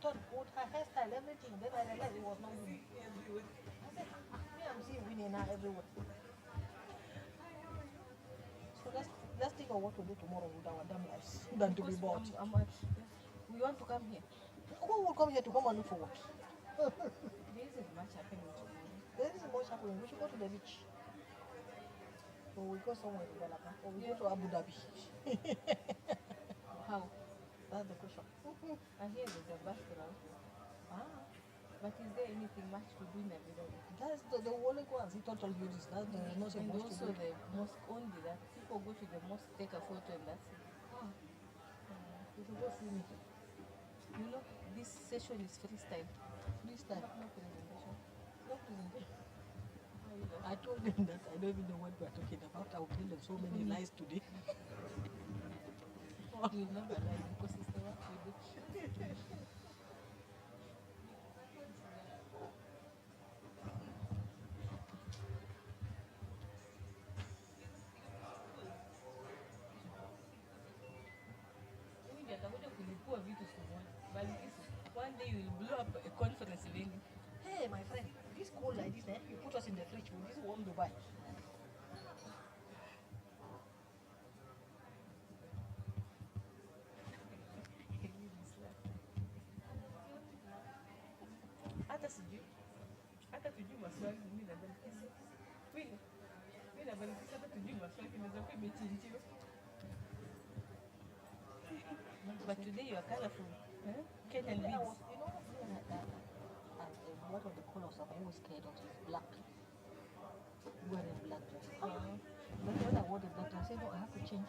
thought with her hairstyle, everything. Then I realized it was not winning. I said, me, I'm seeing winning now everywhere. So let's think of what to do tomorrow with our damn lives than to be bought. We want to come here. Who will come here to come and look for what? There isn't much happening tomorrow. There isn't much happening. We should go to the beach. Or we go somewhere in Galapa. Or we go to Abu Dhabi. How? That's the question. I hear there's a bus route. Ah, But is there anything much to do in Abu Dhabi? that's the only ones he told you this. That's the not so And much also to do. the mosque only that people go to the mosque, take a photo and that's it. You should go see me You know, this session is freestyle. this time. No presentation. No presentation. How you know? I told them that I don't even know what we are talking about. I will tell them so many lies today. You'll never lie because it's the work we do. Mimi atakuja kulipua vitu simuoni. Bali one day you will blow up a conference venue. Hey, my friend, this cold like this, you put us in the fridge. Will this warm Dubai? Hata sijui. Hata tujui maswali mimi na Balkis. Mimi na Balkis hata tujui maswali inaweza kuwa imechinjiwa. But today you are colorful. Huh? Kenyan I beads. was, what are the colors I'm always scared of is black. Wearing black dress. But when I wore the black dress, I said, no, I have to change.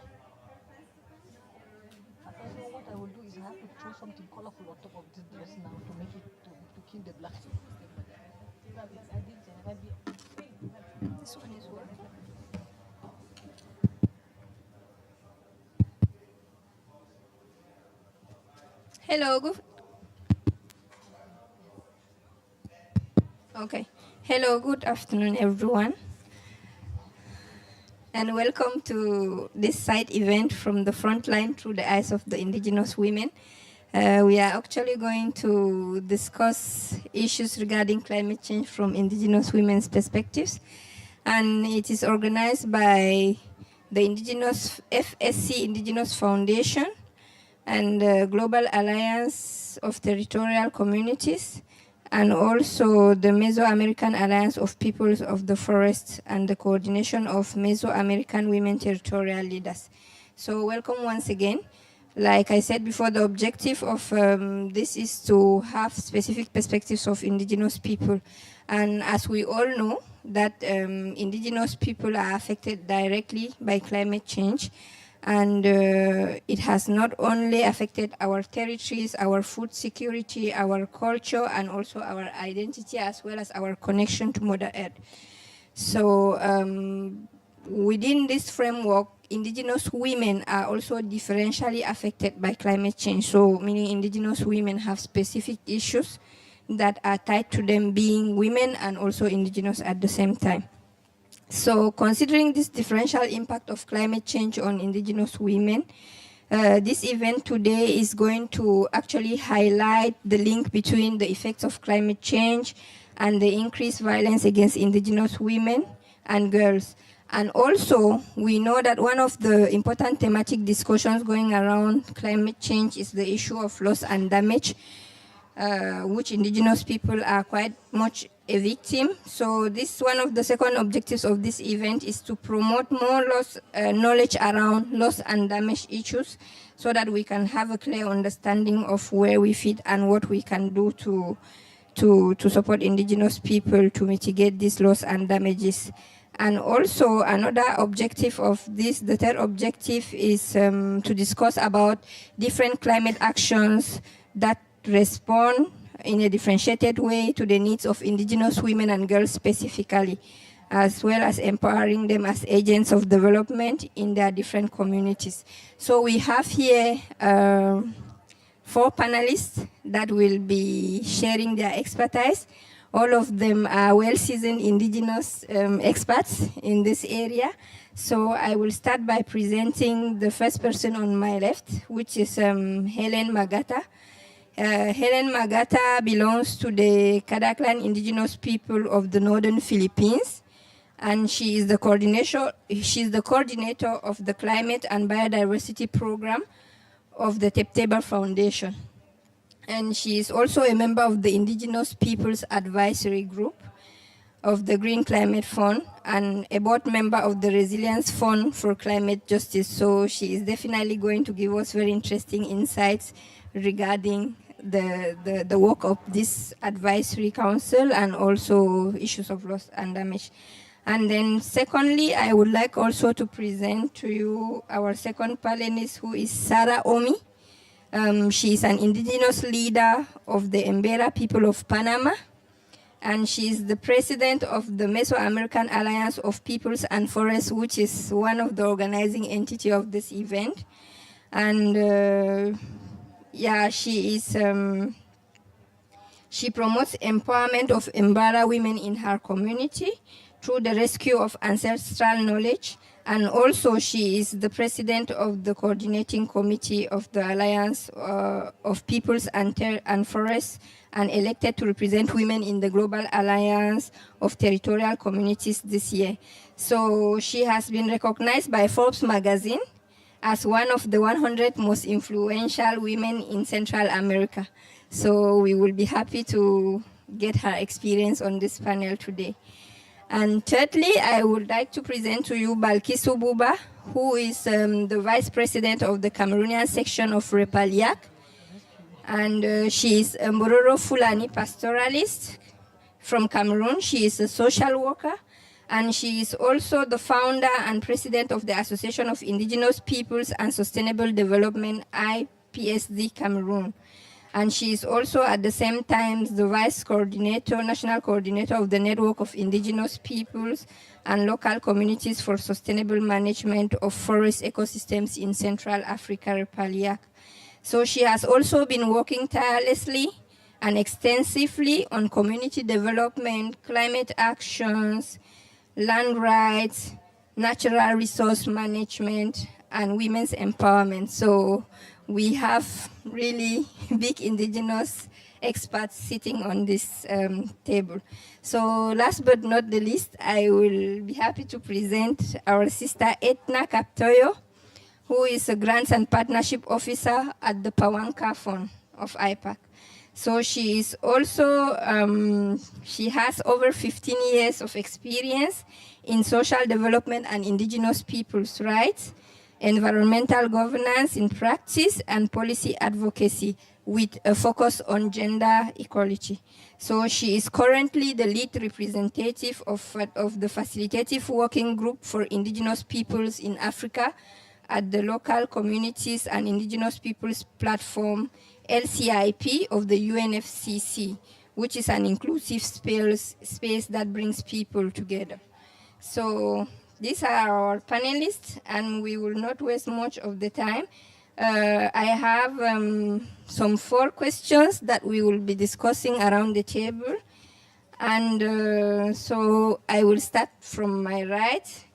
I said, no, what I will do is I have to throw something colorful on top of this dress now to make it, to kill the black. This one is what? Hello, good. Okay. Hello, good afternoon, everyone, and welcome to this side event from the front line through the eyes of the indigenous women. We are actually going to discuss issues regarding climate change from indigenous women's perspectives, and it is organized by the Indigenous FSC Indigenous Foundation and the Global Alliance of Territorial Communities, and also the Mesoamerican Alliance of Peoples of the Forest and the coordination of Mesoamerican Women Territorial Leaders. So welcome once again. Like I said before, the objective of this is to have specific perspectives of indigenous people. And as we all know, that indigenous people are affected directly by climate change. And it has not only affected our territories, our food security, our culture, and also our identity, as well as our connection to Mother Earth. So within this framework, indigenous women are also differentially affected by climate change. So meaning indigenous women have specific issues that are tied to them being women and also indigenous at the same time. So considering this differential impact of climate change on indigenous women, this event today is going to actually highlight the link between the effects of climate change and the increased violence against indigenous women and girls. And also, we know that one of the important thematic discussions going around climate change is the issue of loss and damage, which indigenous people are quite much a victim. So this one of the second objectives of this event is to promote more knowledge around loss and damage issues so that we can have a clear understanding of where we fit and what we can do to support indigenous people to mitigate these loss and damages. And also another objective of this, the third objective is to discuss about different climate actions that respond in a differentiated way to the needs of indigenous women and girls specifically, as well as empowering them as agents of development in their different communities. So we have here 4 panelists that will be sharing their expertise. All of them are well-seasoned indigenous experts in this area. So I will start by presenting the first person on my left, which is Helen Magata. Helen Magata belongs to the Kadaklan indigenous people of the northern Philippines, and she is the coordinator. She's the coordinator of the Climate and Biodiversity Program of the Tepteba Foundation, and she is also a member of the Indigenous Peoples Advisory Group of the Green Climate Fund and a board member of the Resilience Fund for Climate Justice. So she is definitely going to give us very interesting insights regarding the work of this advisory council and also issues of loss and damage. And then secondly, I would like also to present to you our second panelist, who is Sarah Omi. She is an indigenous leader of the Embera people of Panama, and she is the president of the Mesoamerican Alliance of Peoples and Forests, which is one of the organizing entity of this event. And yeah, she promotes empowerment of Embera women in her community through the rescue of ancestral knowledge. And also she is the president of the coordinating committee of the Alliance of Peoples and Forests, and elected to represent women in the Global Alliance of Territorial Communities this year. So she has been recognized by Forbes magazine as one of the 100 most influential women in Central America. So we will be happy to get her experience on this panel today. And thirdly, I would like to present to you Balkisu Buba, who is the vice president of the Cameroonian section of Repaliak. And she is a Mbororo Fulani pastoralist from Cameroon. She is a social worker, and she is also the founder and president of the Association of Indigenous Peoples and Sustainable Development, IPSD Cameroon. And she is also at the same time the vice coordinator, national coordinator of the Network of Indigenous Peoples and Local Communities for Sustainable Management of Forest Ecosystems in Central Africa, Repaliak. So she has also been working tirelessly and extensively on community development, climate actions, land rights, natural resource management, and women's empowerment. So we have really big indigenous experts sitting on this table. So last but not the least, I will be happy to present our sister Etna Kaptoyo, who is a Grants and Partnership Officer at the Pawanka Fund of IPAC. So she is also, she has over 15 years of experience in social development and indigenous people's rights, environmental governance in practice, and policy advocacy with a focus on gender equality. So she is currently the lead representative of the Facilitative Working Group for Indigenous Peoples in Africa at the Local Communities and Indigenous Peoples Platform, LCIP, of the UNFCCC, which is an inclusive space that brings people together. So these are our panelists, and we will not waste much of the time. I have some 4 questions that we will be discussing around the table. And so I will start from my right.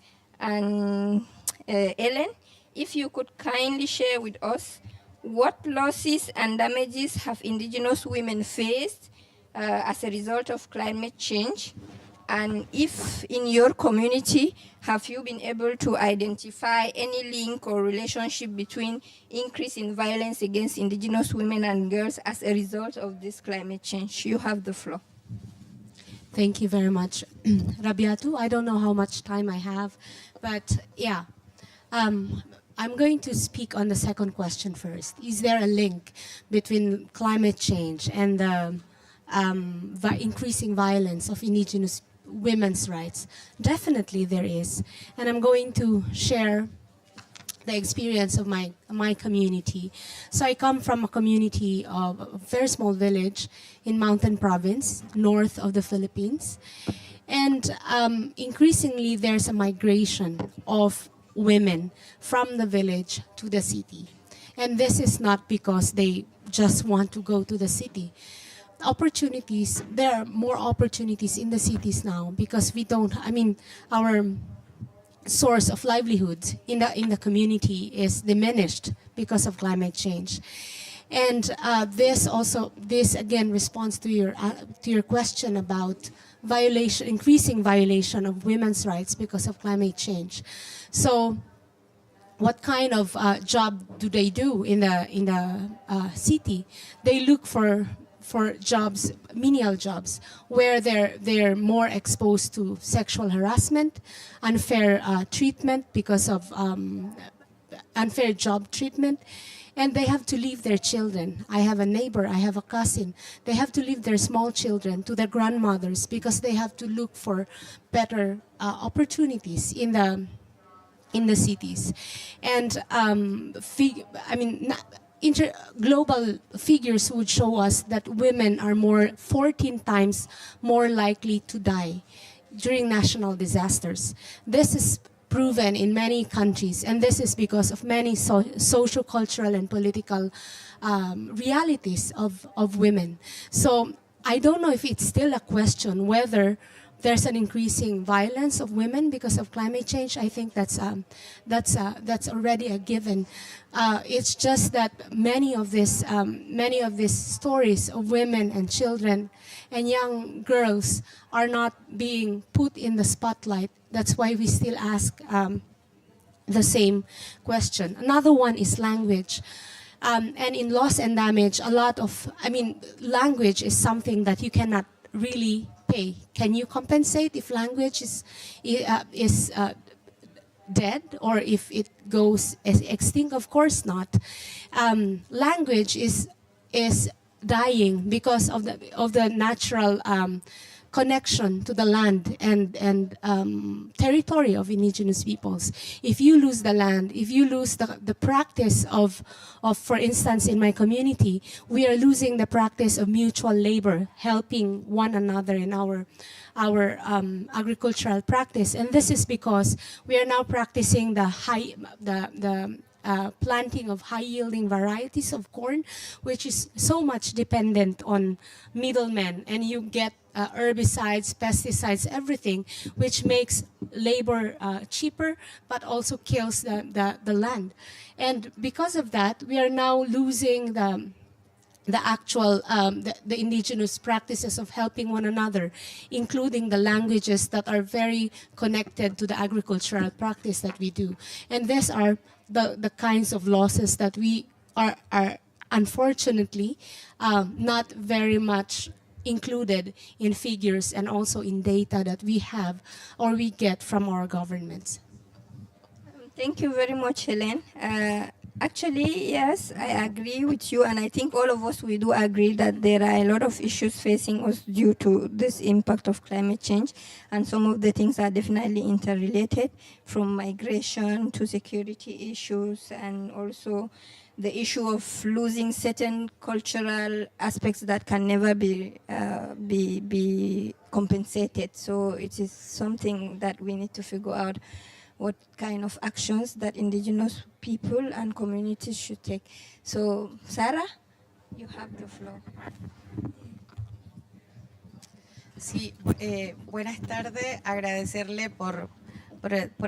And Ellen, if you could kindly share with us what losses and damages have indigenous women faced as a result of climate change? And if in your community, have you been able to identify any link or relationship between increase in violence against indigenous women and girls as a result of this climate change? You have the floor. Thank you very much, Rabiatu. I don't know how much time I have, but yeah. I'm going to speak on the second question first. Is there a link between climate change and the increasing violence of indigenous women's rights? Definitely there is. And I'm going to share the experience of my community. So I come from a community of a very small village in Mountain Province, north of the Philippines. And increasingly there's a migration of women from the village to the city. And this is not because they just want to go to the city. Opportunities, there are more opportunities in the cities now because we don't, our source of livelihood in the community is diminished because of climate change. And this again responds to your question about increasing violation of women's rights because of climate change. So, what kind of job do they do in the city? They look for jobs, menial jobs, where they're more exposed to sexual harassment, unfair treatment because of unfair job treatment, and they have to leave their children. I have a neighbor, I have a cousin. They have to leave their small children to their grandmothers because they have to look for better opportunities in the cities. And global figures would show us that women are 14 times more likely to die during national disasters. This is proven in many countries, and this is because of many social, cultural, and political realities of women. So I don't know if it's still a question whether there's an increasing violence of women because of climate change. I think that's already a given. It's just that many of these stories of women and children and young girls are not being put in the spotlight. That's why we still ask the same question. Another one is language. And in loss and damage, language is something that you cannot really pay. Can you compensate if language is dead or if it goes extinct? Of course not. Language is dying because of the natural connection to the land and territory of indigenous peoples. If you lose the land, if you lose the practice of, for instance, in my community, we are losing the practice of mutual labor, helping one another in our agricultural practice. And this is because we are now practicing the planting of high-yielding varieties of corn, which is so much dependent on middlemen, and you get herbicides, pesticides, everything, which makes labor cheaper, but also kills the land. And because of that, we are now losing the indigenous practices of helping one another, including the languages that are very connected to the agricultural practice that we do. And these are the kinds of losses that we are unfortunately not very much included in figures and also in data that we have or we get from our governments. Thank you very much, Helen. Actually, yes, I agree with you, and I think all of us, we do agree that there are a lot of issues facing us due to this impact of climate change, and some of the things are definitely interrelated, from migration to security issues, and also the issue of losing certain cultural aspects that can never be compensated. So it is something that we need to figure out what kind of actions that indigenous people and communities should take. So, Sarah, you have the floor. Sí, buenas tardes, agradecerle por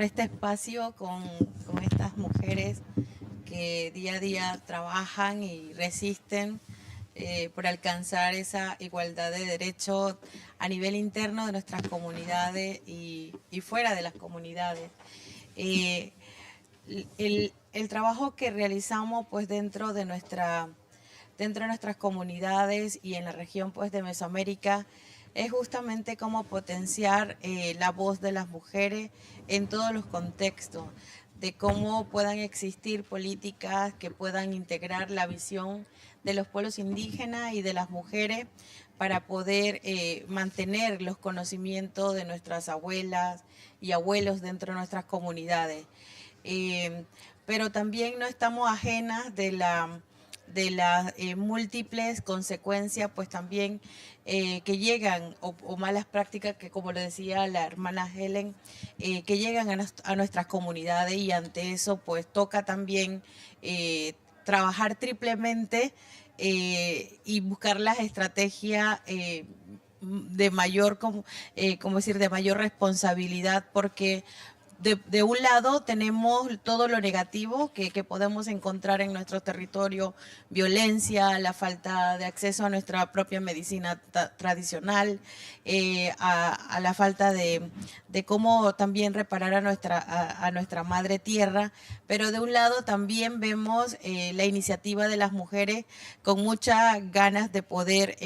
este espacio con estas mujeres que día a día trabajan y resisten por alcanzar esa igualdad de derechos a nivel interno de nuestras comunidades y fuera de las comunidades. El trabajo que realizamos pues dentro de nuestras comunidades y en la región pues de Mesoamérica es justamente cómo potenciar la voz de las mujeres en todos los contextos, de cómo puedan existir políticas que puedan integrar la visión de los pueblos indígenas y de las mujeres para poder mantener los conocimientos de nuestras abuelas y abuelos dentro de nuestras comunidades. Pero también no estamos ajenas de las múltiples consecuencias, pues también que llegan, o malas prácticas que, como le decía la hermana Helen, que llegan a nuestras comunidades, y ante eso pues toca también trabajar triplemente y buscar las estrategias de mayor, de mayor responsabilidad, porque de un lado tenemos todo lo negativo que podemos encontrar en nuestro territorio, violencia, la falta de acceso a nuestra propia medicina tradicional, a la falta de cómo también reparar a nuestra madre tierra, pero de un lado también vemos la iniciativa de las mujeres con muchas ganas de poder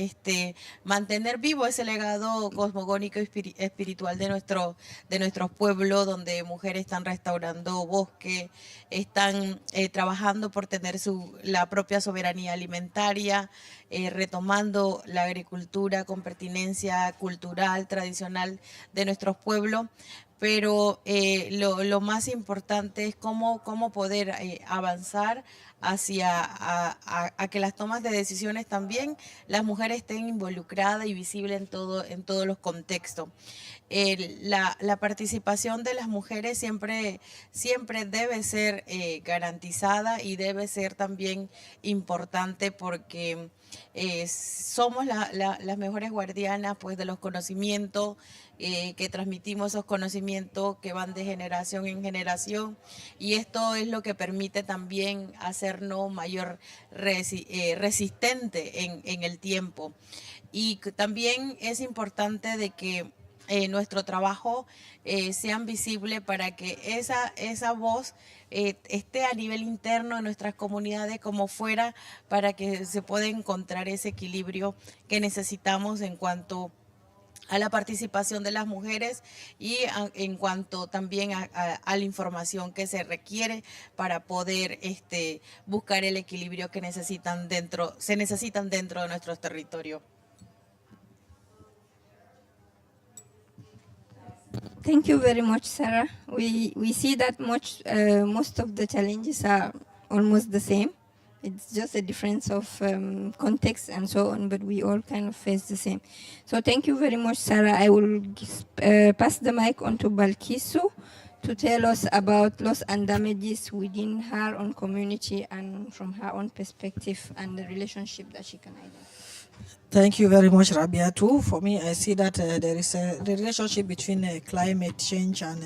mantener vivo ese legado cosmogónico y espiritual de nuestros pueblos, donde mujeres están restaurando bosque, están trabajando por tener la propia soberanía alimentaria, retomando la agricultura con pertinencia cultural, tradicional de nuestros pueblos. Pero lo más importante es cómo poder avanzar hacia a que las tomas de decisiones también las mujeres estén involucradas y visibles en todos los contextos. La participación de las mujeres siempre debe ser garantizada y debe ser también importante porque somos las mejores guardianas pues, de los conocimientos, que transmitimos esos conocimientos que van de generación en generación, y esto es lo que permite también hacernos mayor resistente en el tiempo. Y también es importante de que nuestro trabajo sean visible para que esa voz esté a nivel interno en nuestras comunidades como fuera, para que se pueda encontrar ese equilibrio que necesitamos en cuanto a la participación de las mujeres y en cuanto también a la información que se requiere para poder buscar el equilibrio que se necesitan dentro de nuestros territorios. Thank you very much, Sarah. We see that most of the challenges are almost the same. It's just a difference of context and so on, but we all kind of face the same. So thank you very much, Sarah. I will pass the mic on to Balkisu to tell us about loss and damages within her own community and from her own perspective and the relationship that she can identify. Thank you very much, Rabiatu. For me, I see that there is the relationship between climate change and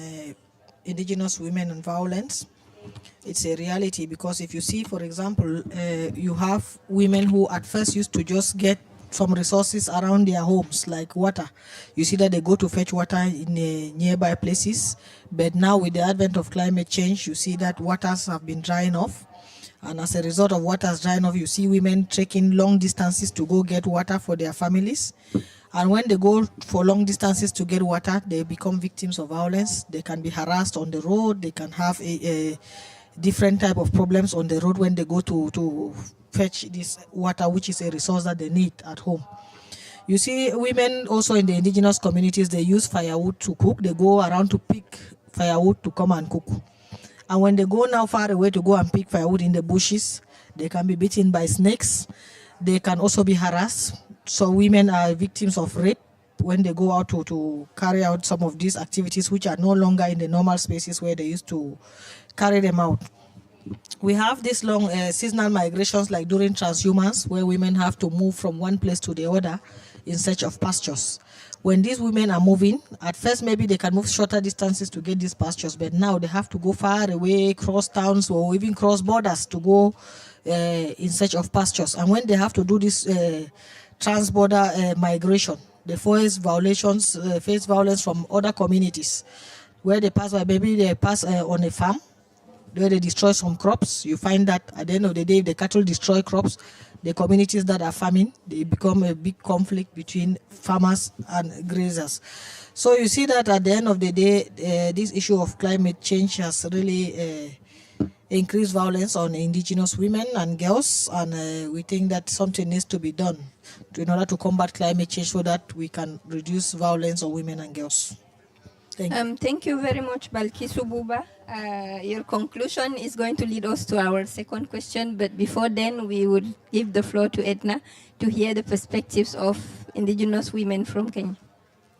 indigenous women and violence. It's a reality because if you see, for example, you have women who at first used to just get some resources around their homes, like water. You see that they go to fetch water in nearby places, but now with the advent of climate change, you see that waters have been drying off. And as a result of waters drying off, you see women trekking long distances to go get water for their families. And when they go for long distances to get water, they become victims of violence. They can be harassed on the road. They can have a different type of problems on the road when they go to fetch this water, which is a resource that they need at home. You see, women also in the indigenous communities, they use firewood to cook. They go around to pick firewood to come and cook. And when they go now far away to go and pick firewood in the bushes, they can be bitten by snakes. They can also be harassed. So women are victims of rape when they go out to carry out some of these activities which are no longer in the normal spaces where they used to carry them out. We have these long seasonal migrations like during transhumance, where women have to move from one place to the other in search of pastures. When these women are moving, at first maybe they can move shorter distances to get these pastures, but now they have to go far away, cross towns or even cross borders to go in search of pastures. And when they have to do this trans-border migration, they face violence from other communities. Where they pass by, maybe they pass on a farm, where they destroy some crops. You find that at the end of the day, if the cattle destroy crops, the communities that are farming, they become a big conflict between farmers and grazers. So you see that at the end of the day, this issue of climate change has really increased violence on indigenous women and girls, and we think that something needs to be done in order to combat climate change so that we can reduce violence on women and girls. Thank you very much, Balkisu Buba. Your conclusion is going to lead us to our second question, but before then, we would give the floor to Edna to hear the perspectives of indigenous women from Kenya.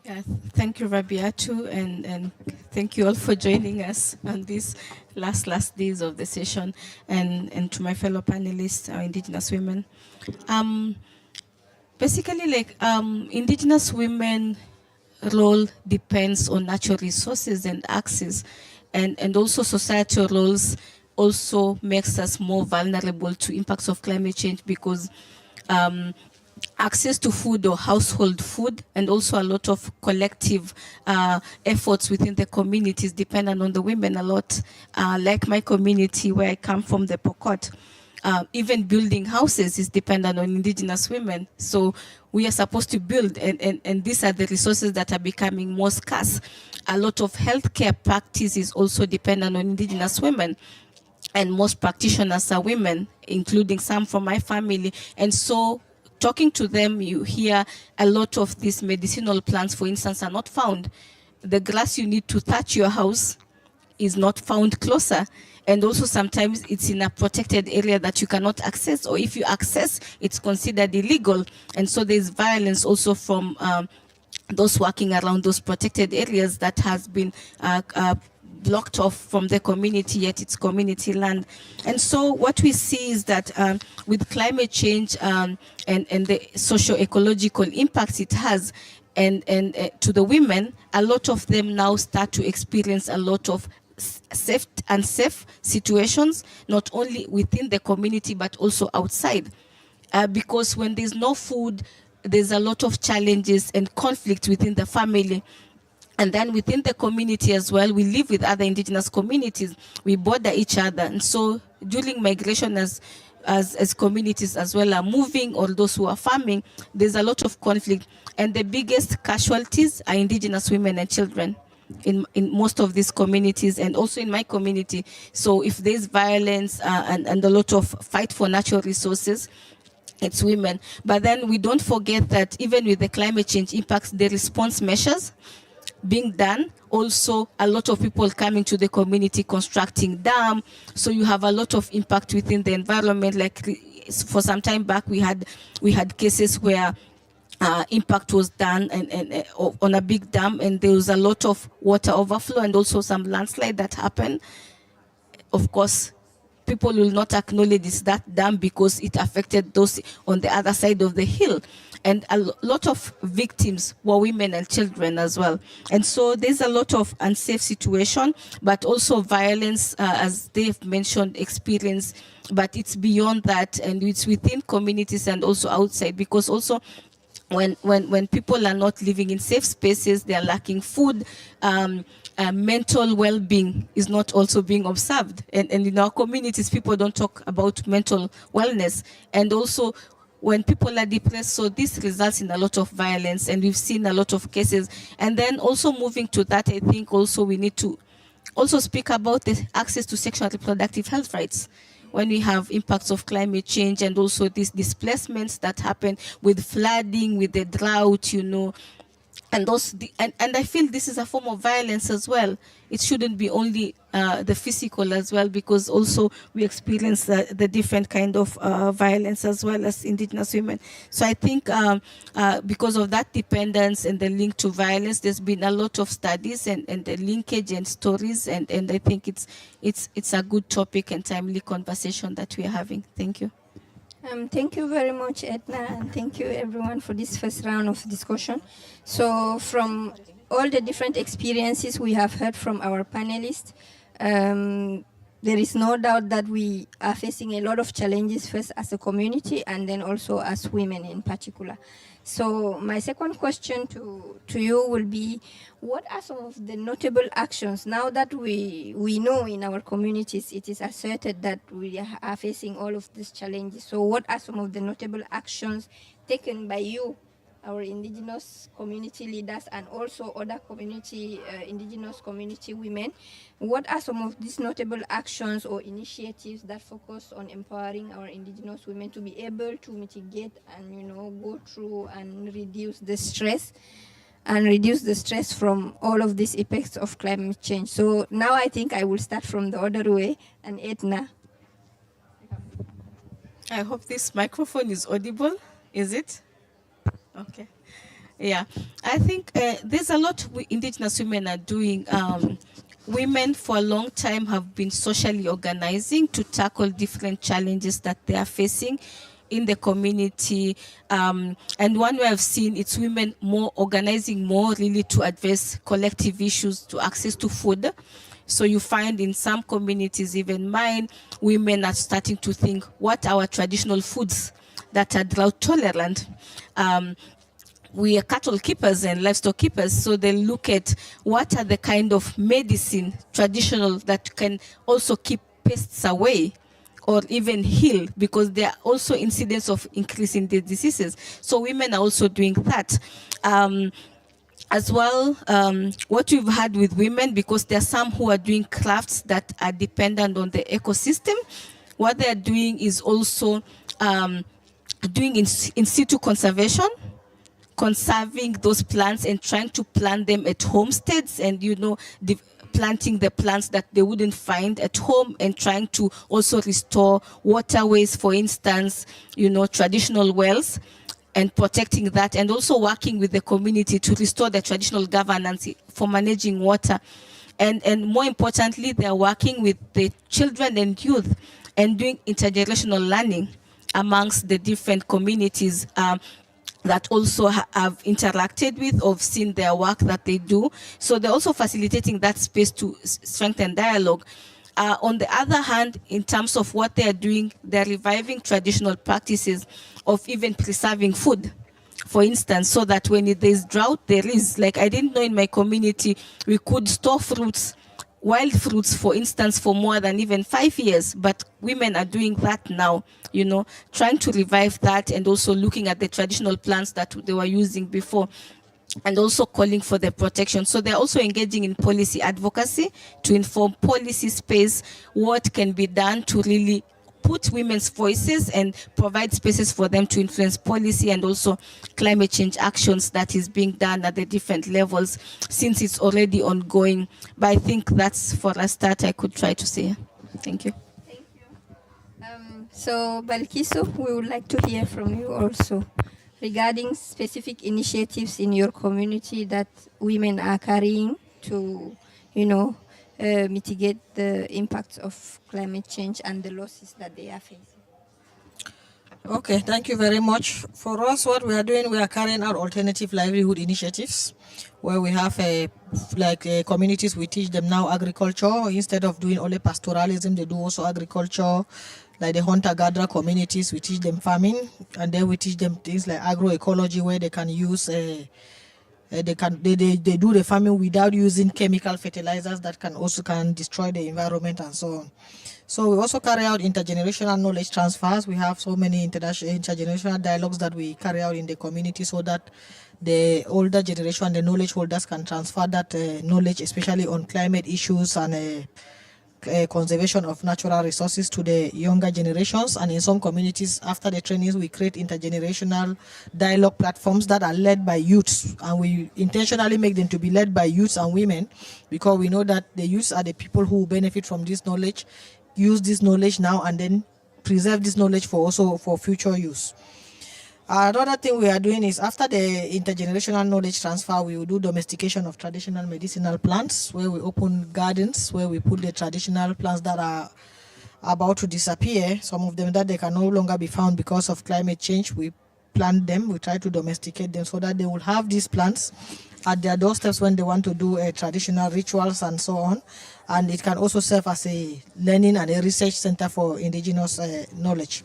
Yeah, thank you, Rabiatu, and thank you all for joining us on these last days of the session, and to my fellow panelists, our indigenous women. Basically, like indigenous women role depends on natural resources and access, and also societal roles also makes us more vulnerable to impacts of climate change, because access to food or household food and also a lot of collective efforts within the communities dependent on the women a lot. Like my community where I come from, the Pokot, even building houses is dependent on indigenous women. So we are supposed to build, and these are the resources that are becoming more scarce. A lot of healthcare practice is also dependent on indigenous women, and most practitioners are women, including some from my family. And so talking to them, you hear a lot of these medicinal plants, for instance, are not found. The grass you need to thatch your house is not found closer. And also sometimes it's in a protected area that you cannot access, or if you access, it's considered illegal. And so there's violence also from those working around those protected areas that has been blocked off from the community, yet it's community land. And so what we see is that with climate change and the socio-ecological impacts it has, and to the women, a lot of them now start to experience a lot of unsafe situations, not only within the community but also outside. Because when there's no food, there's a lot of challenges and conflict within the family. And then within the community as well, we live with other indigenous communities. We border each other. And so during migration, as communities as well are moving, or those who are farming, there's a lot of conflict. And the biggest casualties are indigenous women and children in most of these communities, and also in my community. So if there's violence and a lot of fight for natural resources, it's women. But then we don't forget that even with the climate change impacts, the response measures being done, also a lot of people coming to the community constructing dam. So you have a lot of impact within the environment. Like for some time back, we had cases where impact was done and on a big dam, and there was a lot of water overflow and also some landslide that happened. Of course, people will not acknowledge that dam because it affected those on the other side of the hill. And a lot of victims were women and children as well. And so there's a lot of unsafe situation, but also violence, as they've mentioned, experience, but it's beyond that, and it's within communities and also outside, because also when people are not living in safe spaces, they are lacking food, mental well-being is not also being observed. And in our communities, people don't talk about mental wellness. And also when people are depressed, so this results in a lot of violence, and we've seen a lot of cases. And then also moving to that, I think also we need to also speak about the access to sexual and reproductive health rights when we have impacts of climate change, and also these displacements that happen with flooding, with the drought, you know. And I feel this is a form of violence as well. It shouldn't be only the physical as well, because also we experience the different kind of violence as well as indigenous women. So I think because of that dependence and the link to violence, there's been a lot of studies and the linkage and stories, and I think it's a good topic and timely conversation that we are having. Thank you. Thank you very much, Edna, and thank you everyone for this first round of discussion. So from all the different experiences we have heard from our panelists, there is no doubt that we are facing a lot of challenges, first as a community and then also as women in particular. So my second question to you will be, what are some of the notable actions now that we know in our communities it is asserted that we are facing all of these challenges? So what are some of the notable actions taken by you, our indigenous community leaders, and also other community, indigenous community women? What are some of these notable actions or initiatives that focus on empowering our indigenous women to be able to mitigate and, you know, go through and reduce the stress from all of these effects of climate change? So now I think I will start from the other way, and Edna. I hope this microphone is audible. Is it? Okay. Yeah, I think there's a lot indigenous women are doing. Women for a long time have been socially organizing to tackle different challenges that they are facing in the community. And one way I've seen it's women more organizing more really to address collective issues, to access to food. So you find in some communities, even mine, women are starting to think, what are our traditional foods that are drought tolerant? We are cattle keepers and livestock keepers, so they look at what are the kind of medicine traditional that can also keep pests away or even heal, because there are also incidents of increasing the diseases. So women are also doing that. As well, what we've had with women, because there are some who are doing crafts that are dependent on the ecosystem, what they're doing is also doing in situ conservation, conserving those plants and trying to plant them at homesteads, and planting the plants that they wouldn't find at home, and trying to also restore waterways, for instance, traditional wells, and protecting that, and also working with the community to restore the traditional governance for managing water. And more importantly, they are working with the children and youth and doing intergenerational learning amongst the different communities that also have interacted with or seen their work that they do. So they're also facilitating that space to strengthen dialogue. On the other hand, in terms of what they're doing, they're reviving traditional practices of even preserving food, for instance, so that when there's drought, there is, like, I didn't know in my community, we could store fruits, wild fruits, for instance, for more than even 5 years, but women are doing that now, trying to revive that, and also looking at the traditional plants that they were using before, and also calling for the protection. So they're also engaging in policy advocacy to inform policy space, what can be done to really put women's voices and provide spaces for them to influence policy, and also climate change actions that is being done at the different levels, since it's already ongoing. But I think that's for a start I could try to say. Thank you. So, Balkiso, we would like to hear from you also regarding specific initiatives in your community that women are carrying to, mitigate the impacts of climate change and the losses that they are facing. Okay, thank you very much. For us, what we are doing, we are carrying out alternative livelihood initiatives, where we have communities, we teach them now agriculture. Instead of doing only pastoralism, they do also agriculture. Like the hunter-gatherer communities, we teach them farming, and then we teach them things like agroecology, where they can use they do the farming without using chemical fertilizers that can destroy the environment and so on. So we also carry out intergenerational knowledge transfers. We have so many intergenerational dialogues that we carry out in the community, so that the older generation, the knowledge holders, can transfer that knowledge, especially on climate issues and conservation of natural resources, to the younger generations. And in some communities, after the trainings, we create intergenerational dialogue platforms that are led by youths, and we intentionally make them to be led by youths and women, because we know that the youths are the people who benefit from this knowledge, use this knowledge now, and then preserve this knowledge for future use. Another thing we are doing is, after the intergenerational knowledge transfer, we will do domestication of traditional medicinal plants, where we open gardens, where we put the traditional plants that are about to disappear, some of them that they can no longer be found because of climate change. We plant them, we try to domesticate them, so that they will have these plants at their doorsteps when they want to do traditional rituals and so on. And it can also serve as a learning and a research center for indigenous knowledge.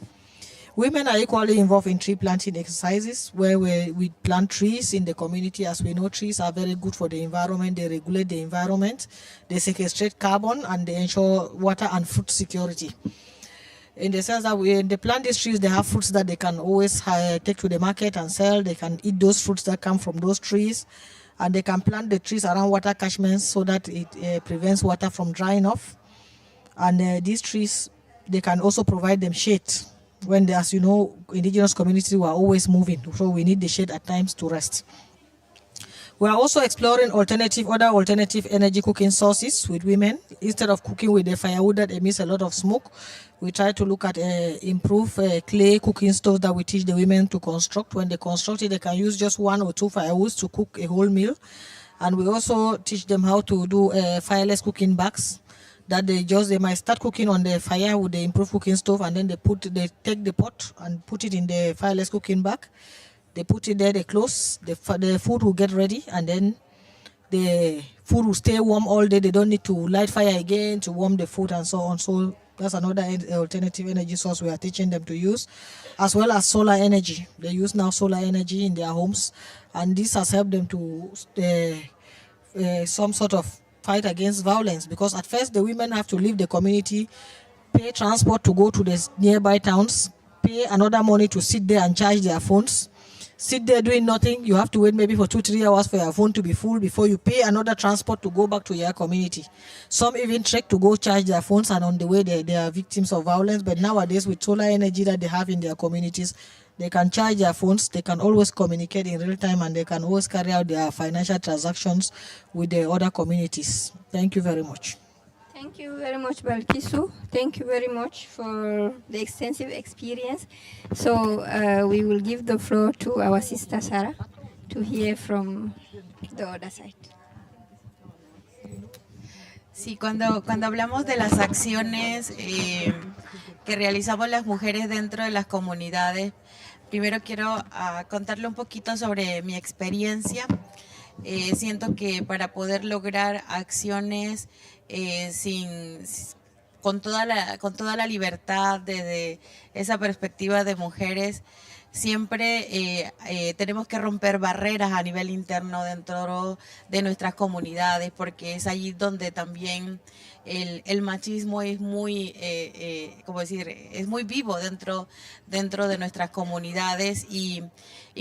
Women are equally involved in tree planting exercises, where we plant trees in the community. As we know, trees are very good for the environment. They regulate the environment, they sequestrate carbon, and they ensure water and food security. In the sense that when they plant these trees, they have fruits that they can always take to the market and sell. They can eat those fruits that come from those trees, and they can plant the trees around water catchments so that it prevents water from drying off. And these trees, they can also provide them shade. When, as you know, indigenous communities were always moving, so we need the shade at times to rest. We are also exploring other alternative energy cooking sources with women. Instead of cooking with the firewood that emits a lot of smoke, we try to look at improve clay cooking stoves that we teach the women to construct. When they construct it, they can use just 1 or 2 firewoods to cook a whole meal. And we also teach them how to do fireless cooking bags, that they might start cooking on the fire with the improved cooking stove, and then they take the pot and put it in the fireless cooking bag. They put it there, they close, the food will get ready, and then the food will stay warm all day. They don't need to light fire again to warm the food and so on. So that's another alternative energy source we are teaching them to use, as well as solar energy. They use now solar energy in their homes, and this has helped them to some sort of fight against violence, because at first the women have to leave the community, pay transport to go to the nearby towns, pay another money to sit there and charge their phones, sit there doing nothing. You have to wait maybe for 2-3 hours for your phone to be full before you pay another transport to go back to your community. Some even trek to go charge their phones, and on the way they are victims of violence. But nowadays, with solar energy that they have in their communities, they can charge their phones, they can always communicate in real time, and they can always carry out their financial transactions with the other communities. Thank you very much. Thank you very much, Balkisu. Thank you very much for the extensive experience. So we will give the floor to our sister Sarah to hear from the other side. Sí, cuando hablamos de las acciones que realizamos las mujeres dentro de las comunidades, primero quiero contarle un poquito sobre mi experiencia. Siento que para poder lograr acciones con toda la libertad desde esa perspectiva de mujeres, siempre tenemos que romper barreras a nivel interno dentro de nuestras comunidades, porque es allí donde también el machismo es muy, es muy vivo dentro de nuestras comunidades, y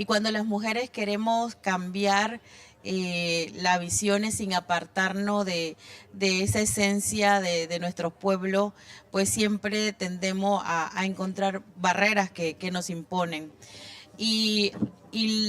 cuando las mujeres queremos cambiar la visión sin apartarnos de esa esencia de nuestros pueblos, pues siempre tendemos a encontrar barreras que nos imponen. Y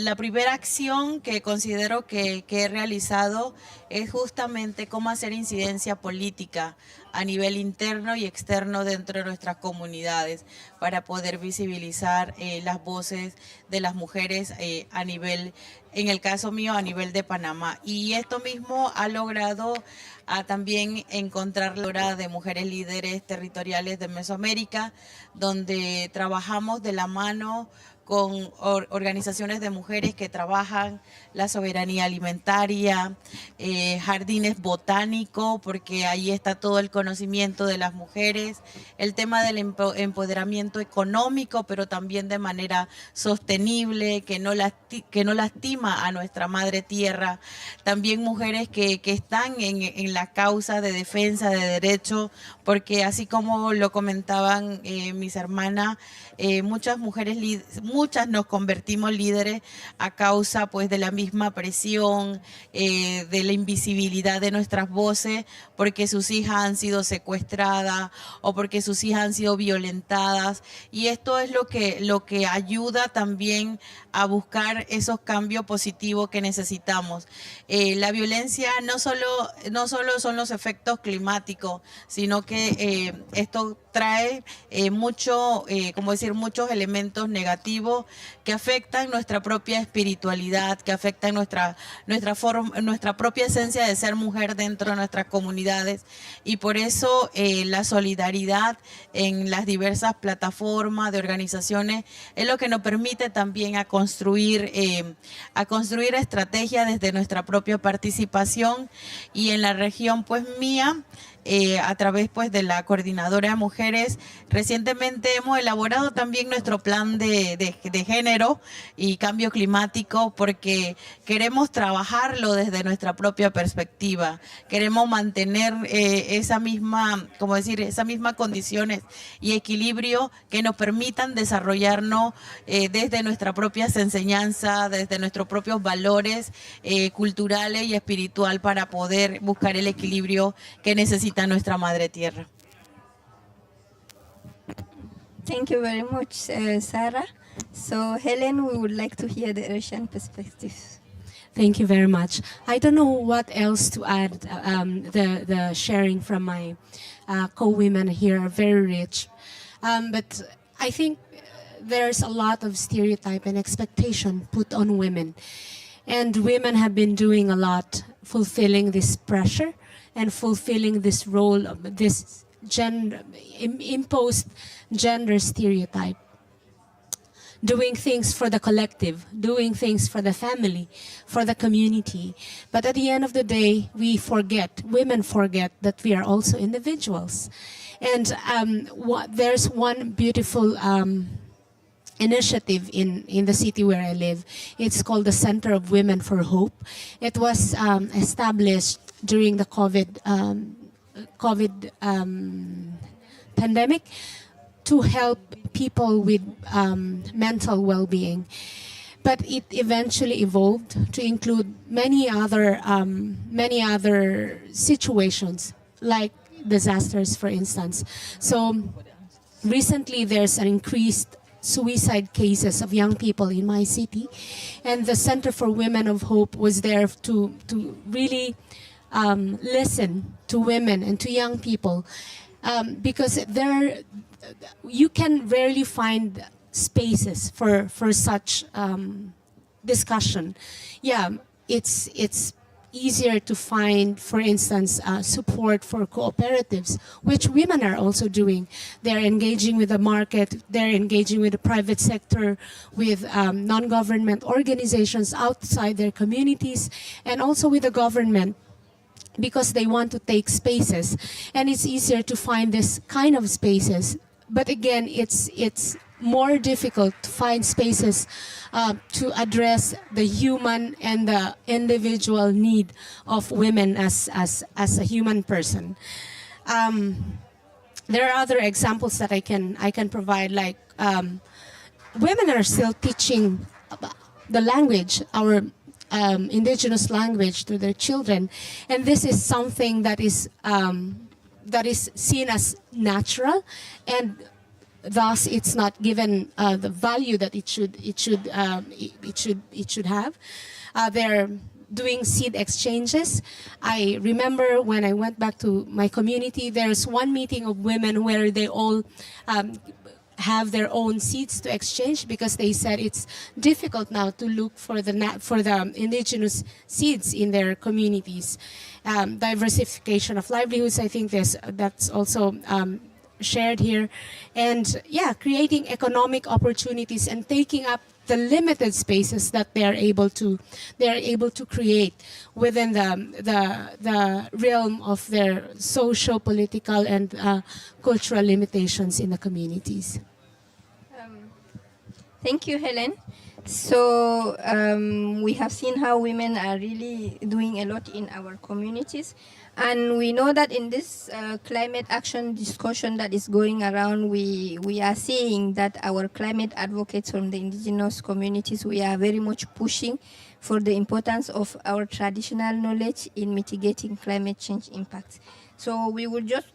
la primera acción que considero que he realizado es justamente cómo hacer incidencia política a nivel interno y externo dentro de nuestras comunidades para poder visibilizar las voces de las mujeres a nivel, en el caso mío, a nivel de Panamá. Y esto mismo ha logrado también encontrar la obra de mujeres líderes territoriales de Mesoamérica, donde trabajamos de la mano con organizaciones de mujeres que trabajan la soberanía alimentaria, jardines botánicos, porque ahí está todo el conocimiento de las mujeres, el tema del empoderamiento económico, pero también de manera sostenible, que no lastima a nuestra madre tierra. También mujeres que están en la causa de defensa de derechos, porque así como lo comentaban mis hermanas, muchas mujeres, muchas nos convertimos líderes a causa pues de la misma presión, de la invisibilidad de nuestras voces, porque sus hijas han sido secuestradas o porque sus hijas han sido violentadas, y esto es lo que ayuda también a buscar esos cambios positivos que necesitamos. La violencia no solo son los efectos climáticos, sino que esto trae muchos elementos negativos que afectan nuestra propia espiritualidad, que afectan nuestra propia esencia de ser mujer dentro de nuestras comunidades, y por eso la solidaridad en las diversas plataformas de organizaciones es lo que nos permite también a construir estrategias desde nuestra propia participación. Y en la región pues mía, a través pues de la Coordinadora de Mujeres, recientemente hemos elaborado también nuestro plan de género y cambio climático, porque queremos trabajarlo desde nuestra propia perspectiva. Queremos mantener esa misma condiciones y equilibrio que nos permitan desarrollarnos desde nuestras propias enseñanzas, desde nuestros propios valores culturales y espiritual, para poder buscar el equilibrio que necesita nuestra madre tierra. Thank you very much, Sarah. So, Helen, we would like to hear the Russian perspective. Thank you very much. I don't know what else to add. The sharing from my co-women here are very rich. But I think there's a lot of stereotype and expectation put on women. And women have been doing a lot, fulfilling this pressure and fulfilling this role of this imposed gender stereotype. doing things for the collective, doing things for the family, for the community. But at the end of the day, women forget that we are also individuals. And there's one beautiful initiative in the city where I live. It's called the Center of Women for Hope. It was established during the COVID pandemic to help people with mental well-being. But it eventually evolved to include many other situations, like disasters, for instance. So recently, there's an increased suicide cases of young people in my city, and the Center for Women of Hope was there to really listen to women and to young people, because you can rarely find spaces for such discussion. Yeah, it's easier to find, for instance, support for cooperatives, which women are also doing. They're engaging with the market, they're engaging with the private sector, with non-government organizations outside their communities, and also with the government, because they want to take spaces. And it's easier to find this kind of spaces. But again, it's more difficult to find spaces to address the human and the individual need of women as a human person. There are other examples that I can provide, like women are still teaching the language, our indigenous language, to their children, and this is something that is seen as natural, and thus it's not given the value that it should have. They're doing seed exchanges. I remember when I went back to my community, there's one meeting of women where they all have their own seeds to exchange, because they said it's difficult now to look for the indigenous seeds in their communities. Diversification of livelihoods, I think that's also shared here, and yeah, creating economic opportunities and taking up the limited spaces that they are able to create within the realm of their social, political, and cultural limitations in the communities. Thank you, Helen. So we have seen how women are really doing a lot in our communities. And we know that in this climate action discussion that is going around, we are seeing that our climate advocates from the indigenous communities, we are very much pushing for the importance of our traditional knowledge in mitigating climate change impacts. So we would just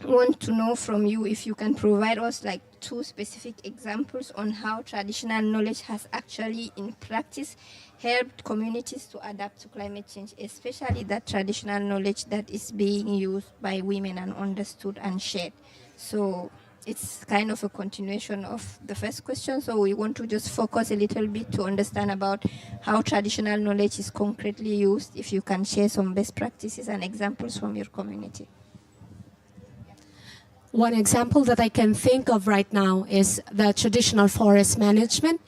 want to know from you if you can provide us like 2 specific examples on how traditional knowledge has actually in practice helped communities to adapt to climate change, especially that traditional knowledge that is being used by women and understood and shared. So it's kind of a continuation of the first question. So we want to just focus a little bit to understand about how traditional knowledge is concretely used, if you can share some best practices and examples from your community. One example that I can think of right now is the traditional forest management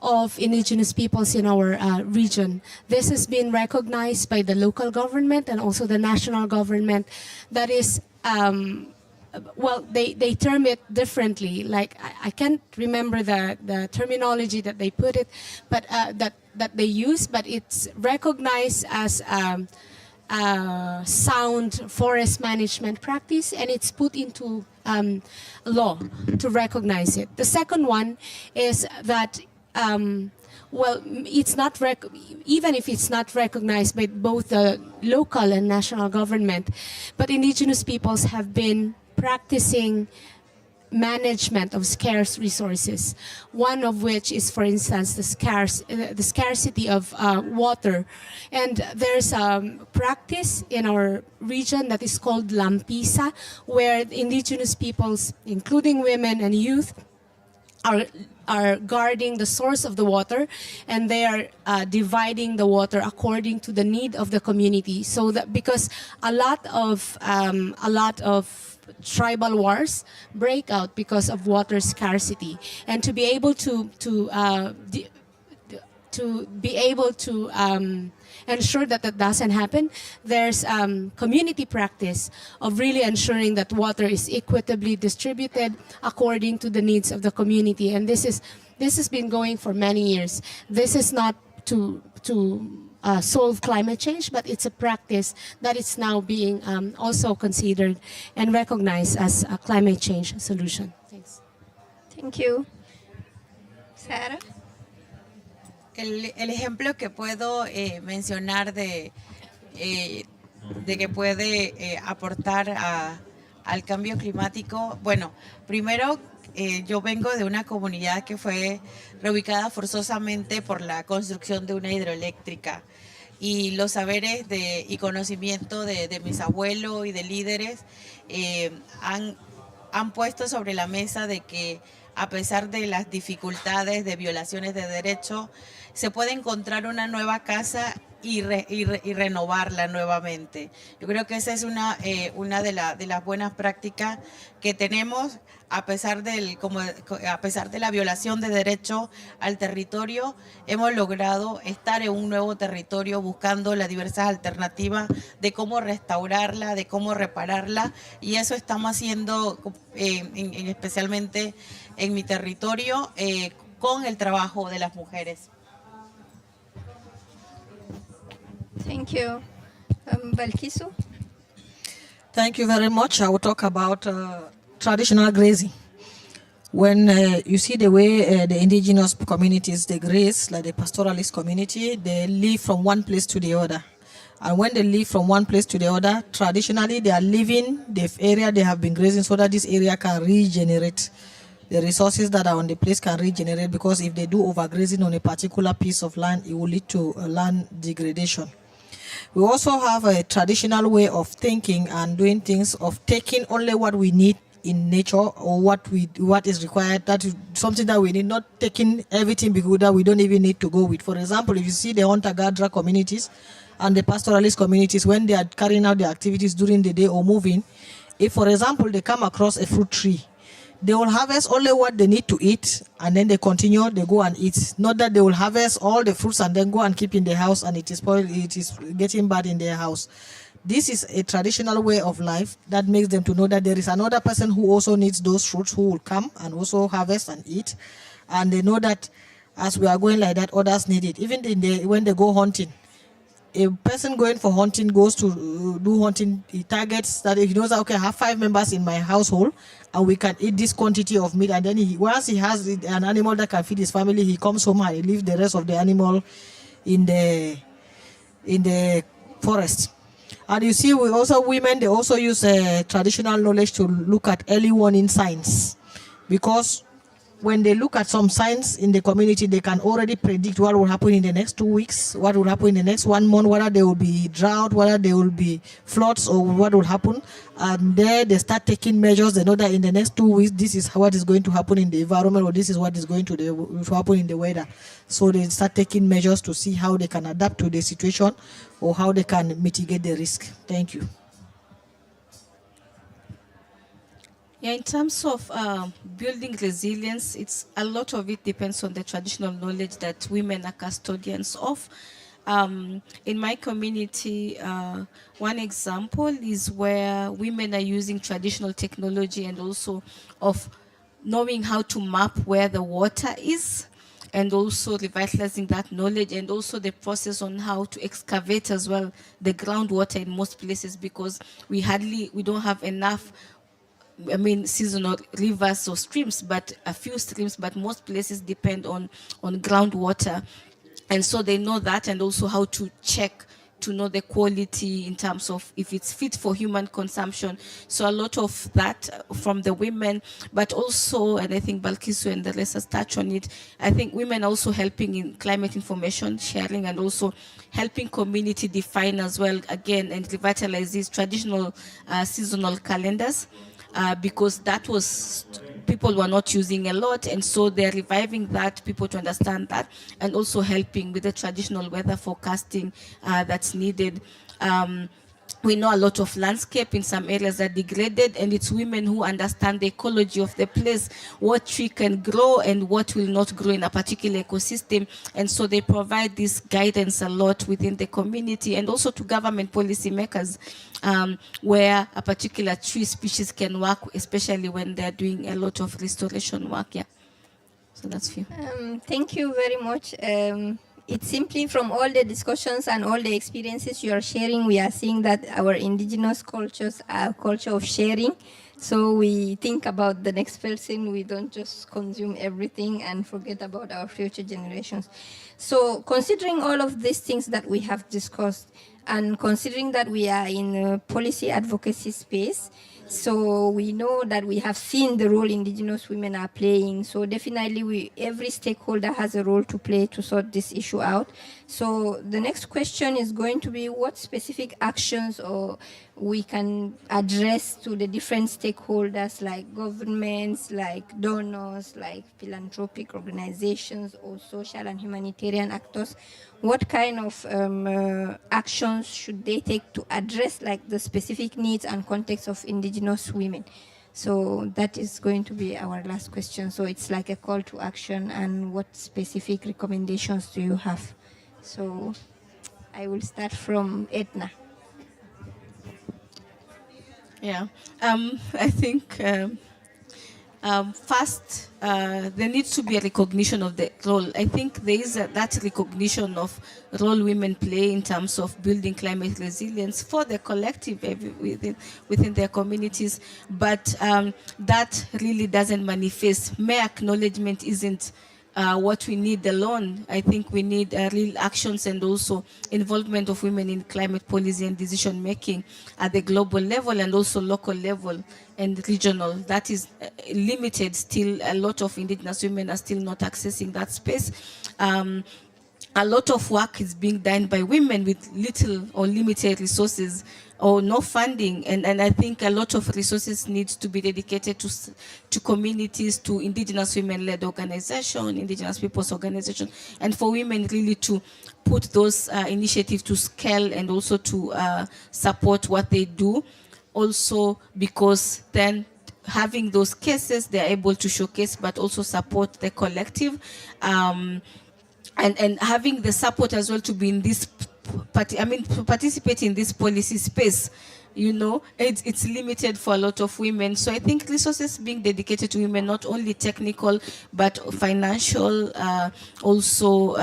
of indigenous peoples in our region. This has been recognized by the local government and also the national government. That is, well, they term it differently. Like, I can't remember the terminology that they put it, but that they use, but it's recognized as sound forest management practice, and it's put into law to recognize it. The second one is that, well, it's not even if it's not recognized by both the local and national government, but indigenous peoples have been practicing management of scarce resources. One of which is, for instance, the scarcity of water. And there's a practice in our region that is called lampisa, where the indigenous peoples, including women and youth, are guarding the source of the water, and they are dividing the water according to the need of the community. So that, because a lot of tribal wars break out because of water scarcity, and to be able to ensure that that doesn't happen, there's community practice of really ensuring that water is equitably distributed according to the needs of the community. And this has been going for many years. This is not to solve climate change, but it's a practice that is now being also considered and recognized as a climate change solution. Thanks. Thank you. Sarah? El ejemplo que puedo mencionar de que puede aportar al cambio climático, bueno, primero yo vengo de una comunidad que fue reubicada forzosamente por la construcción de una hidroeléctrica, y los saberes y conocimiento de mis abuelos y de líderes han puesto sobre la mesa de que a pesar de las dificultades de violaciones de derechos, se puede encontrar una nueva casa y renovarla nuevamente. Yo creo que esa es una de las buenas prácticas que tenemos, a pesar de la violación de derecho al territorio. Hemos logrado estar en un nuevo territorio buscando las diversas alternativas de cómo restaurarla, de cómo repararla, y eso estamos haciendo especialmente en mi territorio con el trabajo de las mujeres. Thank you. Balkisu? Thank you very much. I will talk about traditional grazing. When you see the way the indigenous communities, they graze, like the pastoralist community, they live from one place to the other. And when they live from one place to the other, traditionally they are leaving the area they have been grazing so that this area can regenerate. The resources that are on the place can regenerate, because if they do overgrazing on a particular piece of land, it will lead to land degradation. We also have a traditional way of thinking and doing things, of taking only what we need in nature, or what is required, that is something that we need, not taking everything because that we don't even need to go with. For example, if you see the hunter-gatherer communities and the pastoralist communities, when they are carrying out their activities during the day or moving, if, for example, they come across a fruit tree, they will harvest only what they need to eat, and then they continue, they go and eat. Not that they will harvest all the fruits and then go and keep in the house and it is spoiled, it is getting bad in their house. This is a traditional way of life that makes them to know that there is another person who also needs those fruits, who will come and also harvest and eat. And they know that as we are going like that, others need it. Even when they go hunting, a person going for hunting goes to do hunting, he targets that, if he knows that, okay, I have 5 members in my household and we can eat this quantity of meat, and then once he has an animal that can feed his family, he comes home and he leaves the rest of the animal in the forest. And you see, women, they also use traditional knowledge to look at early warning signs, because when they look at some signs in the community, they can already predict what will happen in the next 2 weeks, what will happen in the next 1 month, whether there will be drought, whether there will be floods, or what will happen. And there they start taking measures. They know that in the next 2 weeks, this is what is going to happen in the environment, or this is what is going to happen in the weather. So they start taking measures to see how they can adapt to the situation or how they can mitigate the risk. Thank you. Yeah, in terms of building resilience, a lot of it depends on the traditional knowledge that women are custodians of. In my community, one example is where women are using traditional technology and also of knowing how to map where the water is, and also revitalizing that knowledge, and also the process on how to excavate as well the groundwater in most places, because we don't have enough seasonal rivers or streams, but a few streams, but most places depend on groundwater. And so they know that, and also how to check to know the quality in terms of if it's fit for human consumption. So a lot of that from the women, but also, and I think Balkisu and the rest has touched on it, I think women also helping in climate information sharing, and also helping community define as well, again, and revitalize these traditional seasonal calendars. Because that was, people were not using a lot, and so they're reviving that, people to understand that, and also helping with the traditional weather forecasting that's needed. we know a lot of landscape in some areas are degraded, and it's women who understand the ecology of the place, what tree can grow and what will not grow in a particular ecosystem. And so they provide this guidance a lot within the community and also to government policy makers, where a particular tree species can work, especially when they're doing a lot of restoration work. Yeah. So that's few. Thank you very much. It's simply from all the discussions and all the experiences you are sharing, we are seeing that our indigenous cultures are a culture of sharing. So we think about the next person. We don't just consume everything and forget about our future generations. So considering all of these things that we have discussed, and considering that we are in a policy advocacy space, so we know that we have seen the role indigenous women are playing. So definitely every stakeholder has a role to play to sort this issue out. So the next question is going to be what specific actions or we can address to the different stakeholders like governments, like donors, like philanthropic organizations or social and humanitarian actors. What kind of actions should they take to address like the specific needs and context of indigenous women? So that is going to be our last question. So it's like a call to action, and what specific recommendations do you have? So I will start from Edna. Yeah, I think first there needs to be a recognition of the role. I think there is that recognition of role women play in terms of building climate resilience for the collective within their communities, but that really doesn't manifest. Mere acknowledgement isn't what we need alone. I think we need real actions and also involvement of women in climate policy and decision making at the global level and also local level and regional. That is limited still. A lot of indigenous women are still not accessing that space. A lot of work is being done by women with little or limited resources or no funding, and I think a lot of resources need to be dedicated to communities, to indigenous women-led organization, indigenous people's organization, and for women really to put those initiatives to scale and also to support what they do. Also because then having those cases, they're able to showcase but also support the collective. And having the support as well to be in this to participate in this policy space, you know, it's limited for a lot of women. So I think resources being dedicated to women, not only technical but financial, also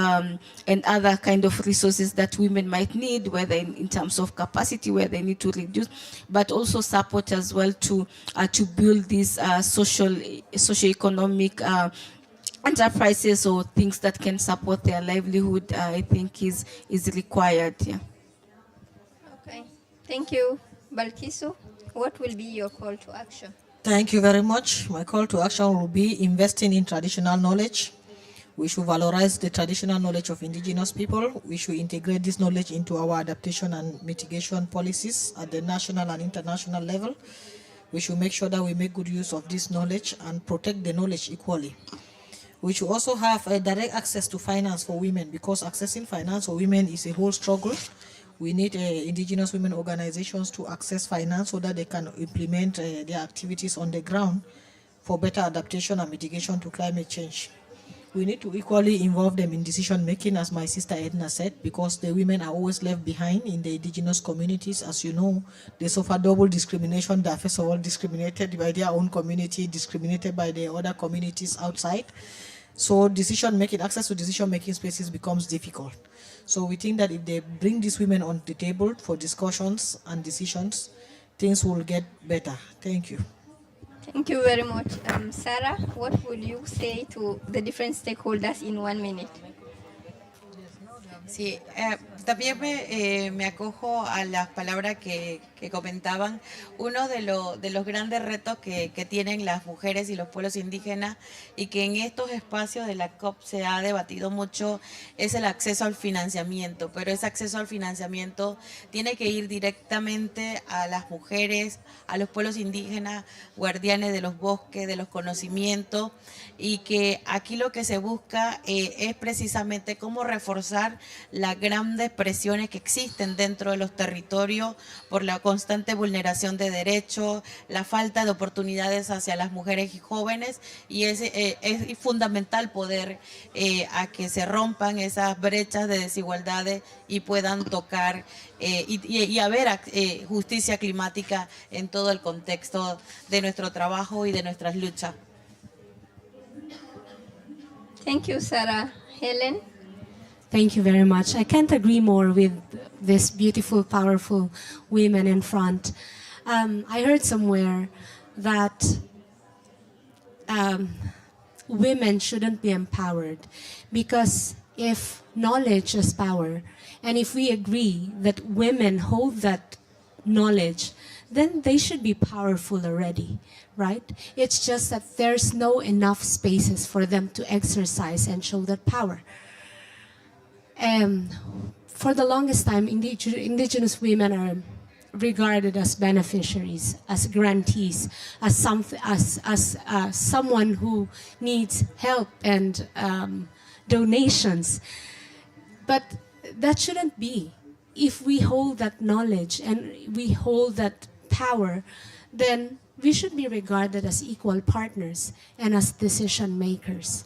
and other kind of resources that women might need, whether in terms of capacity where they need to reduce, but also support as well to build these socio-economic enterprises or things that can support their livelihood. I think is required. Yeah. Okay, thank you. Balkisu, what will be your call to action? Thank you very much. My call to action will be investing in traditional knowledge. We should valorize the traditional knowledge of indigenous people. We should integrate this knowledge into our adaptation and mitigation policies at the national and international level. We should make sure that we make good use of this knowledge and protect the knowledge equally. We should also have a direct access to finance for women, because accessing finance for women is a whole struggle. We need indigenous women organizations to access finance so that they can implement their activities on the ground for better adaptation and mitigation to climate change. We need to equally involve them in decision making, as my sister Edna said, because the women are always left behind in the indigenous communities. As you know, they suffer double discrimination. They are first of all discriminated by their own community, discriminated by the other communities outside. So decision making, access to decision making spaces becomes difficult. So we think that if they bring these women on the table for discussions and decisions, things will get better. Thank you. Thank you very much. Sarah, what will you say to the different stakeholders in 1 minute? Sí, también me acojo a las palabras que comentaban. Uno de los grandes retos que tienen las mujeres y los pueblos indígenas, y que en estos espacios de la COP se ha debatido mucho, es el acceso al financiamiento. Pero ese acceso al financiamiento tiene que ir directamente a las mujeres, a los pueblos indígenas, guardianes de los bosques, de los conocimientos, y que aquí lo que se busca es precisamente cómo reforzar las grandes presiones que existen dentro de los territorios por la constante vulneración de derechos, la falta de oportunidades hacia las mujeres y jóvenes, y es fundamental poder a que se rompan esas brechas de desigualdades y puedan tocar y haber justicia climática en todo el contexto de nuestro trabajo y de nuestras luchas. Thank you, Sarah. Helen? Thank you very much. I can't agree more with this beautiful, powerful women in front. I heard somewhere that women shouldn't be empowered because if knowledge is power, and if we agree that women hold that knowledge, then they should be powerful already, right? It's just that there's no enough spaces for them to exercise and show that power. For the longest time, indigenous women are regarded as beneficiaries, as grantees, as someone who needs help and donations. But that shouldn't be. If we hold that knowledge and we hold that power, then we should be regarded as equal partners and as decision makers.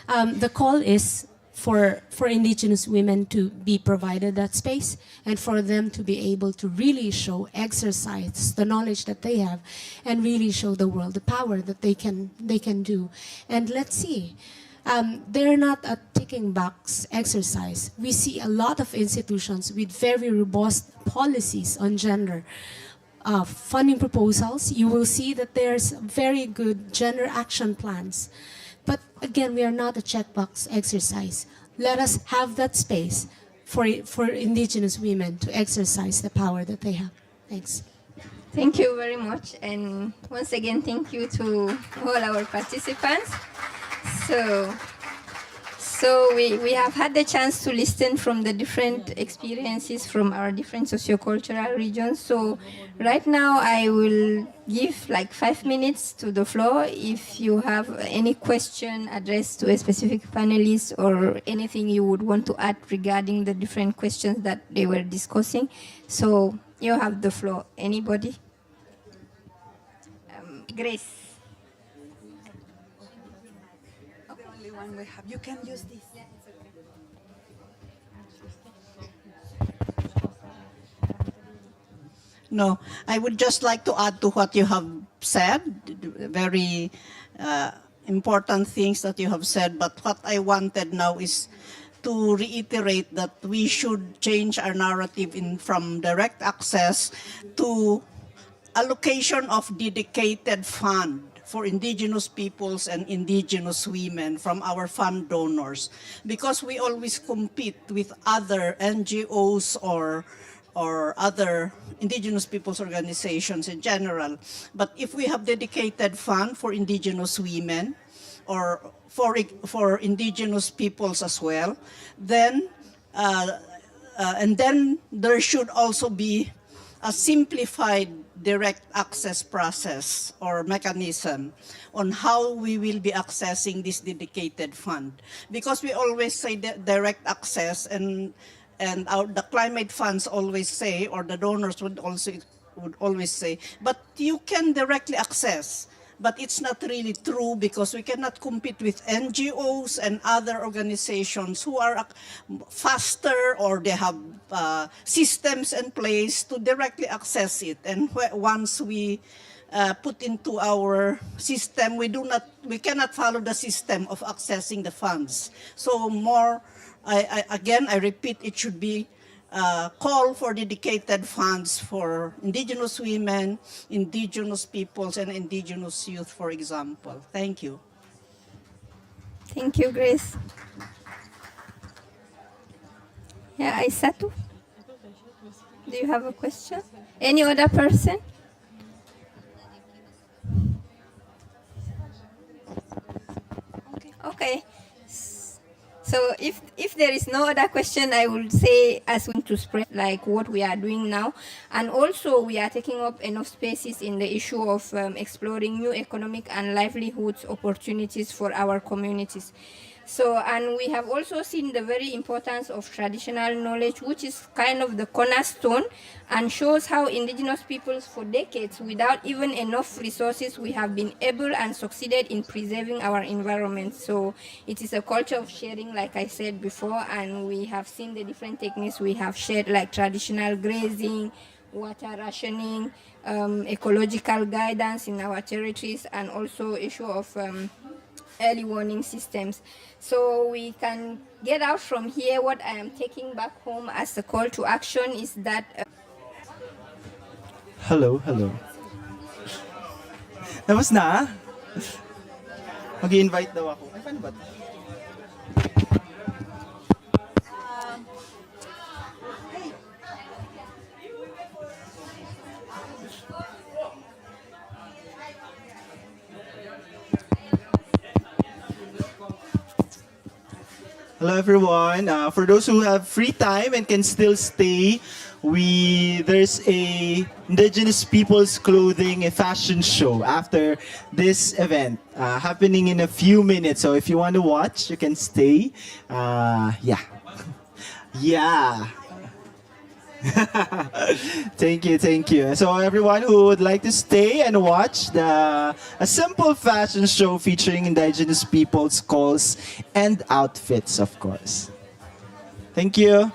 The call is for indigenous women to be provided that space and for them to be able to really exercise the knowledge that they have and really show the world the power that they can do. And let's see, they're not a ticking box exercise. We see a lot of institutions with very robust policies on gender. Funding proposals, you will see that there's very good gender action plans. But again, we are not a checkbox exercise. Let us have that space for indigenous women to exercise the power that they have. Thanks. Thank you very much. And once again, thank you to all our participants. So we have had the chance to listen from the different experiences from our different sociocultural regions. So right now I will give like 5 minutes to the floor. If you have any question addressed to a specific panelist or anything you would want to add regarding the different questions that they were discussing. So you have the floor. Anybody? Grace. One we have. You can use this. No, I would just like to add to what you have said, very important things that you have said, but what I wanted now is to reiterate that we should change our narrative from direct access to allocation of dedicated fund for indigenous peoples and indigenous women from our fund donors, because we always compete with other NGOs or other indigenous peoples organizations in general. But if we have dedicated fund for indigenous women or for indigenous peoples as well, then and then there should also be a simplified direct access process or mechanism on how we will be accessing this dedicated fund. Because we always say direct access, and the climate funds always say, or the donors would always say, but you can directly access. But it's not really true, because we cannot compete with NGOs and other organizations who are faster, or they have systems in place to directly access it. And once we put into our system, we cannot follow the system of accessing the funds. So I repeat, it should be call for dedicated funds for indigenous women, indigenous peoples, and indigenous youth, for example. Thank you. Thank you, Grace. Yeah, Aisatu, do you have a question? Any other person? Okay. So if there is no other question, I will say as we to spread like what we are doing now. And also we are taking up enough spaces in the issue of exploring new economic and livelihoods opportunities for our communities. So, and we have also seen the very importance of traditional knowledge, which is kind of the cornerstone and shows how indigenous peoples for decades, without even enough resources, we have been able and succeeded in preserving our environment. So it is a culture of sharing, like I said before, and we have seen the different techniques we have shared, like traditional grazing, water rationing, ecological guidance in our territories, and also issue of early warning systems. So we can get out from here. What I am taking back home as a call to action is that Hello, hello. Tapos na? Mag-i-invite daw ako. Ay, paano ba? Hello everyone. For those who have free time and can still stay, there's a Indigenous Peoples Clothing fashion show after this event happening in a few minutes. So if you want to watch, you can stay. Yeah, yeah. Thank you, thank you. So everyone who would like to stay and watch a simple fashion show featuring indigenous people's calls and outfits, of course. Thank you.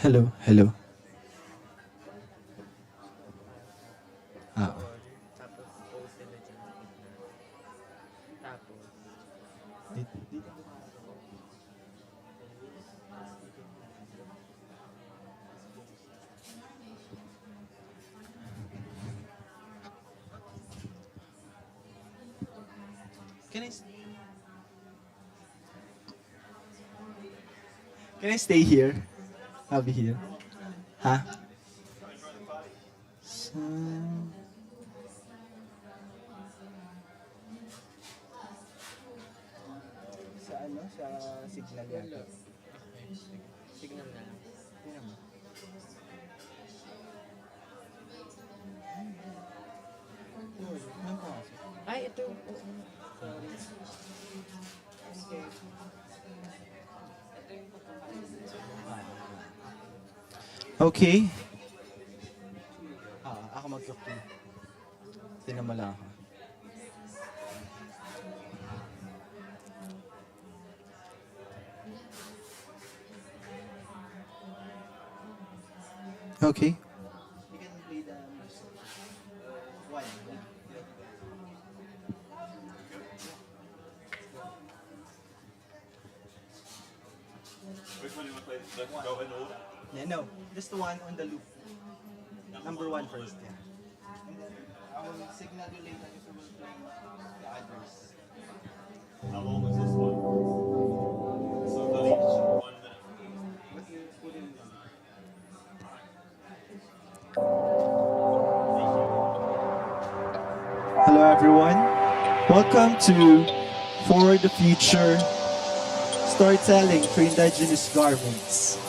Hello, hello. Ah. Can I, can I stay here? I'll be here. Huh? Sa, sa ano? Sa signal yata. Signal na lang. Tingnan mo. Ay, ito. Okay. Ako mag-cue. Tinan mo lang ako. Okay. Which one do you want to play? Let's go in order. Yeah, no, just the one on the loop. Number one first, yeah. And then I will signal you later if we will play the others. How long is this one? So for each 1 minute. What you put in Hello everyone. Welcome to For the Future Storytelling for Indigenous Garments.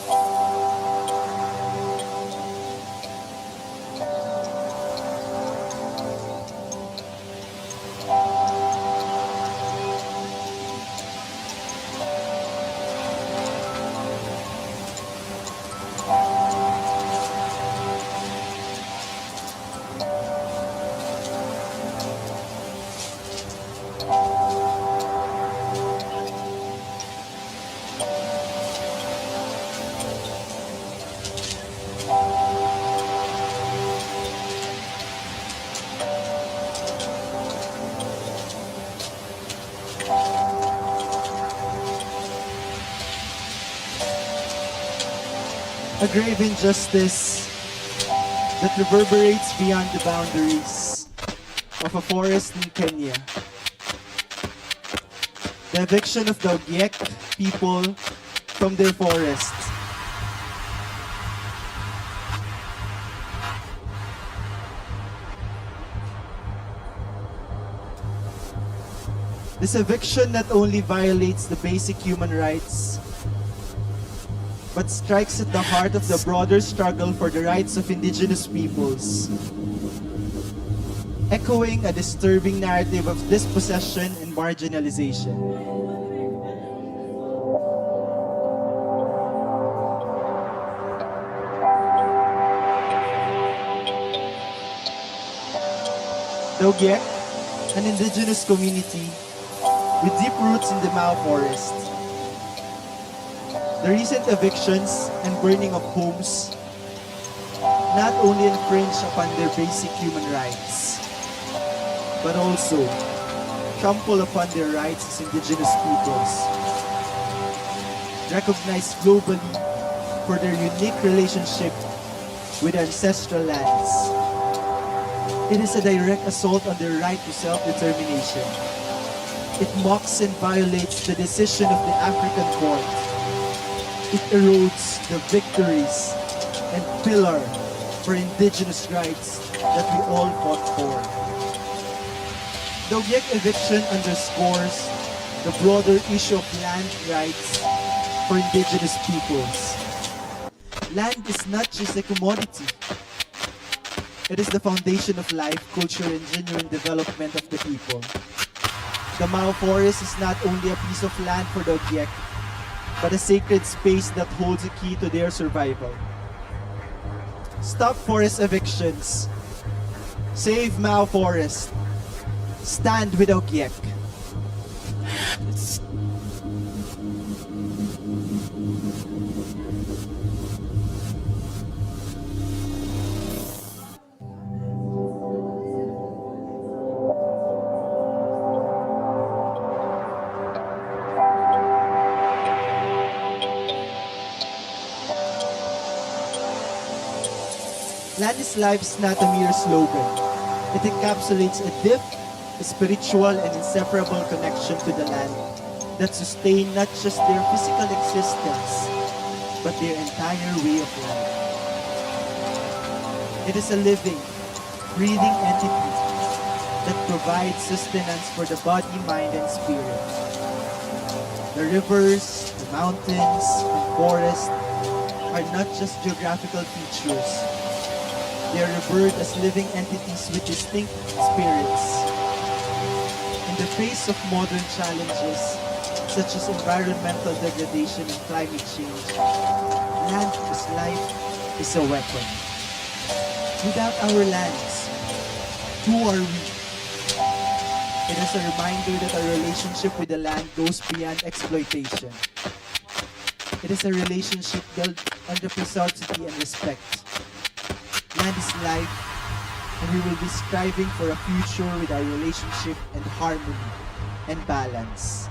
A grave injustice that reverberates beyond the boundaries of a forest in Kenya. The eviction of the Ogiek people from their forest. This eviction not only violates the basic human rights, but strikes at the heart of the broader struggle for the rights of indigenous peoples, echoing a disturbing narrative of dispossession and marginalization. The Ogiek, an indigenous community with deep roots in the Mao forest. The recent evictions and burning of homes not only infringe upon their basic human rights, but also trample upon their rights as indigenous peoples, recognized globally for their unique relationship with ancestral lands. It is a direct assault on their right to self-determination. It mocks and violates the decision of the African court. It erodes the victories and pillar for indigenous rights that we all fought for. The Ogiek eviction underscores the broader issue of land rights for indigenous peoples. Land is not just a commodity. It is the foundation of life, culture, and genuine development of the people. The Mao forest is not only a piece of land for the Ogiek, but a sacred space that holds a key to their survival. Stop forest evictions. Save Mao Forest. Stand with Ogiek. Land is life is not a mere slogan. It encapsulates a deep, spiritual, and inseparable connection to the land that sustain not just their physical existence, but their entire way of life. It is a living, breathing entity that provides sustenance for the body, mind, and spirit. The rivers, the mountains, and forests are not just geographical features. They are revered as living entities with distinct spirits. In the face of modern challenges such as environmental degradation and climate change, land is life is a weapon. Without our lands, who are we? It is a reminder that our relationship with the land goes beyond exploitation. It is a relationship built on reciprocity and respect. Land is life, and we will be striving for a future with our relationship in harmony and balance.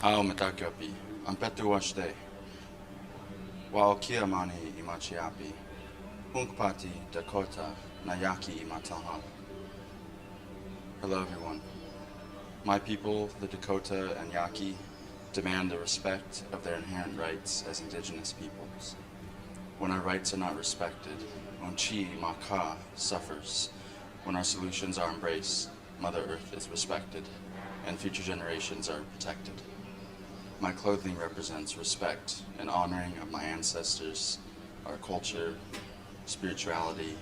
Ao matakapi, ang petuashde. Wao kiamani imachiapi. Hunkpati Dakota Nayaki imataha. Hello everyone. My people, the Dakota and Yaqui, demand the respect of their inherent rights as indigenous peoples. When our rights are not respected, Onchi Maka suffers. When our solutions are embraced, Mother Earth is respected, and future generations are protected. My clothing represents respect and honoring of my ancestors, our culture, spirituality,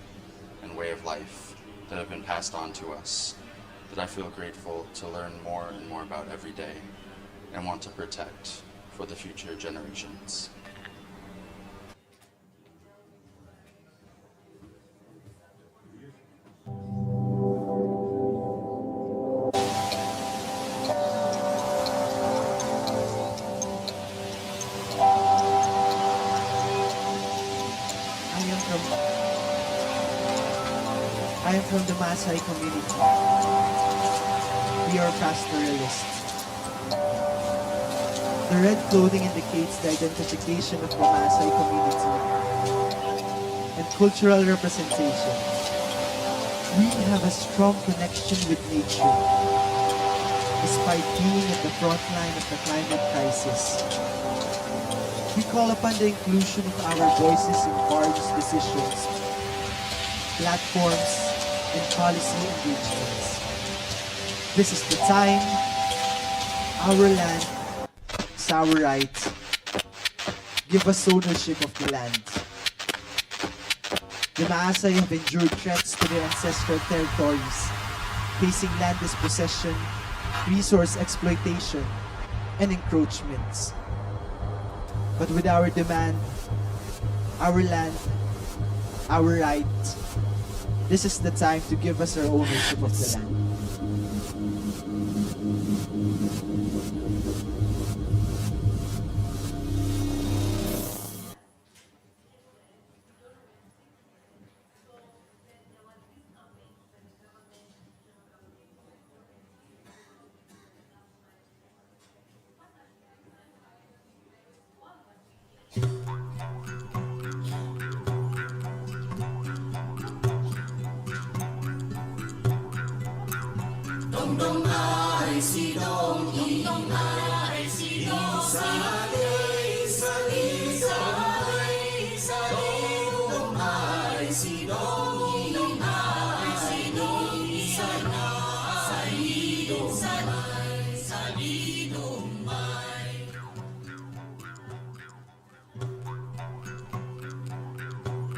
and way of life that have been passed on to us, that I feel grateful to learn more and more about every day and want to protect for the future generations. I am from the Maasai community. We are pastoralists. The red clothing indicates the identification of the Maasai community and cultural representation. We have a strong connection with nature, despite being at the front line of the climate crisis. We call upon the inclusion of our voices in various decisions, platforms, and policy engagements. This is the time. Our land is our right. Give us ownership of the land. The Maasai have endured threats to their ancestral territories, facing land dispossession, resource exploitation, and encroachments. But with our demand, our land, our right, this is the time to give us our ownership of the land.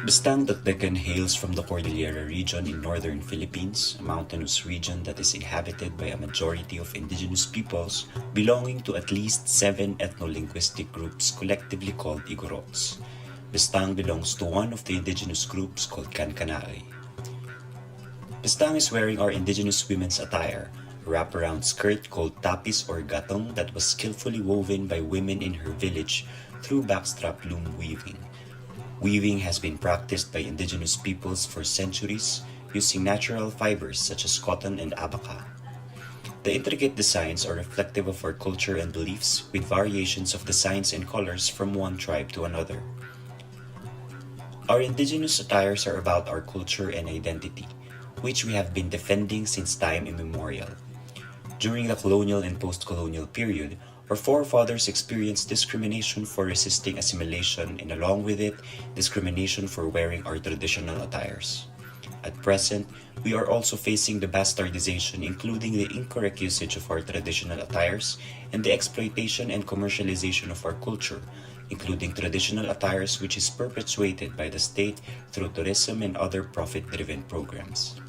Bastang Dagdagan hails from the Cordillera region in northern Philippines, a mountainous region that is inhabited by a majority of indigenous peoples belonging to at least 7 ethno-linguistic groups collectively called Igorots. Bastang belongs to one of the indigenous groups called Kankanaay. Bastang is wearing our indigenous women's attire, a wraparound skirt called tapis or gatong that was skillfully woven by women in her village through backstrap loom weaving. Weaving has been practiced by indigenous peoples for centuries using natural fibers such as cotton and abaca. The intricate designs are reflective of our culture and beliefs, with variations of designs and colors from one tribe to another. Our indigenous attires are about our culture and identity, which we have been defending since time immemorial. During the colonial and post-colonial period, our forefathers experienced discrimination for resisting assimilation and along with it, discrimination for wearing our traditional attires. At present, we are also facing the bastardization, including the incorrect usage of our traditional attires and the exploitation and commercialization of our culture, including traditional attires which is perpetuated by the state through tourism and other profit-driven programs.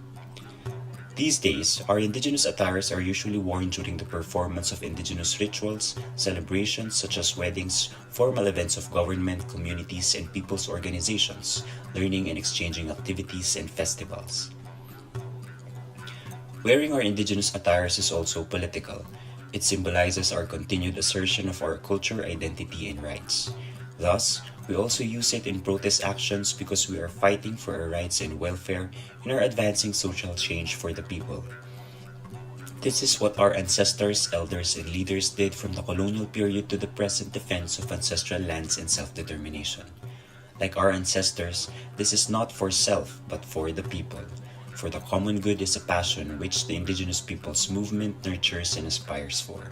These days, our indigenous attires are usually worn during the performance of indigenous rituals, celebrations such as weddings, formal events of government, communities, and people's organizations, learning and exchanging activities, and festivals. Wearing our indigenous attires is also political. It symbolizes our continued assertion of our culture, identity, and rights. Thus, we also use it in protest actions because we are fighting for our rights and welfare and are advancing social change for the people. This is what our ancestors, elders, and leaders did from the colonial period to the present defense of ancestral lands and self-determination. Like our ancestors, this is not for self, but for the people. For the common good is a passion which the indigenous peoples movement nurtures and aspires for.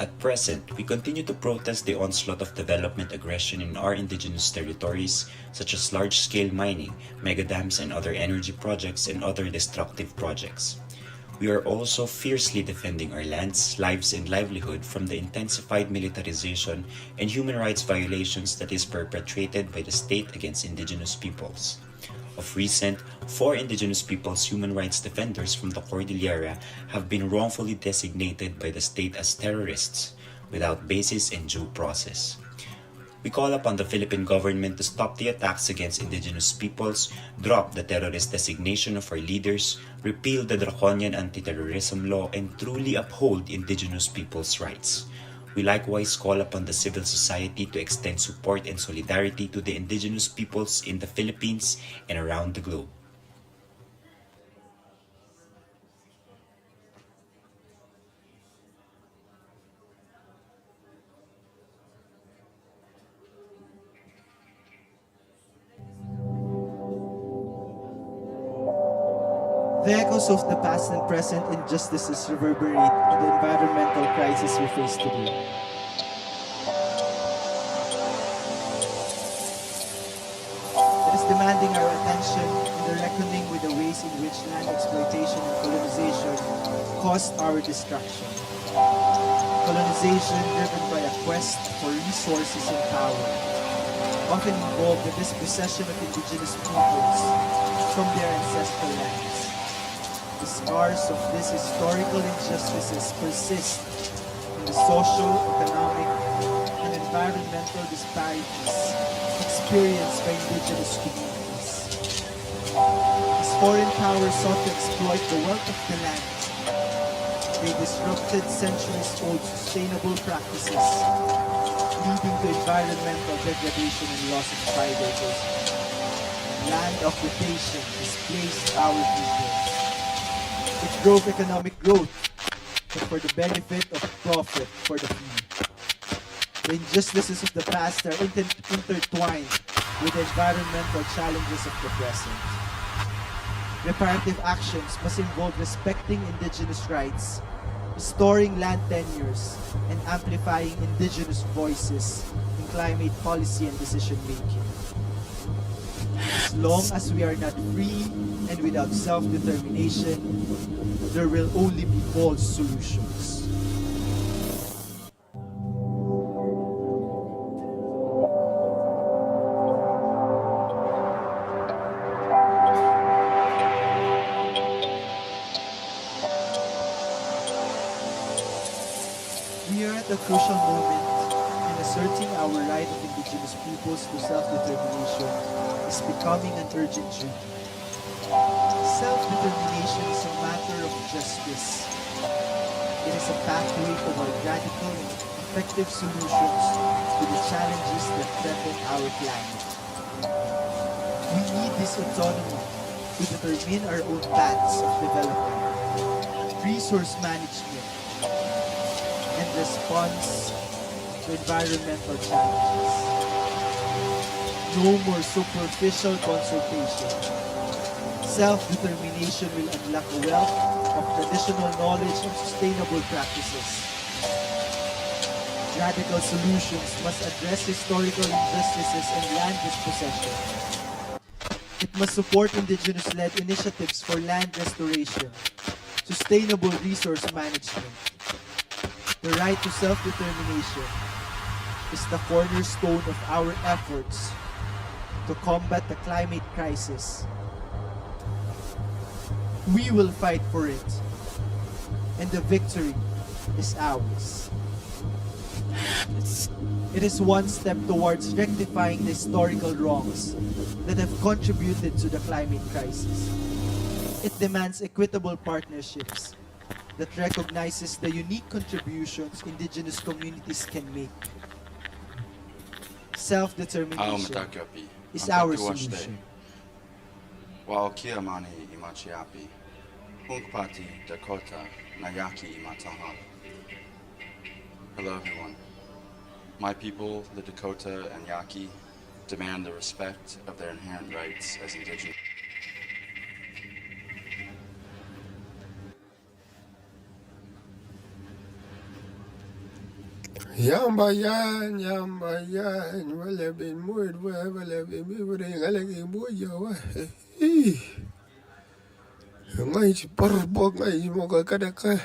At present, we continue to protest the onslaught of development aggression in our indigenous territories, such as large-scale mining, megadams, and other energy projects and other destructive projects. We are also fiercely defending our lands, lives, and livelihood from the intensified militarization and human rights violations that is perpetrated by the state against indigenous peoples. Of recent, 4 indigenous peoples' human rights defenders from the Cordillera have been wrongfully designated by the state as terrorists without basis and due process. We call upon the Philippine government to stop the attacks against indigenous peoples, drop the terrorist designation of our leaders, repeal the draconian anti-terrorism law, and truly uphold indigenous peoples' rights. We likewise call upon the civil society to extend support and solidarity to the indigenous peoples in the Philippines and around the globe. The echoes of the past and present injustices reverberate in the environmental crisis we face today. It is demanding our attention in the reckoning with the ways in which land exploitation and colonization caused our destruction. Colonization driven by a quest for resources and power, often involved the dispossession of indigenous peoples from their ancestral lands. The scars of these historical injustices persist in the social, economic, and environmental disparities experienced by indigenous communities. As foreign powers sought to exploit the wealth of the land, they disrupted centuries-old sustainable practices, leading to environmental degradation and loss of biodiversity. Land occupation displaced our peoples. It drove economic growth, but for the benefit of profit for the few. The injustices of the past are intertwined with the environmental challenges of the present. Reparative actions must involve respecting indigenous rights, restoring land tenures, and amplifying indigenous voices in climate policy and decision making. As long as we are not free and without self-determination, there will only be false solutions. We are at a crucial moment, and asserting our right of indigenous peoples to self-determination is becoming an urgent duty. Self-determination is a matter of justice. It is a pathway toward radical and effective solutions to the challenges that threaten our planet. We need this autonomy to determine our own paths of development. resource management, and response to environmental challenges. No more superficial consultation. Self-determination will unlock a wealth of traditional knowledge and sustainable practices. Radical solutions must address historical injustices and land dispossession. It must support Indigenous-led initiatives for land restoration, sustainable resource management. The right to self-determination is the cornerstone of our efforts to combat the climate crisis. We will fight for it, and the victory is ours. It is one step towards rectifying the historical wrongs that have contributed to the climate crisis. It demands equitable partnerships that recognizes the unique contributions Indigenous communities can make. Self-determination is our solution. Wa'okia mani I Machiapi, Hunkpati, Dakota, Nayaki I Mataha. Hello everyone. My people, the Dakota and Yaqui, demand the respect of their inherent rights as Indigenous. Yambayan, wala bin mood, wala bin bibring, alagi boya, ngay parbog ngay mo kakadaka.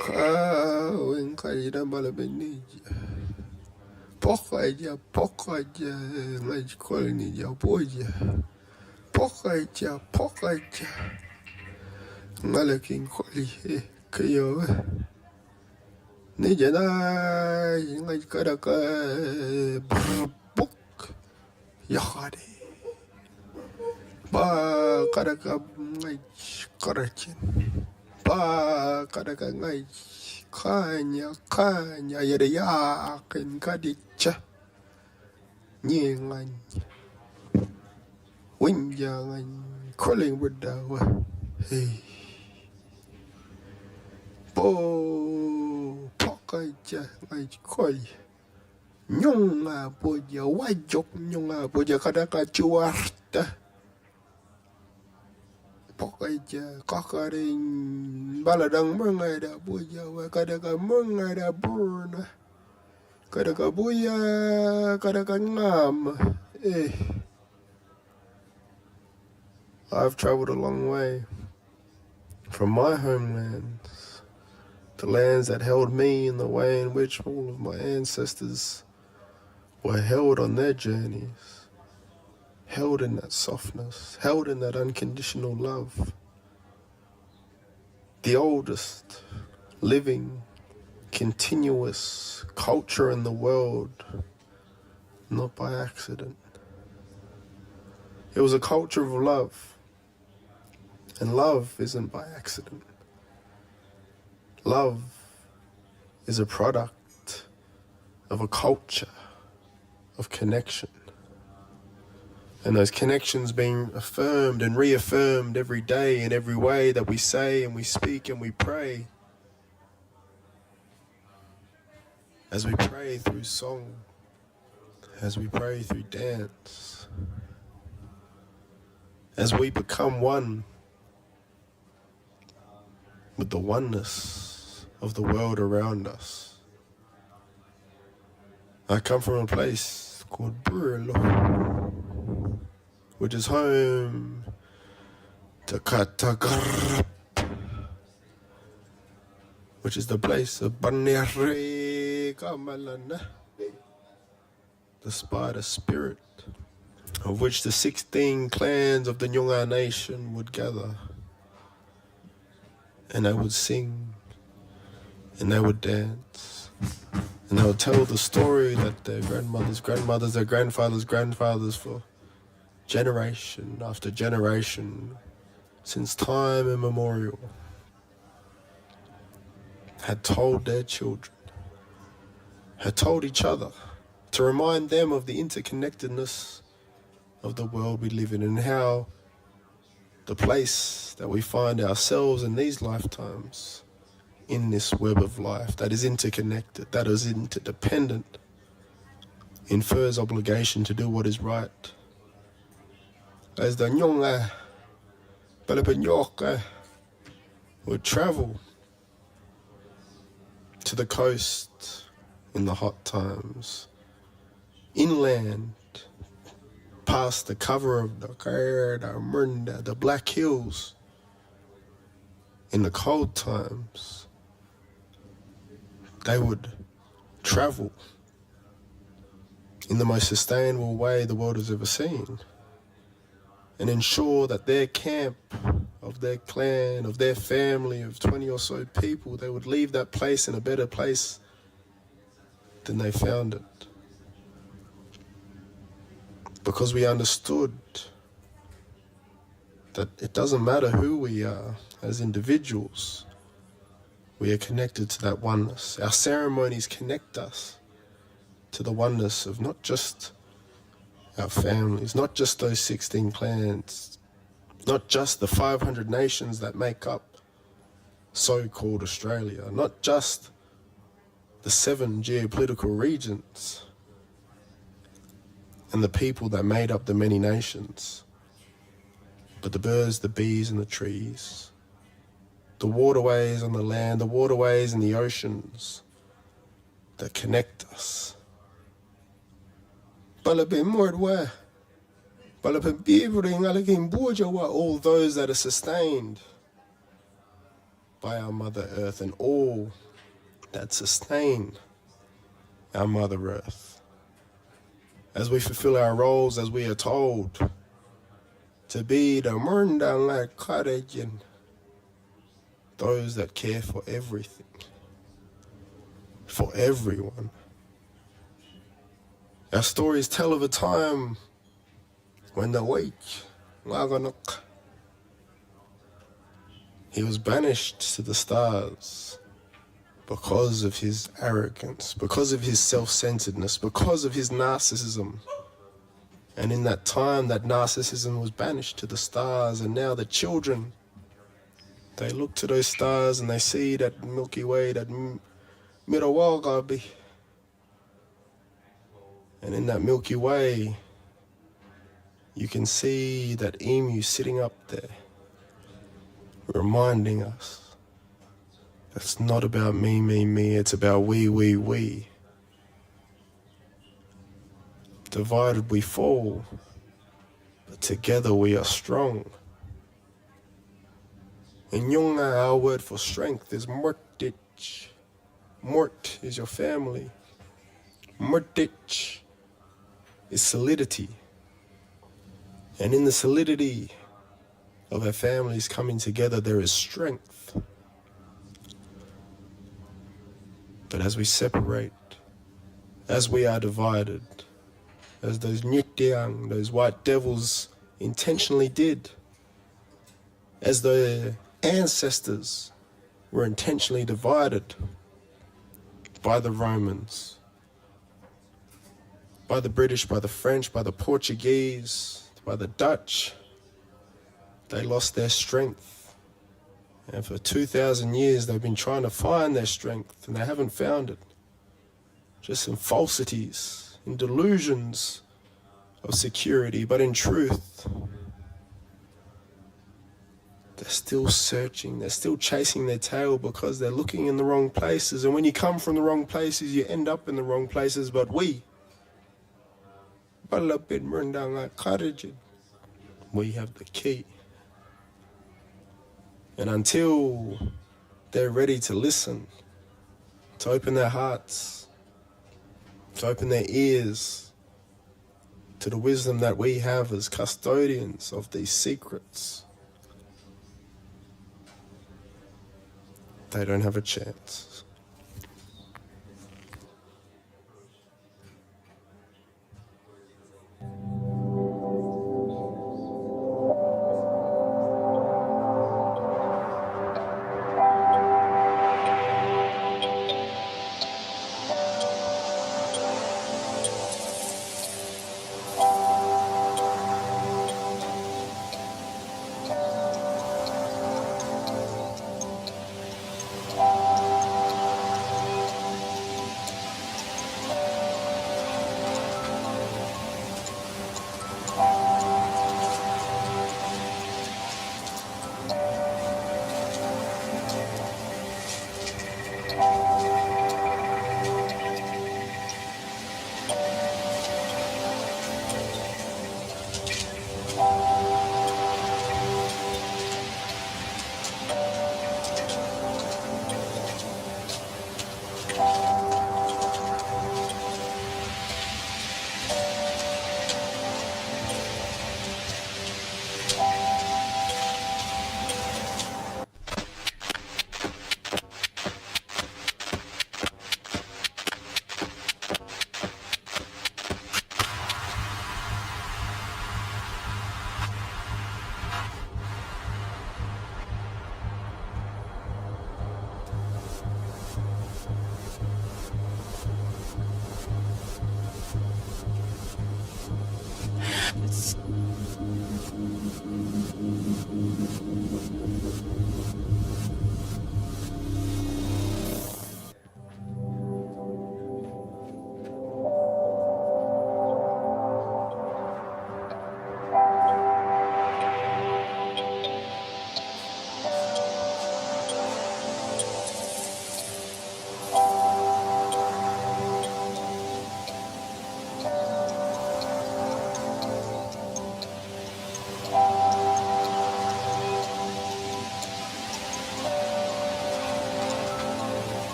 Kawin kayo na malabin niya. Pokaja, ngay kol niya, boya. Pokaja. Ngalaking koli, kayo. Niya na ngay kadaka barbog. Yakari. Ba kadaka ngay karachin. Ba kadaka ngay kanya yada yakin kadicha. Nyengan. Winjangan calling budawa. Hey. Bo pakaja ngay kol. Nyonga boja wajok nyonga boja kadaka chuarta. Pakaja kakaring baladang mengada boja kadaka mengada burna. Kadaka boya kadaka ngam. I've traveled a long way from my homelands to lands that held me in the way in which all of my ancestors were held on their journeys, held in that softness, held in that unconditional love. The oldest living, continuous culture in the world, not by accident. It was a culture of love, and love isn't by accident. Love is a product of a culture of connection. And those connections being affirmed and reaffirmed every day in every way that we say and we speak and we pray. As we pray through song, as we pray through dance, as we become one with the oneness of the world around us. I come from a place called Burlo, which is home to Katagarap, which is the place of Banere Kamalana, the spider spirit, of which the 16 clans of the Nyunga nation would gather. And they would sing, and they would dance, and they would tell the story that their grandmothers, their grandfathers for generation after generation, since time immemorial, had told their children, had told each other, to remind them of the interconnectedness of the world we live in and how the place that we find ourselves in these lifetimes, in this web of life that is interconnected, that is interdependent, infers obligation to do what is right. As the Nyonga, Palapanyoka would travel to the coast in the hot times, inland, past the cover of the Murnda, the Black Hills, in the cold times, they would travel in the most sustainable way the world has ever seen and ensure that their camp, of their clan, of their family of 20 or so people, they would leave that place in a better place than they found it. Because we understood that it doesn't matter who we are as individuals, we are connected to that oneness. Our ceremonies connect us to the oneness of not just our families, not just those 16 clans, not just the 500 nations that make up so-called Australia, not just the 7 geopolitical regions and the people that made up the many nations, but the birds, the bees, and the trees, the waterways on the land, the waterways and the oceans that connect us. All those that are sustained by our Mother Earth and all that sustain our Mother Earth. As we fulfill our roles, as we are told to be the Murndan Karajan, those that care for everything, for everyone. Our stories tell of a time when the weak, he was banished to the stars because of his arrogance, because of his self-centeredness, because of his narcissism. And in that time, that narcissism was banished to the stars, and now the children, they look to those stars and they see that Milky Way, that Mirawagabi. And in that Milky Way, you can see that emu sitting up there, reminding us it's not about me, me, me, it's about we. Divided we fall, but together we are strong. In Nyunga, our word for strength is mortich. Mort is your family. Mortich is solidity. And in the solidity of our families coming together, there is strength. But as we separate, as we are divided, as those Nyiktiang, those white devils intentionally did, as the ancestors were intentionally divided by the Romans, by the British, by the French, by the Portuguese, by the Dutch, they lost their strength. And for 2,000 years, they've been trying to find their strength, and they haven't found it. Just in falsities, in delusions of security, but in truth, they're still searching, they're still chasing their tail because they're looking in the wrong places. And when you come from the wrong places, you end up in the wrong places. But we have the key. And until they're ready to listen, to open their hearts, to open their ears to the wisdom that we have as custodians of these secrets, they don't have a chance.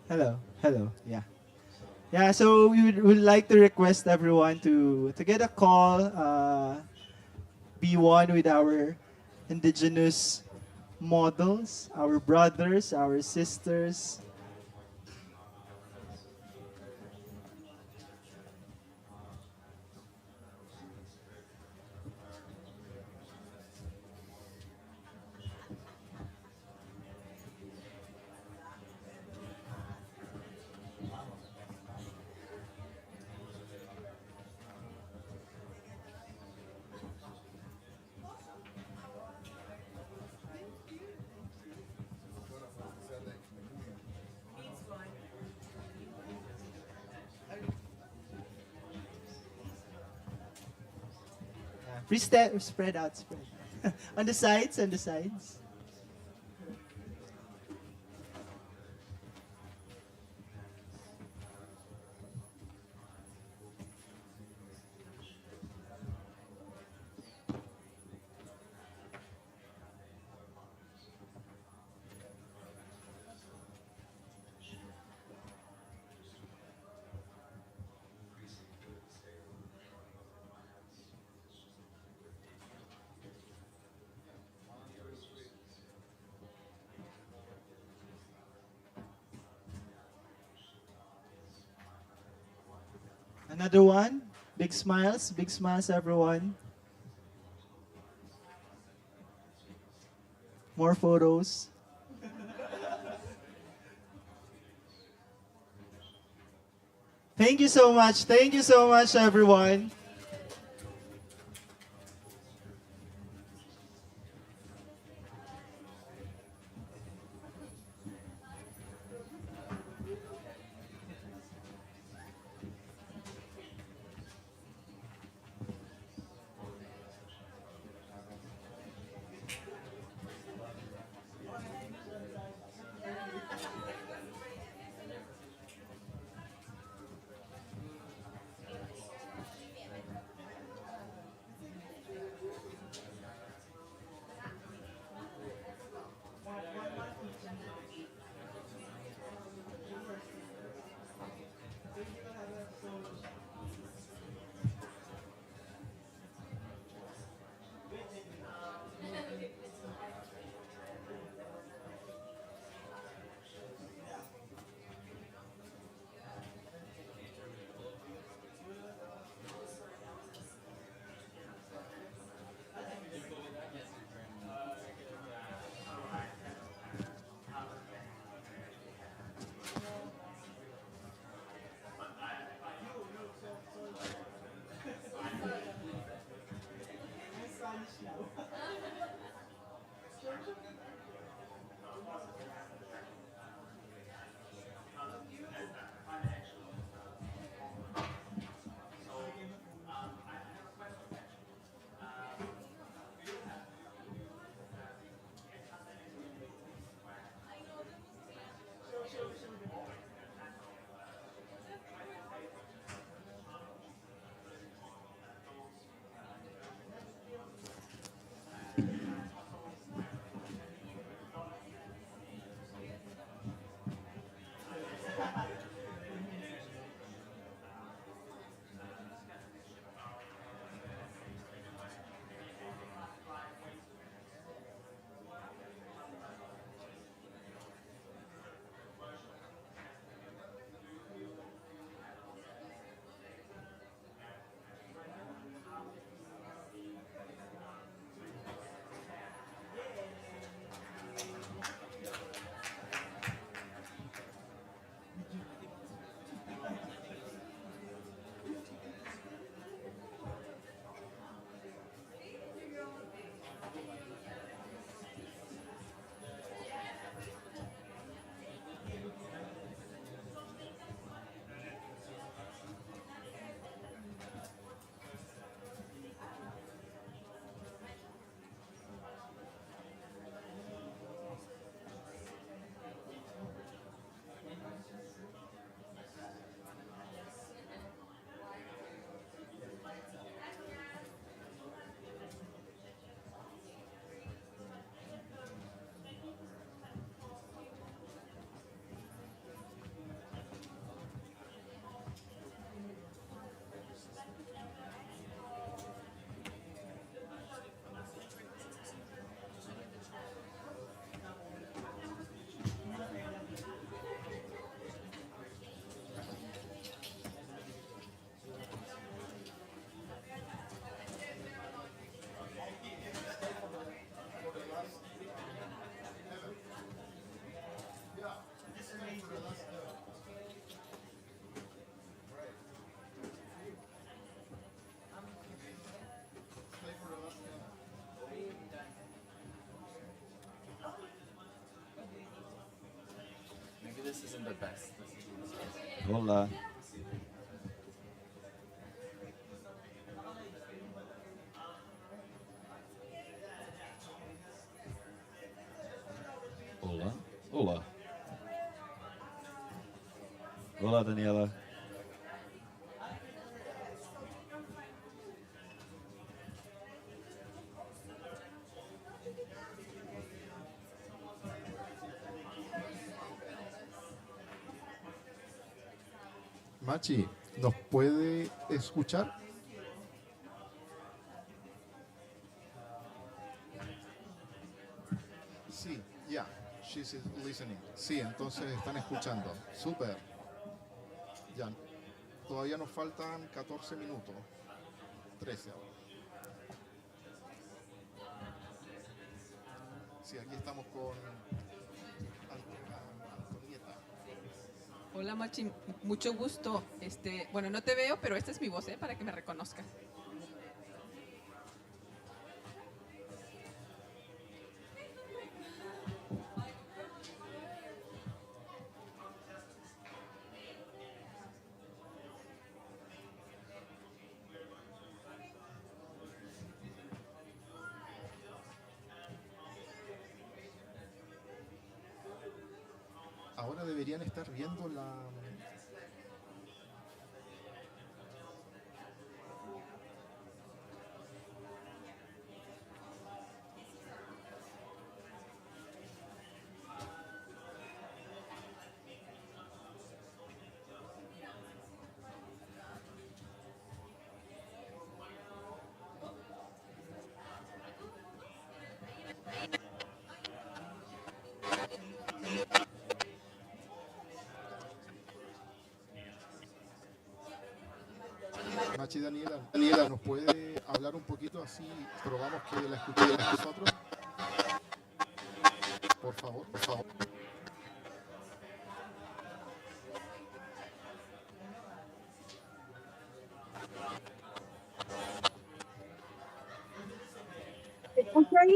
Hello, hello, yeah. Yeah, so would like to request everyone to get a call, be one with our indigenous models, our brothers, our sisters. Please spread out, spread. On the sides, on the sides. Another one. Big smiles, everyone. More photos. Thank you so much. Thank you so much, everyone. isn't the best. Hola. Hola. Hola. Hola, Daniela. Machi, ¿nos puede escuchar? Sí, ya. She's listening. Sí, entonces están escuchando. Súper. Ya. Todavía nos faltan 14 minutos. 13 ahora. Sí, aquí estamos con Antonieta. Hola Machi, mucho gusto. Bueno, no te veo, pero esta es mi voz, para que me reconozcas. Ahora deberían estar viendo la... Machi, Daniela, ¿nos puede hablar un poquito así? Probamos que la escuchemos nosotros. Por favor, por favor. ¿Se escucha ahí?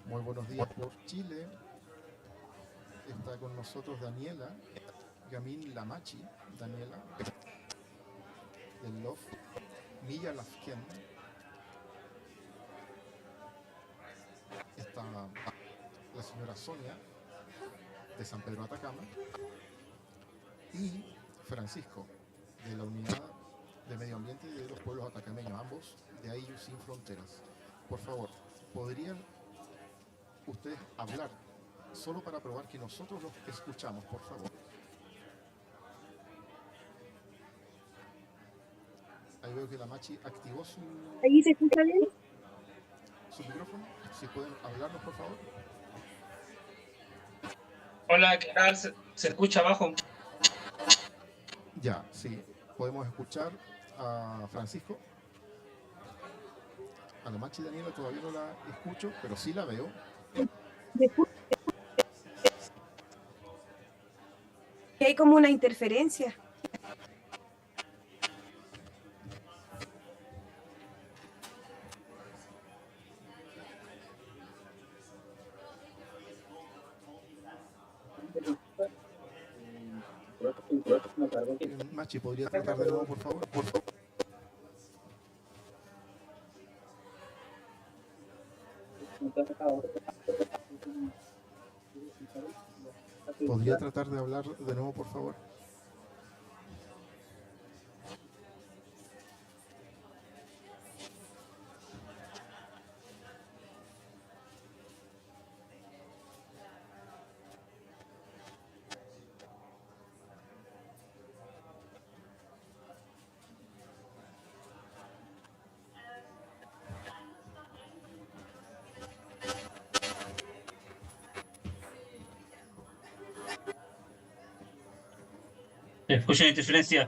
Muy buenos días por Chile. Está con nosotros Daniela, Gamin Lamachi, Daniela, del LOF, Milla Lafken. Está la señora Sonia, de San Pedro Atacama, y Francisco, de la Unidad de Medio Ambiente de los Pueblos Atacameños, ambos de Ayllu Sin Fronteras. Por favor, ¿podrían ustedes hablar solo para probar que nosotros los escuchamos, por favor? Ahí veo que la Machi activó ¿Allí se escucha bien? su micrófono. Si pueden hablarnos, por favor. Hola, ¿qué tal? ¿Se escucha abajo? Ya, sí. Podemos escuchar a Francisco. A la Machi Daniela todavía no la escucho, pero sí la veo. Hay como una interferencia. Machi, ¿podría tratar de nuevo, por favor? Por favor. ¿Podría tratar de hablar de nuevo, por favor? Se escucha una interferencia.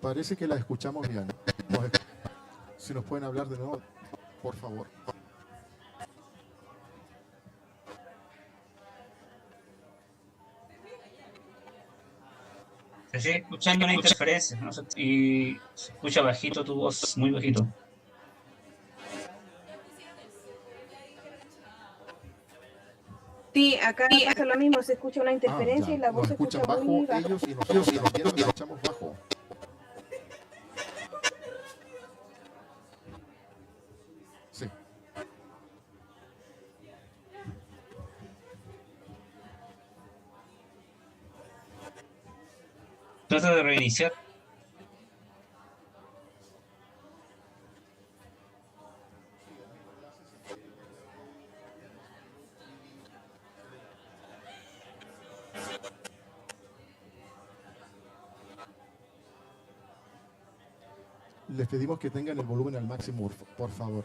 Parece que la escuchamos bien. Si nos pueden hablar de nuevo, por favor. Se sigue escuchando una interferencia, ¿no? Y se escucha bajito tu voz, muy bajito. Sí, acá pasa lo mismo, se escucha una interferencia y la voz Nos se escuchan escucha muy bajo baja. ellos y nosotros también nos escuchamos bajo. Sí. Trata de reiniciar. Les pedimos que tengan el volumen al máximo, por favor.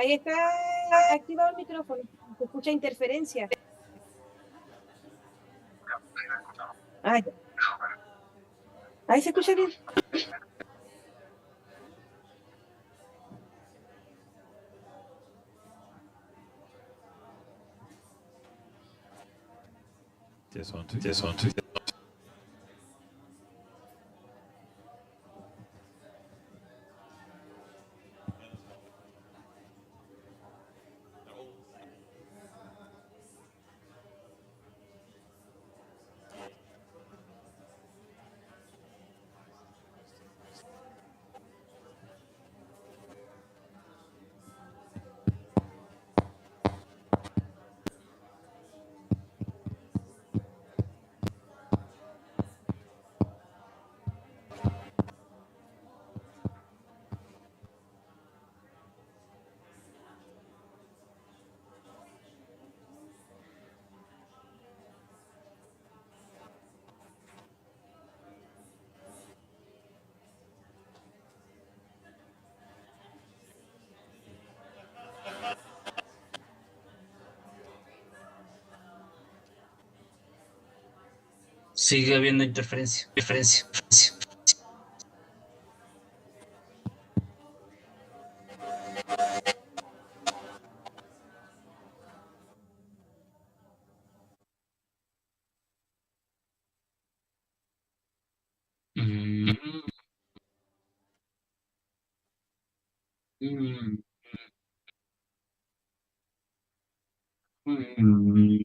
Ahí está activado el micrófono, se escucha interferencia. Ah, ya. Ahí se escucha bien. Just on to. Sigue habiendo interferencia. Diferencia. Mm, mm, mm.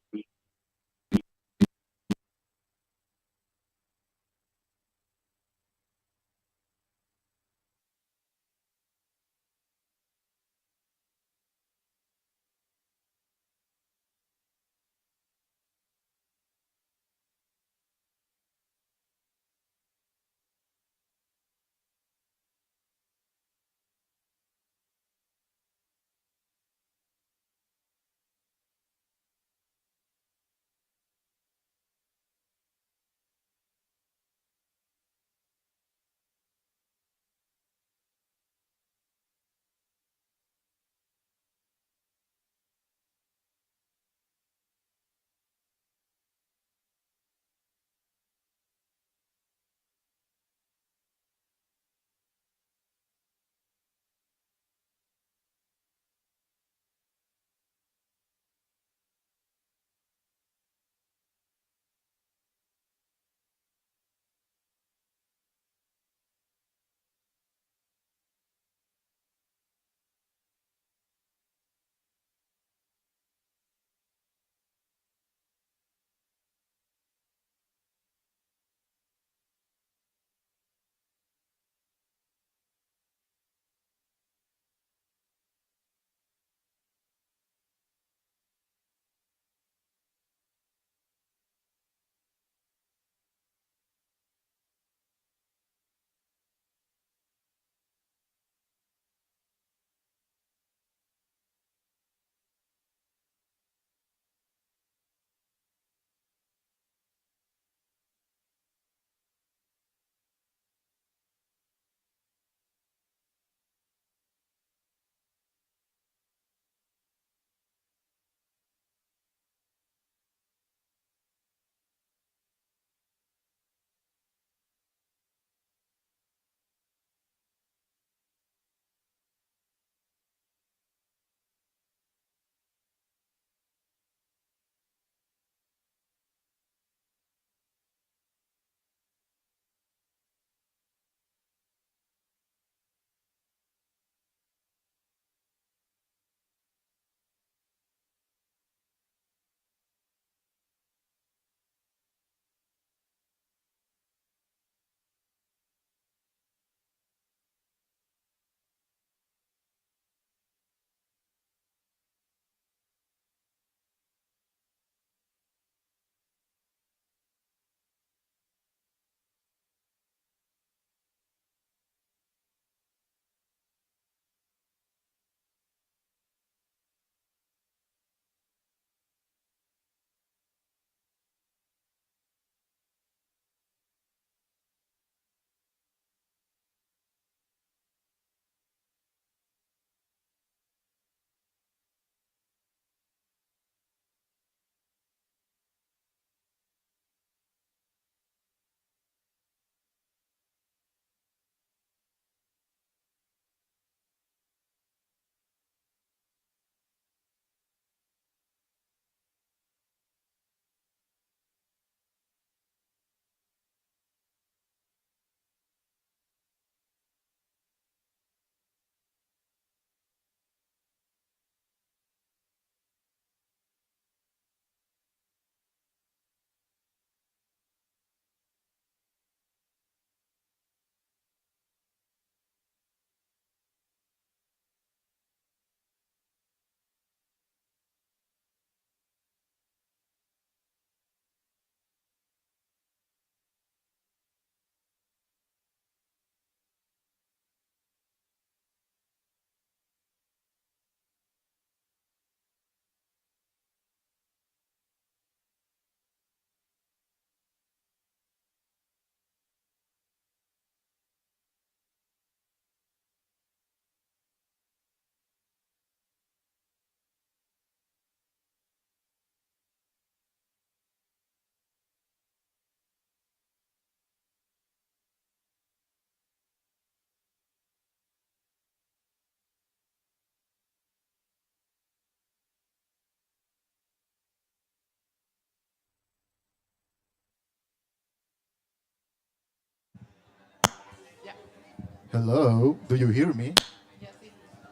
Hello, do you hear me?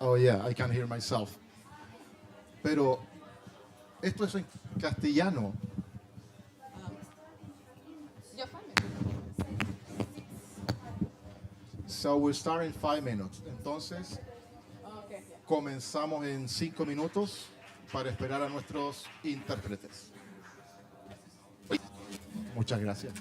Oh yeah, I can hear myself. Pero esto es en castellano. So we'll start in 5 minutes. Entonces, comenzamos en 5 minutos para esperar a nuestros intérpretes. Muchas gracias.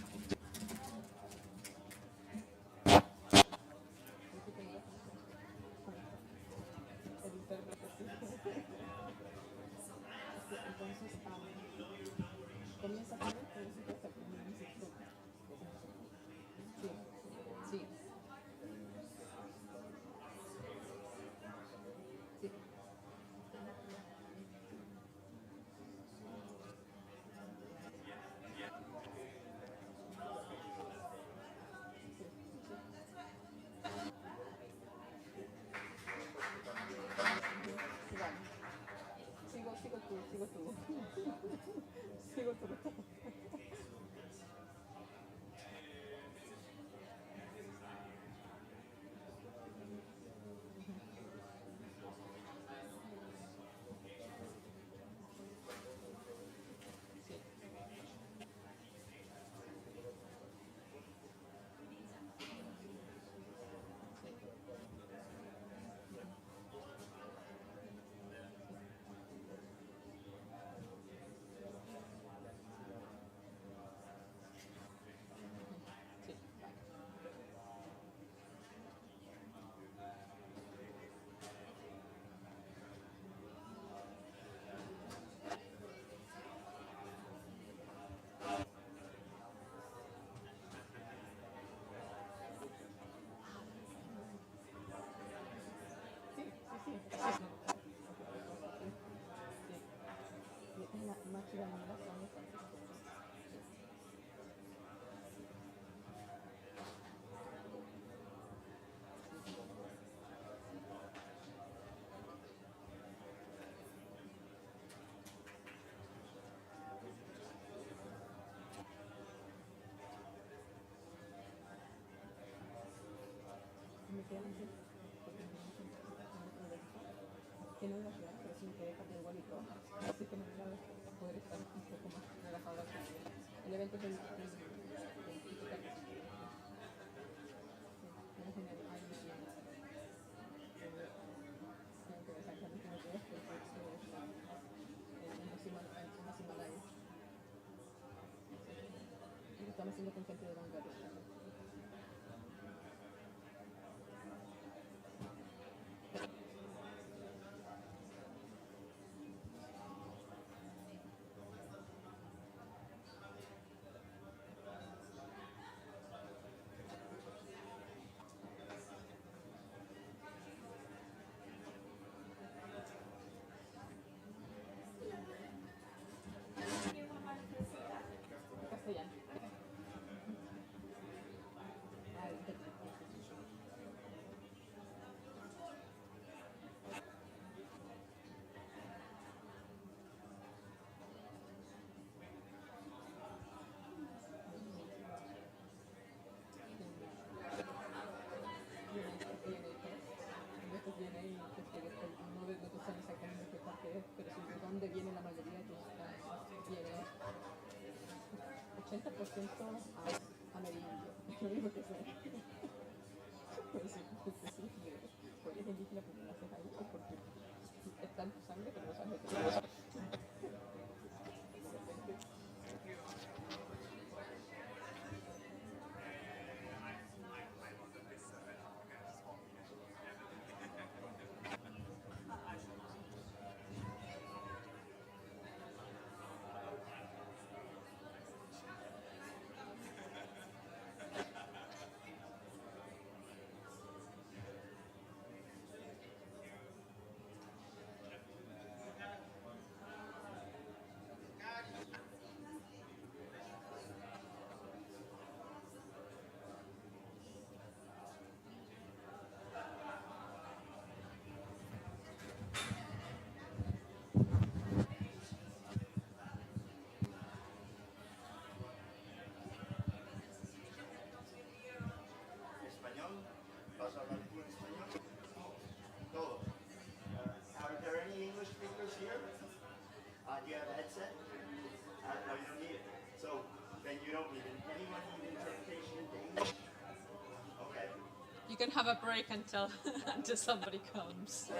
You can have a break until, until somebody comes.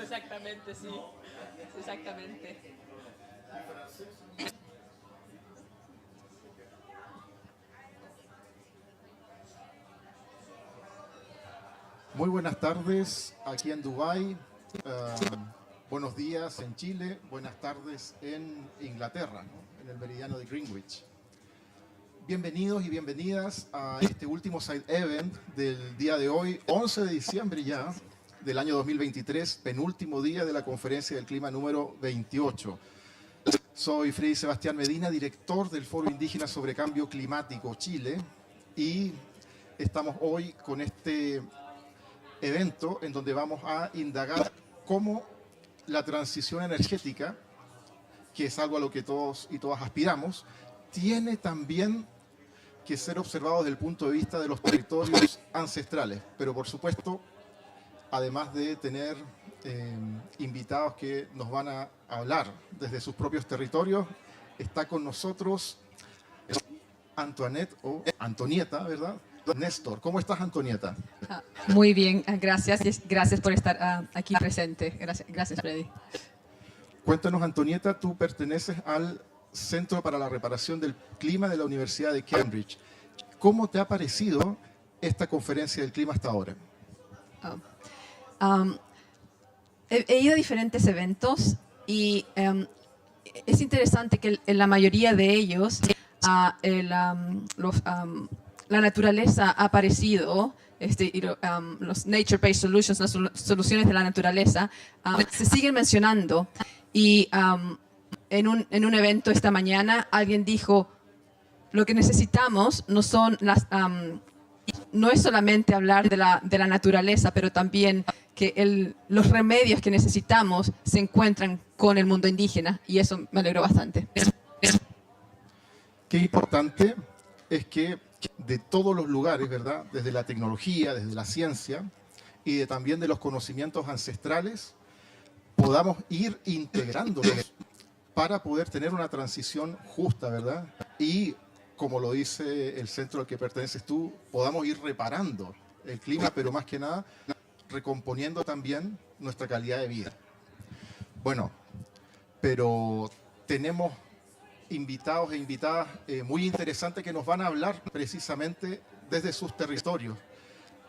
Exactamente, sí. Exactamente. Muy buenas tardes aquí en Dubái, buenos días en Chile, buenas tardes en Inglaterra, ¿no? En el meridiano de Greenwich. Bienvenidos y bienvenidas a este último side event del día de hoy, 11 de diciembre ya, del año 2023, penúltimo día de la Conferencia del Clima número 28. Soy Freddy Sebastián Medina, director del Foro Indígena sobre Cambio Climático Chile, y estamos hoy con este evento en donde vamos a indagar cómo la transición energética, que es algo a lo que todos y todas aspiramos, tiene también que ser observado desde el punto de vista de los territorios ancestrales. Pero por supuesto, además de tener invitados que nos van a hablar desde sus propios territorios, está con nosotros Antoinette o Antonieta, ¿verdad? Néstor. ¿Cómo estás, Antonieta? Muy bien, gracias. Gracias por estar aquí presente. Gracias, Freddy. Cuéntanos, Antonieta, tú perteneces al Centro para la Reparación del Clima de la Universidad de Cambridge. ¿Cómo te ha parecido esta conferencia del clima hasta ahora? He ido a diferentes eventos y es interesante que en la mayoría de ellos la naturaleza ha aparecido, los nature-based solutions, las soluciones de la naturaleza, se siguen mencionando. Y en un evento esta mañana alguien dijo, lo que necesitamos no es solamente hablar de la naturaleza, pero también que los remedios que necesitamos se encuentran con el mundo indígena, y eso me alegró bastante. Qué importante es que de todos los lugares, ¿verdad? Desde la tecnología, desde la ciencia y también de los conocimientos ancestrales, podamos ir integrándolos para poder tener una transición justa, ¿verdad? Y, como lo dice el centro al que perteneces tú, podamos ir reparando el clima, pero más que nada recomponiendo también nuestra calidad de vida. Bueno, pero tenemos invitados e invitadas muy interesantes que nos van a hablar precisamente desde sus territorios.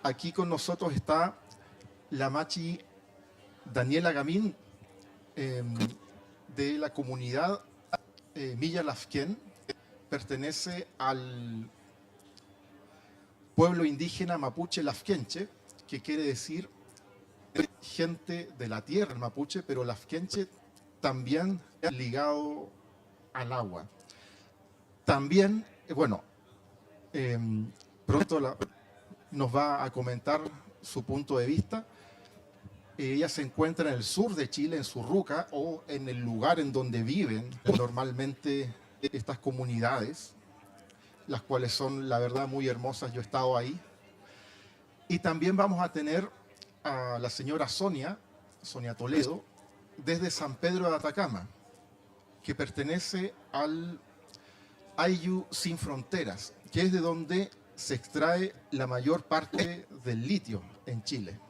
Aquí con nosotros está la machi Daniela Gamín, de la comunidad Milla Lafquén, pertenece al pueblo indígena mapuche lafquenche, que quiere decir gente de la tierra, el mapuche, pero lafquenche también ligado al agua. También, pronto nos va a comentar su punto de vista. Ella se encuentra en el sur de Chile, en Surruca, o en el lugar en donde viven normalmente estas comunidades, las cuales son, la verdad, muy hermosas. Yo he estado ahí. Y también vamos a tener a la señora Sonia Toledo, desde San Pedro de Atacama, que pertenece al Ayllu Sin Fronteras, que es de donde se extrae la mayor parte del litio en Chile.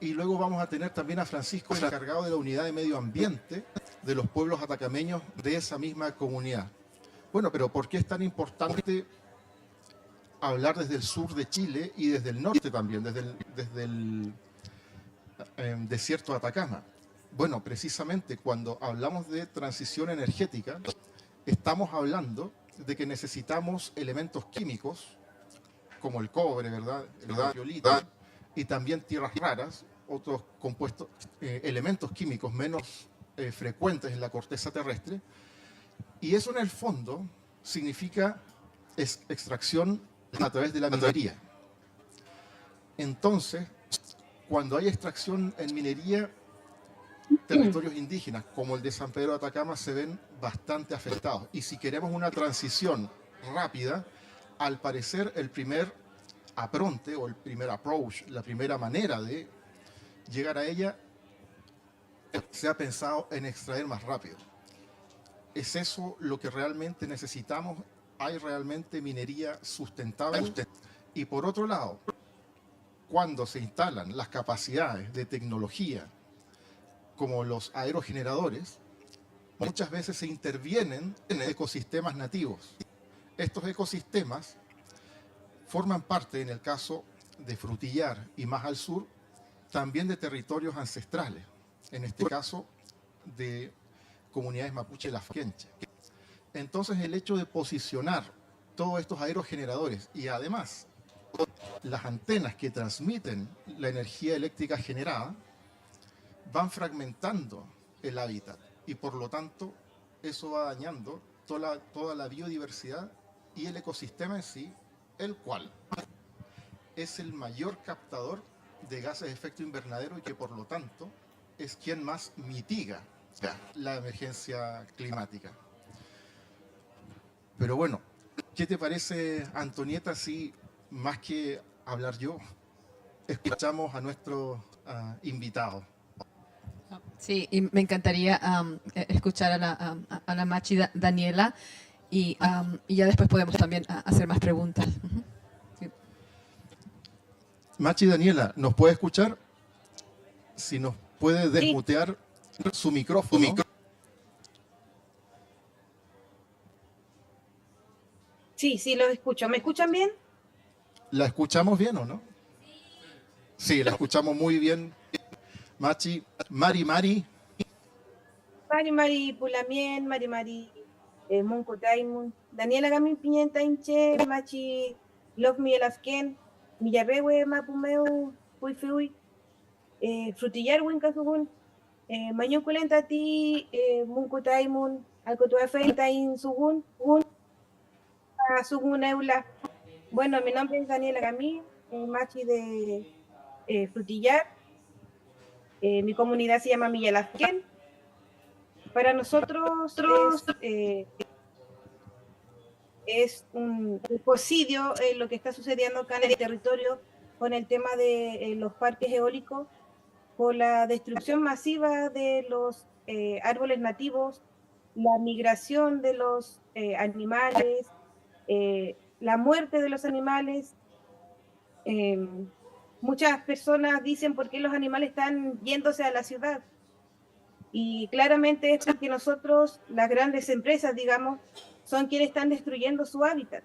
Y luego vamos a tener también a Francisco, encargado de la unidad de medio ambiente de los pueblos atacameños de esa misma comunidad. Bueno, pero ¿por qué es tan importante hablar desde el sur de Chile y desde el norte también, desde el desierto de Atacama? Bueno, precisamente cuando hablamos de transición energética, estamos hablando de que necesitamos elementos químicos, como el cobre, ¿verdad? El radiolito, y también tierras raras, otros compuestos, elementos químicos menos frecuentes en la corteza terrestre. Y eso en el fondo significa extracción a través de la minería. Entonces, cuando hay extracción en minería, territorios indígenas como el de San Pedro de Atacama se ven bastante afectados. Y si queremos una transición rápida, al parecer el primer apronte o el primer approach, la primera manera de llegar a ella, se ha pensado en extraer más rápido. ¿Es eso lo que realmente necesitamos hay realmente minería sustentable. Y por otro lado, cuando se instalan las capacidades de tecnología como los aerogeneradores, muchas veces se intervienen en ecosistemas nativos. Estos ecosistemas forman parte, en el caso de Frutillar y más al sur, también de territorios ancestrales, en este caso de comunidades mapuche lafkenche. Entonces el hecho de posicionar todos estos aerogeneradores y además las antenas que transmiten la energía eléctrica generada van fragmentando el hábitat y por lo tanto eso va dañando toda la biodiversidad y el ecosistema en sí, el cual es el mayor captador de gases de efecto invernadero y que por lo tanto es quien más mitiga la emergencia climática. Pero bueno, ¿qué te parece, Antonieta, si más que hablar yo, escuchamos a nuestro invitado? Sí, y me encantaría escuchar a la Machi Daniela y ya después podemos también hacer más preguntas. Sí. Machi Daniela, ¿nos puede escuchar? Si nos puede desmutear su micrófono. Sí, sí, los escucho. ¿Me escuchan bien? ¿La escuchamos bien o no? Sí, la escuchamos muy bien. Machi, Mari, Mari Pulamien, Mari Munko Taimun, Daniela Gamin Piñenta Inche, Machi Love Me Elafken, Millarrewe Mapumeu, Puifiui, Frutillar Winkasugun, Maño Kulenta Ti, Munko Taimun, Alcotua Feintain Sugun, Sugun Eula. Bueno, mi nombre es Daniela Gamín, Machi de Frutillar. Mi comunidad se llama Millalafken. Para nosotros es un ecocidio lo que está sucediendo acá en el territorio con el tema de los parques eólicos, por la destrucción masiva de los árboles nativos, la migración de los animales, la muerte de los animales. Muchas personas dicen por qué los animales están yéndose a la ciudad. Y claramente es porque nosotros, las grandes empresas, digamos, son quienes están destruyendo su hábitat.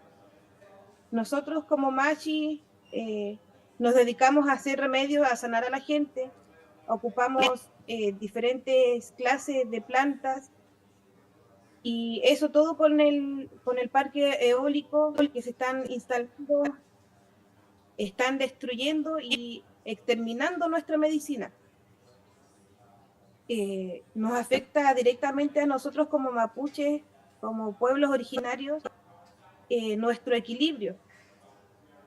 Nosotros como Machi nos dedicamos a hacer remedios, a sanar a la gente, ocupamos diferentes clases de plantas y eso todo con el parque eólico que se están instalando, están destruyendo y exterminando nuestra medicina. Nos afecta directamente a nosotros como mapuches, como pueblos originarios, nuestro equilibrio.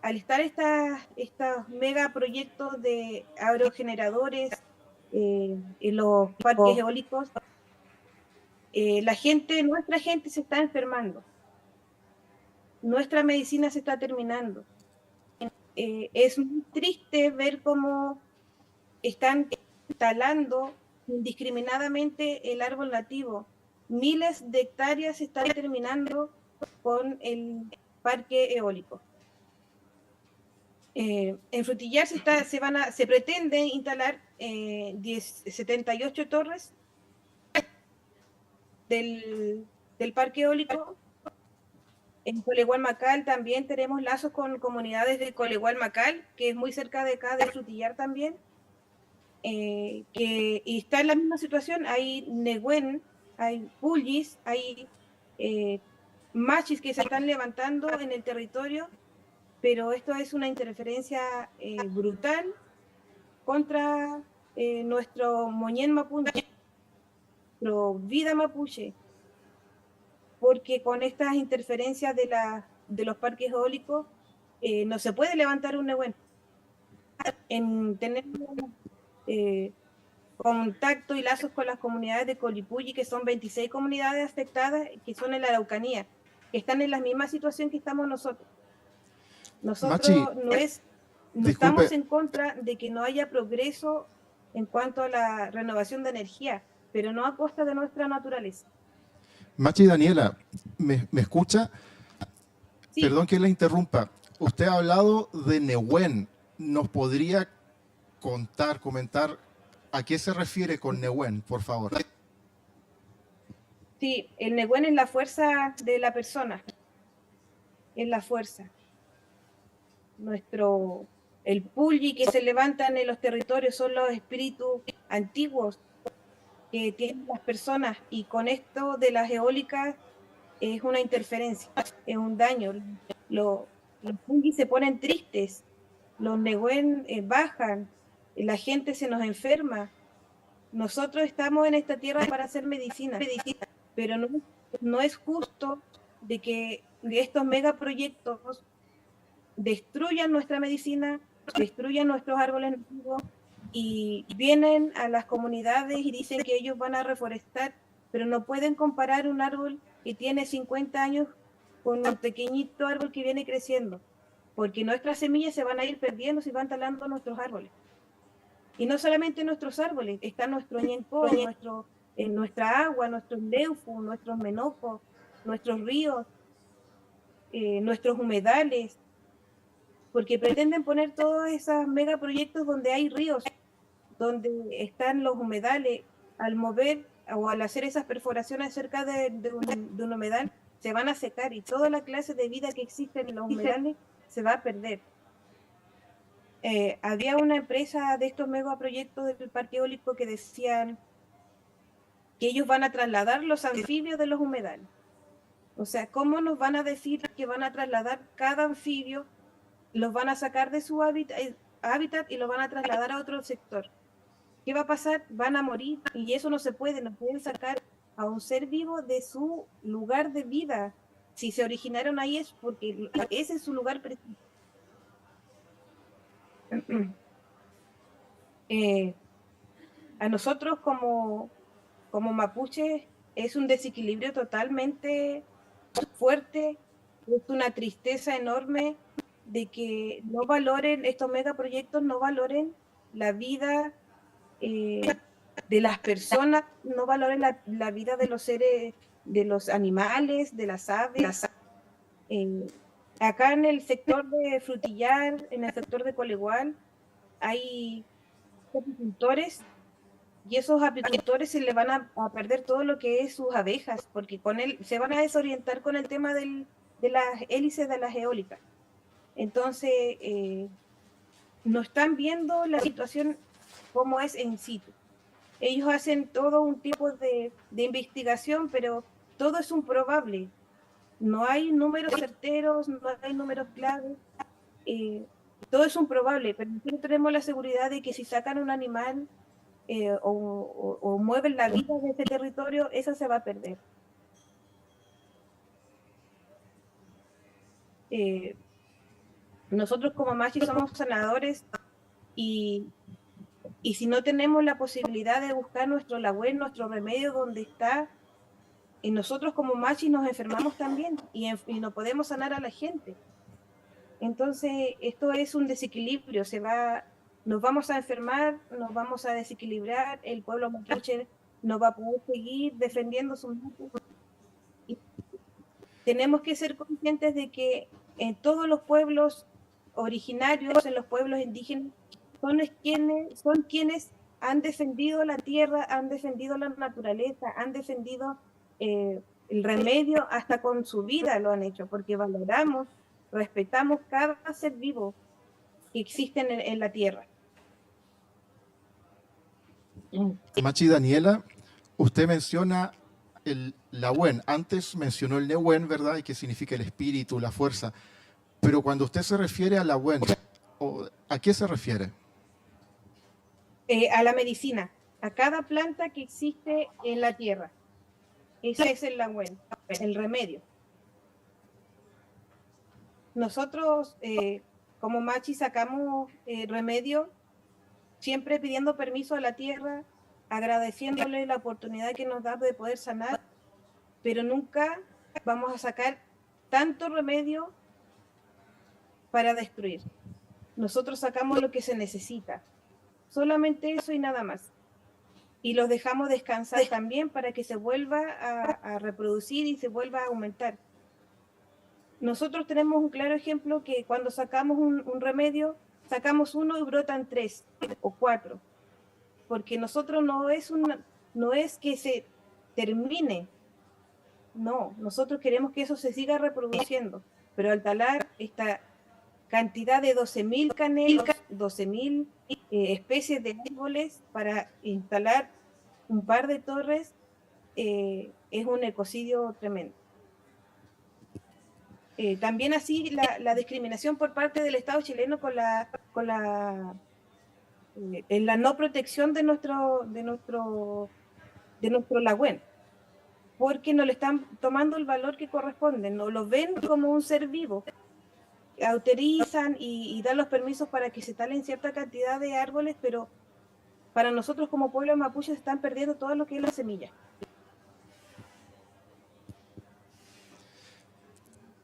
Al estar estos megaproyectos de aerogeneradores en los parques eólicos, nuestra gente se está enfermando. Nuestra medicina se está terminando. Es muy triste ver cómo están talando indiscriminadamente el árbol nativo. Miles de hectáreas se están terminando con el parque eólico. En Frutillar se pretende instalar 78 torres del parque eólico. En Colegualmacal también tenemos lazos con comunidades de Colegualmacal, que es muy cerca de acá, de Frutillar también. Y está en la misma situación. Hay Nehuen, hay Pullis, hay machis que se están levantando en el territorio, pero esto es una interferencia brutal contra nuestro moñén mapuche, nuestra vida mapuche, porque con estas interferencias de los parques eólicos no se puede levantar un Nehuen. Tenemos contacto y lazos con las comunidades de Colipulli, que son 26 comunidades afectadas, que son en la Araucanía, que están en la misma situación que estamos nosotros. Nosotros Machi, no estamos en contra de que no haya progreso en cuanto a la renovación de energía, pero no a costa de nuestra naturaleza. Machi Daniela, ¿me escucha? Perdón que la interrumpa. Usted ha hablado de Nehuen. ¿Nos podría comentar a qué se refiere con Nehuen, por favor? Sí, el Nehuen es la fuerza de la persona, es la fuerza. El Pulli que se levantan en los territorios son los espíritus antiguos que tienen las personas, y con esto de las eólicas es una interferencia, es un daño. Los Pulli se ponen tristes, los Nehuen bajan, la gente se nos enferma. Nosotros estamos en esta tierra para hacer medicina, pero no es justo de que estos megaproyectos destruyan nuestra medicina, destruyan nuestros árboles nativos, y vienen a las comunidades y dicen que ellos van a reforestar, pero no pueden comparar un árbol que tiene 50 años con un pequeñito árbol que viene creciendo, porque nuestras semillas se van a ir perdiendo si van talando nuestros árboles. Y no solamente nuestros árboles, está nuestro ñenco, nuestra agua, nuestros leufu, nuestros menocos, nuestros ríos, nuestros humedales, porque pretenden poner todos esos megaproyectos donde hay ríos, donde están los humedales. Al mover o al hacer esas perforaciones cerca de un humedal, se van a secar y toda la clase de vida que existe en los humedales se va a perder. Había una empresa de estos megaproyectos del parque eólico que decían que ellos van a trasladar los anfibios de los humedales. O sea, ¿cómo nos van a decir que van a trasladar cada anfibio? Los van a sacar de su hábitat y los van a trasladar a otro sector. ¿Qué va a pasar? Van a morir, y eso no se puede. No pueden sacar a un ser vivo de su lugar de vida. Si se originaron ahí es porque ese es su lugar preciso. A nosotros como mapuches es un desequilibrio totalmente fuerte, es una tristeza enorme de que no valoren estos megaproyectos, no valoren la vida de las personas, no valoren la vida de los seres, de los animales, de las aves. Acá en el sector de Frutillar, en el sector de Colegual, hay apicultores, y esos apicultores se le van a perder todo lo que es sus abejas, porque se van a desorientar con el tema de las hélices de las eólicas. Entonces, no están viendo la situación como es en situ. Ellos hacen todo un tipo de investigación, pero todo es un probable. No hay números certeros, no hay números claves. Todo es un probable, pero nosotros tenemos la seguridad de que si sacan un animal o mueven la vida de ese territorio, esa se va a perder. Nosotros como machis somos sanadores, y si no tenemos la posibilidad de buscar nuestro lagüen, nuestro remedio donde está, y nosotros como machis nos enfermamos también, y no podemos sanar a la gente. Entonces esto es un desequilibrio, nos vamos a enfermar, nos vamos a desequilibrar, el pueblo mapuche no va a poder seguir defendiendo sus mapuches. Tenemos que ser conscientes de que en todos los pueblos originarios, en los pueblos indígenas, son quienes han defendido la tierra, han defendido la naturaleza, han defendido el remedio, hasta con su vida lo han hecho, porque valoramos, respetamos cada ser vivo que existe en la tierra. Machi Daniela, usted menciona el Lagüen. Antes mencionó el Nehuen, ¿verdad? Y que significa el espíritu, la fuerza. Pero cuando usted se refiere al Lagüen, ¿a qué se refiere? A la medicina, a cada planta que existe en la tierra. Ese es el Lagüen, el remedio. Nosotros, como machi, sacamos remedio siempre pidiendo permiso a la tierra, agradeciéndole la oportunidad que nos da de poder sanar, pero nunca vamos a sacar tanto remedio para destruir. Nosotros sacamos lo que se necesita, solamente eso y nada más. Y los dejamos descansar también para que se vuelva a reproducir y se vuelva a aumentar. Nosotros tenemos un claro ejemplo que cuando sacamos un remedio, sacamos uno y brotan 3 o 4, porque nosotros no es que se termine, no, nosotros queremos que eso se siga reproduciendo, pero al talar esta cantidad de 12.000 canelos, 12.000 especies de árboles para instalar un par de torres, es un ecocidio tremendo. También así la discriminación por parte del Estado chileno en la no protección de nuestro lagüen, porque no le están tomando el valor que corresponde, no lo ven como un ser vivo, autorizan y dan los permisos para que se talen cierta cantidad de árboles, pero para nosotros como pueblo mapuche se están perdiendo todo lo que es la semilla.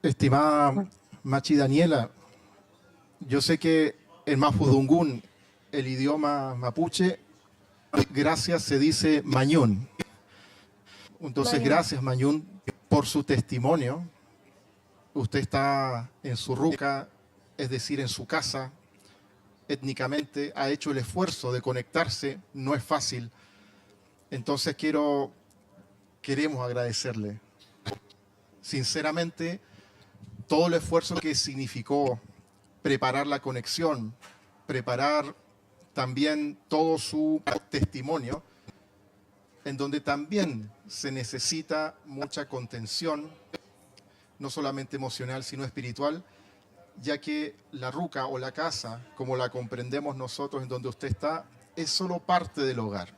Estimada Machi Daniela, yo sé que en Mapudungún, el idioma mapuche, gracias se dice mañún. Entonces, Mañún. gracias Mañún por su testimonio. Usted está en su ruca, es decir, en su casa, étnicamente, ha hecho el esfuerzo de conectarse, no es fácil. Entonces queremos agradecerle, sinceramente, todo el esfuerzo que significó preparar la conexión, preparar también todo su testimonio, en donde también se necesita mucha contención, no solamente emocional, sino espiritual, ya que la ruca o la casa, como la comprendemos nosotros en donde usted está, es solo parte del hogar.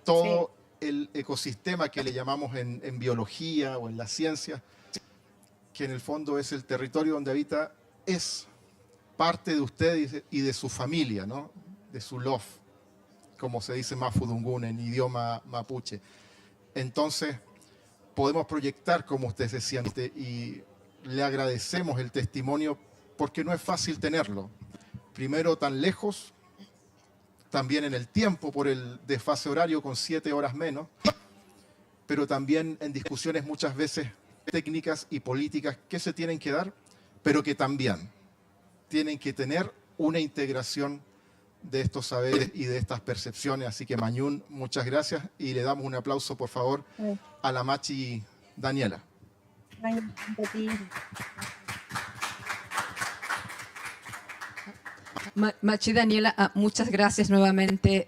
Todo el ecosistema que le llamamos en biología o en la ciencia, que en el fondo es el territorio donde habita, es parte de usted y de su familia, ¿no? De su lof, como se dice Mapudungún en idioma mapuche. Entonces, podemos proyectar cómo usted se siente y le agradecemos el testimonio porque no es fácil tenerlo. Primero, tan lejos, también en el tiempo por el desfase horario con 7 horas menos, pero también en discusiones muchas veces técnicas y políticas que se tienen que dar, pero que también tienen que tener una integración de estos saberes y de estas percepciones. Así que Mañún, muchas gracias y le damos un aplauso, por favor, a la Machi Daniela. Machi Daniela, muchas gracias nuevamente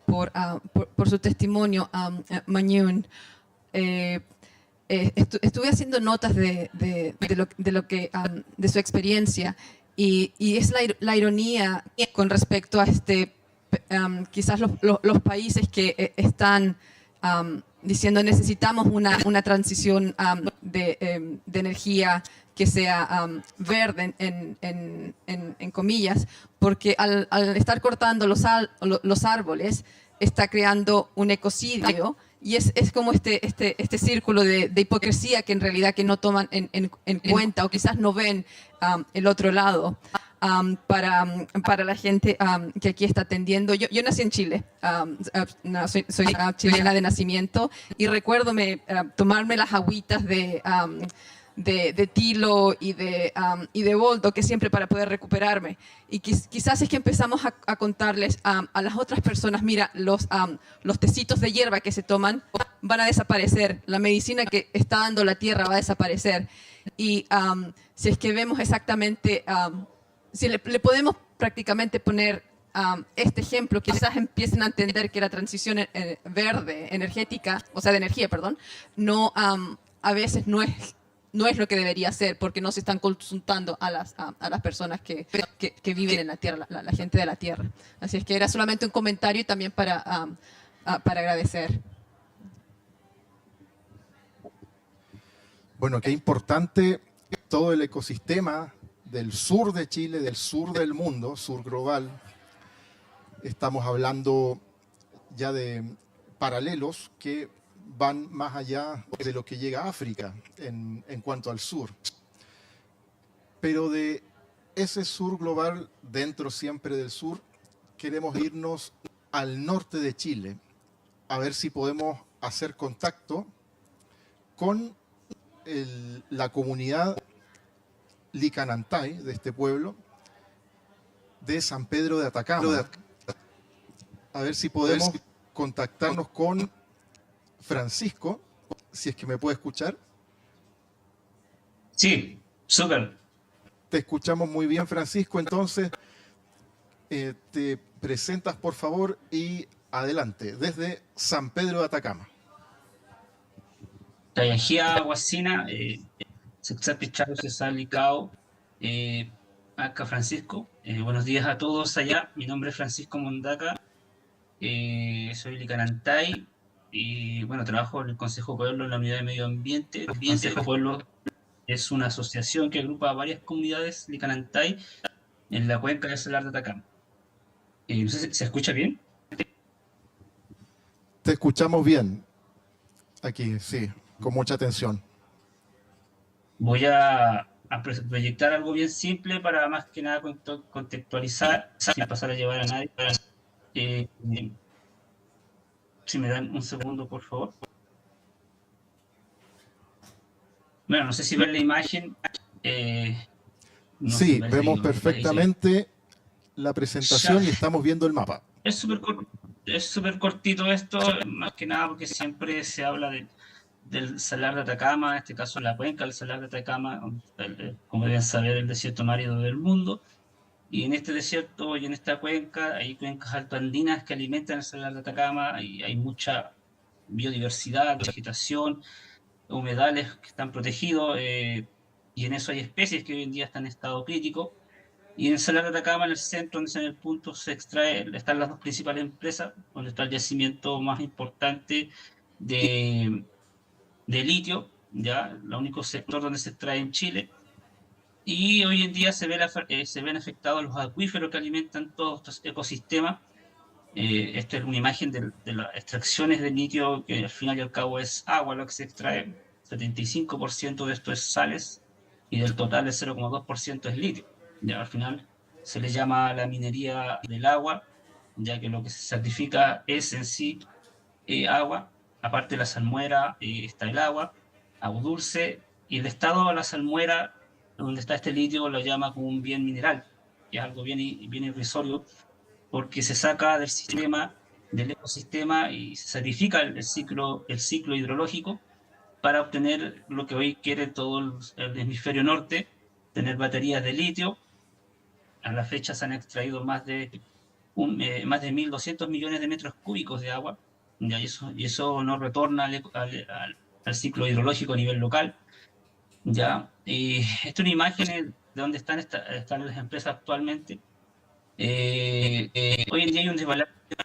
por su testimonio, Mañún. Estuve haciendo notas de su experiencia y es la ironía con respecto a quizás los países que están diciendo necesitamos una transición de energía que sea verde en comillas, porque al estar cortando los árboles está creando un ecocidio. Y es como este círculo de hipocresía que en realidad que no toman en cuenta o quizás no ven el otro lado para la gente que aquí está atendiendo. Yo nací en Chile, soy chilena de nacimiento y recuerdo tomarme las agüitas de tilo y de boldo, que siempre para poder recuperarme. Y quizás es que empezamos a contarles a las otras personas, mira, los tecitos de hierba que se toman van a desaparecer, la medicina que está dando la tierra va a desaparecer. Y si es que vemos exactamente, si le podemos prácticamente poner este ejemplo, quizás empiecen a entender que la transición verde, energética, o sea, de energía, perdón, no, a veces no es lo que debería ser, porque no se están consultando a las personas que viven en la tierra, la gente de la tierra. Así es que era solamente un comentario y también para agradecer. Bueno, qué importante todo el ecosistema del sur de Chile, del sur del mundo, sur global. Estamos hablando ya de paralelos que van más allá de lo que llega a África en cuanto al sur. Pero de ese sur global, dentro siempre del sur, queremos irnos al norte de Chile, a ver si podemos hacer contacto con la comunidad Licanantay de este pueblo de San Pedro de Atacama. A ver si podemos contactarnos con Francisco, si es que me puede escuchar. Sí, súper. Te escuchamos muy bien, Francisco. Entonces, te presentas, por favor, y adelante, desde San Pedro de Atacama. Tayajía, Guasina, Sexapicharo, Cesalicao, acá Francisco. Buenos días a todos allá. Mi nombre es Francisco Mondaca. Soy licanantay y bueno, trabajo en el Consejo Pueblo en la Unidad de Medio Ambiente. El Consejo Pueblo es una asociación que agrupa a varias comunidades licanantay en la cuenca del Salar de Atacama. No sé si se escucha bien. Te escuchamos bien. Aquí, sí, con mucha atención. Voy a proyectar algo bien simple para más que nada contextualizar, sin pasar a llevar a nadie. Si me dan un segundo, por favor. Bueno, no sé si ven la imagen. No, Sí, parece vemos que perfectamente la presentación y estamos viendo el mapa. es súper cortito esto, más que nada porque siempre se habla del Salar de Atacama, en este caso la cuenca del Salar de Atacama, como deben saber, el desierto más árido del mundo. Y en este desierto y en esta cuenca hay cuencas altoandinas que alimentan el Salar de Atacama y hay mucha biodiversidad, vegetación, humedales que están protegidos, y en eso hay especies que hoy en día están en estado crítico. Y en el Salar de Atacama, en el centro, donde en el punto se extrae, están las dos principales empresas, donde está el yacimiento más importante de litio, ya, el único sector donde se extrae en Chile. Y hoy en día se ven afectados los acuíferos que alimentan todos estos ecosistemas. Esta es una imagen de las extracciones de litio, que al final y al cabo es agua lo que se extrae. 75% de esto es sales y del total el 0,2% es litio. Ya al final se le llama la minería del agua, ya que lo que se sacrifica es en sí agua. Aparte de la salmuera está el agua dulce, y el estado de la salmuera, donde está este litio, lo llama como un bien mineral, que es algo bien irrisorio, porque se saca del sistema, del ecosistema, y se sacrifica el ciclo hidrológico para obtener lo que hoy quiere todo el hemisferio norte, tener baterías de litio. A la fecha se han extraído más de 1.200 millones de metros cúbicos de agua, ¿ya? Y eso no retorna al ciclo hidrológico a nivel local, ¿ya? Esta es una imagen de donde están las empresas actualmente. Hoy en día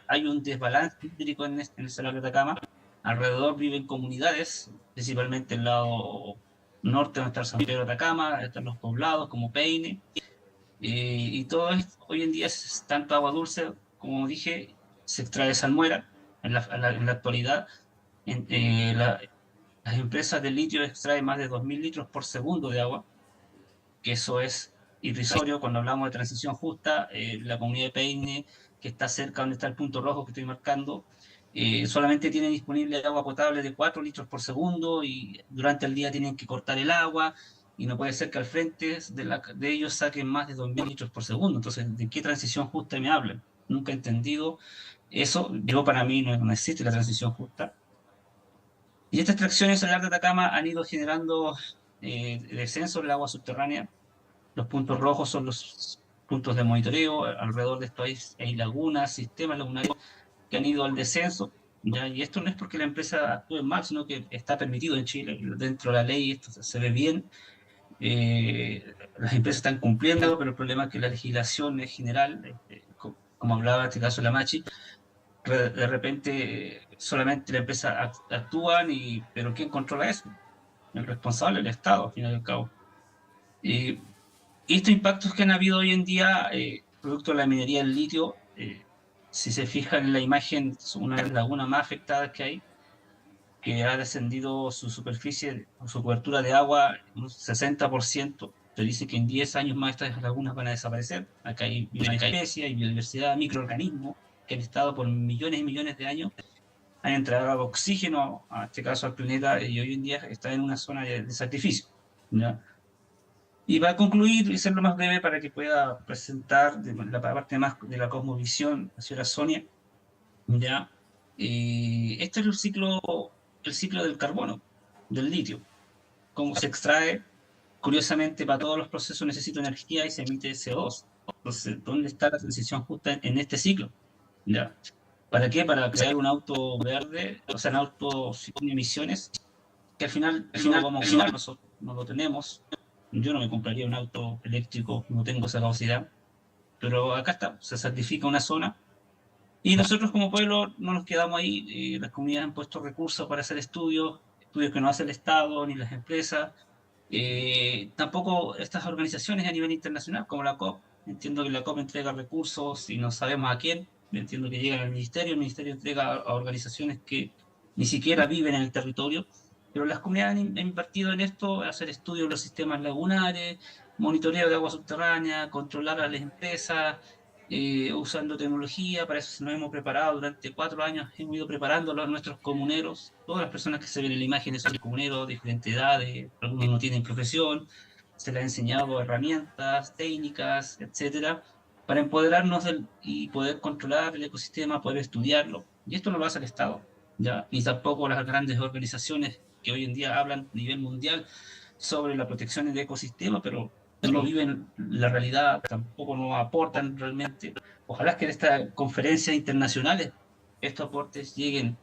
hay un desbalance hídrico en el Salar de Atacama. Alrededor viven comunidades, principalmente en el lado norte, donde está el San Pedro de Atacama, están los poblados como Peine, y todo esto hoy en día es tanto agua dulce, como dije, se extrae salmuera. En la actualidad, las empresas de litio extraen más de 2.000 litros por segundo de agua, que eso es irrisorio. Cuando hablamos de transición justa, la comunidad de Peine, que está cerca donde está el punto rojo que estoy marcando, solamente tiene disponible agua potable de 4 litros por segundo, y durante el día tienen que cortar el agua, y no puede ser que al frente de ellos saquen más de 2.000 litros por segundo. Entonces, ¿de qué transición justa me hablan? Nunca he entendido eso. Para mí no existe la transición justa. Y estas extracciones en el Salar de Atacama han ido generando descenso en el agua subterránea. Los puntos rojos son los puntos de monitoreo. Alrededor de esto hay lagunas, sistemas lagunares que han ido al descenso, ¿ya? Y esto no es porque la empresa actúe mal, sino que está permitido en Chile. Dentro de la ley esto se ve bien. Las empresas están cumpliendo, pero el problema es que la legislación es general, como hablaba en este caso la Machi, de repente solamente la empresa actúan, pero ¿quién controla eso? El responsable, el Estado, al fin y al cabo. Y estos impactos que han habido hoy en día, producto de la minería del litio, si se fijan en la imagen, son una de las lagunas más afectadas que hay, que ha descendido su superficie, su cobertura de agua un 60%. Se dice que en 10 años más estas lagunas van a desaparecer. Acá hay especies, hay biodiversidad, microorganismos que han estado por millones y millones de años han entregado oxígeno, a este caso al planeta, y hoy en día está en una zona de sacrificio, ¿ya? Y va a concluir y ser lo más breve para que pueda presentar la parte más de la cosmovisión, la señora Sonia, ¿ya? Este es el ciclo del carbono, del litio, cómo se extrae. Curiosamente, para todos los procesos necesita energía y se emite CO2. Entonces, ¿dónde está la transición justa en este ciclo? ¿Ya? ¿Para qué? Para crear un auto verde, o sea, un auto sin emisiones, que al final no lo vamos a usar, nosotros no lo tenemos. Yo no me compraría un auto eléctrico, no tengo esa capacidad, pero acá está, se sacrifica una zona y nosotros como pueblo no nos quedamos ahí. Las comunidades han puesto recursos para hacer estudios, estudios que no hace el Estado ni las empresas, tampoco estas organizaciones a nivel internacional como la COP. Entiendo que la COP entrega recursos y no sabemos a quién. Entiendo que llegan al ministerio, el ministerio entrega a organizaciones que ni siquiera viven en el territorio, pero las comunidades han invertido en esto, hacer estudios de los sistemas lagunares, monitoreo de agua subterránea, controlar a las empresas, usando tecnología. Para eso nos hemos preparado durante 4 años, hemos ido preparando a nuestros comuneros. Todas las personas que se ven en la imagen son comuneros de diferentes edades, algunos no tienen profesión, se les ha enseñado herramientas, técnicas, etcétera, para empoderarnos y poder controlar el ecosistema, poder estudiarlo. Y esto no lo hace el Estado, ¿ya? Ni tampoco las grandes organizaciones que hoy en día hablan a nivel mundial sobre la protección del ecosistema, pero no viven la realidad, tampoco nos aportan realmente. Ojalá que en estas conferencias internacionales estos aportes lleguen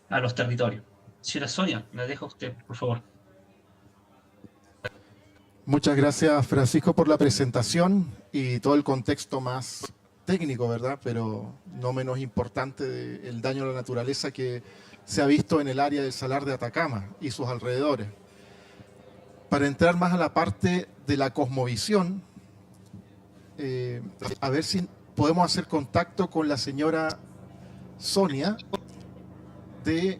a los territorios. Señora Sonia, la dejo a usted, por favor. Muchas gracias, Francisco, por la presentación y todo el contexto más técnico, ¿verdad? Pero no menos importante del daño a la naturaleza que se ha visto en el área del Salar de Atacama y sus alrededores. Para entrar más a la parte de la cosmovisión, a ver si podemos hacer contacto con la señora Sonia de...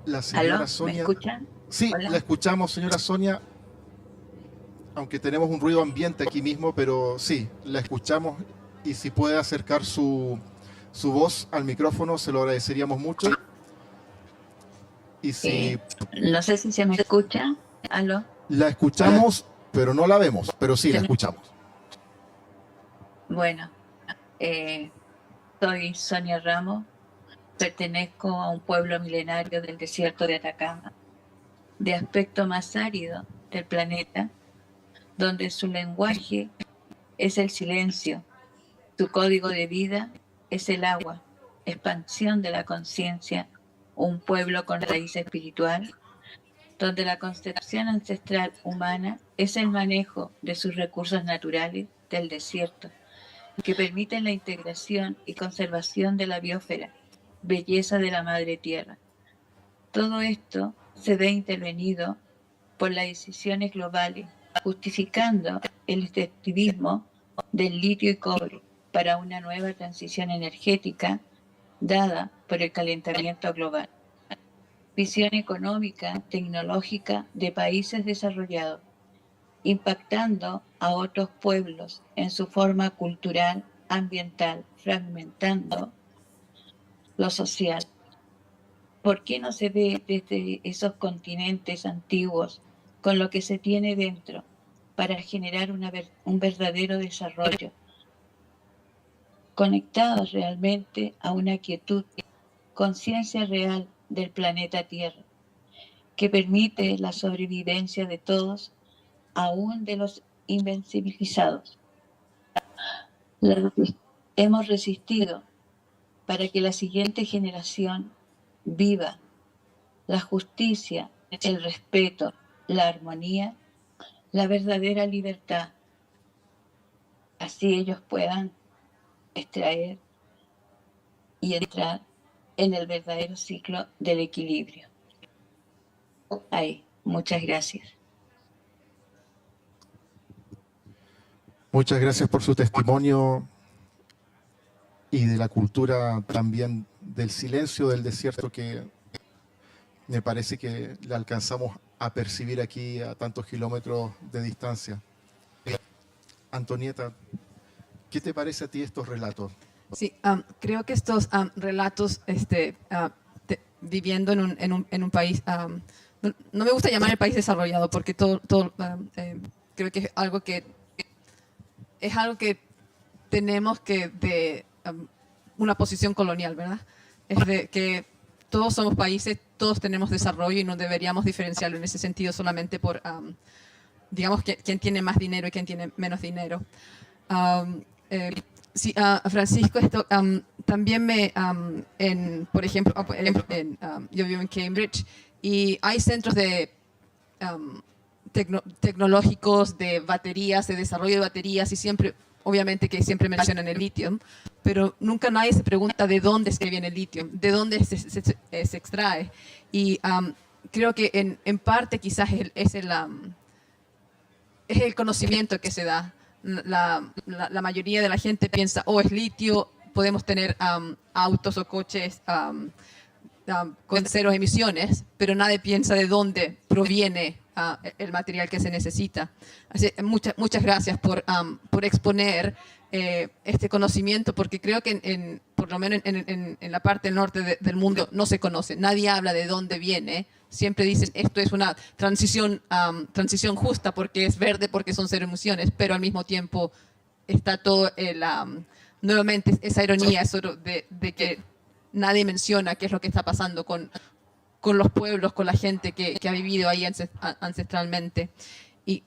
La señora ¿Aló? Sonia... ¿Me escuchan? Sí, Hola. la escuchamos, señora Sonia, aunque tenemos un ruido ambiente aquí mismo, pero sí, la escuchamos, y si puede acercar su voz al micrófono, se lo agradeceríamos mucho. Y si... No sé si se me escucha. ¿Aló? La escuchamos, pero no la vemos, pero sí la escuchamos. Bueno, soy Sonia Ramos, pertenezco a un pueblo milenario del desierto de Atacama, de aspecto más árido del planeta, donde su lenguaje es el silencio, su código de vida es el agua, expansión de la conciencia, un pueblo con raíz espiritual, donde la concepción ancestral humana es el manejo de sus recursos naturales del desierto, que permiten la integración y conservación de la biosfera, belleza de la madre tierra. Todo esto se ve intervenido por las decisiones globales, justificando el extractivismo del litio y cobre para una nueva transición energética dada por el calentamiento global. Visión económica, tecnológica de países desarrollados, impactando a otros pueblos en su forma cultural, ambiental, fragmentando lo social. ¿Por qué no se ve desde esos continentes antiguos con lo que se tiene dentro para generar un verdadero desarrollo, conectados realmente a una quietud, conciencia real del planeta Tierra, que permite la sobrevivencia de todos, aún de los invencibilizados? Hemos resistido para que la siguiente generación viva la justicia, el respeto, la armonía, la verdadera libertad. Así ellos puedan extraer y entrar en el verdadero ciclo del equilibrio. Ahí, muchas gracias. Muchas gracias por su testimonio y de la cultura también del silencio del desierto, que me parece que le alcanzamos a percibir aquí a tantos kilómetros de distancia. Antonieta, ¿qué te parece a ti estos relatos? Sí, creo que estos relatos, viviendo en un país, no me gusta llamar el país desarrollado porque creo que es algo que tenemos de una posición colonial, ¿verdad? Es de que todos somos países, todos tenemos desarrollo y no deberíamos diferenciarlo en ese sentido solamente por, digamos, quién tiene más dinero y quién tiene menos dinero. Sí, Francisco, también por ejemplo, yo vivo en Cambridge y hay centros tecnológicos de baterías, de desarrollo de baterías y siempre, obviamente que siempre mencionan el litio, pero nunca nadie se pregunta de dónde es que viene el litio, de dónde se extrae. Y creo que en parte quizás es el conocimiento que se da. La mayoría de la gente piensa, es litio, podemos tener autos o coches con cero emisiones, pero nadie piensa de dónde proviene el material que se necesita. Así, muchas gracias por exponer este conocimiento, porque creo que por lo menos en la parte norte del mundo no se conoce. Nadie habla de dónde viene. Siempre dicen esto es una transición justa porque es verde, porque son cero emisiones, pero al mismo tiempo está todo nuevamente esa ironía de que nadie menciona qué es lo que está pasando con los pueblos, con la gente que ha vivido ahí ancestralmente. Y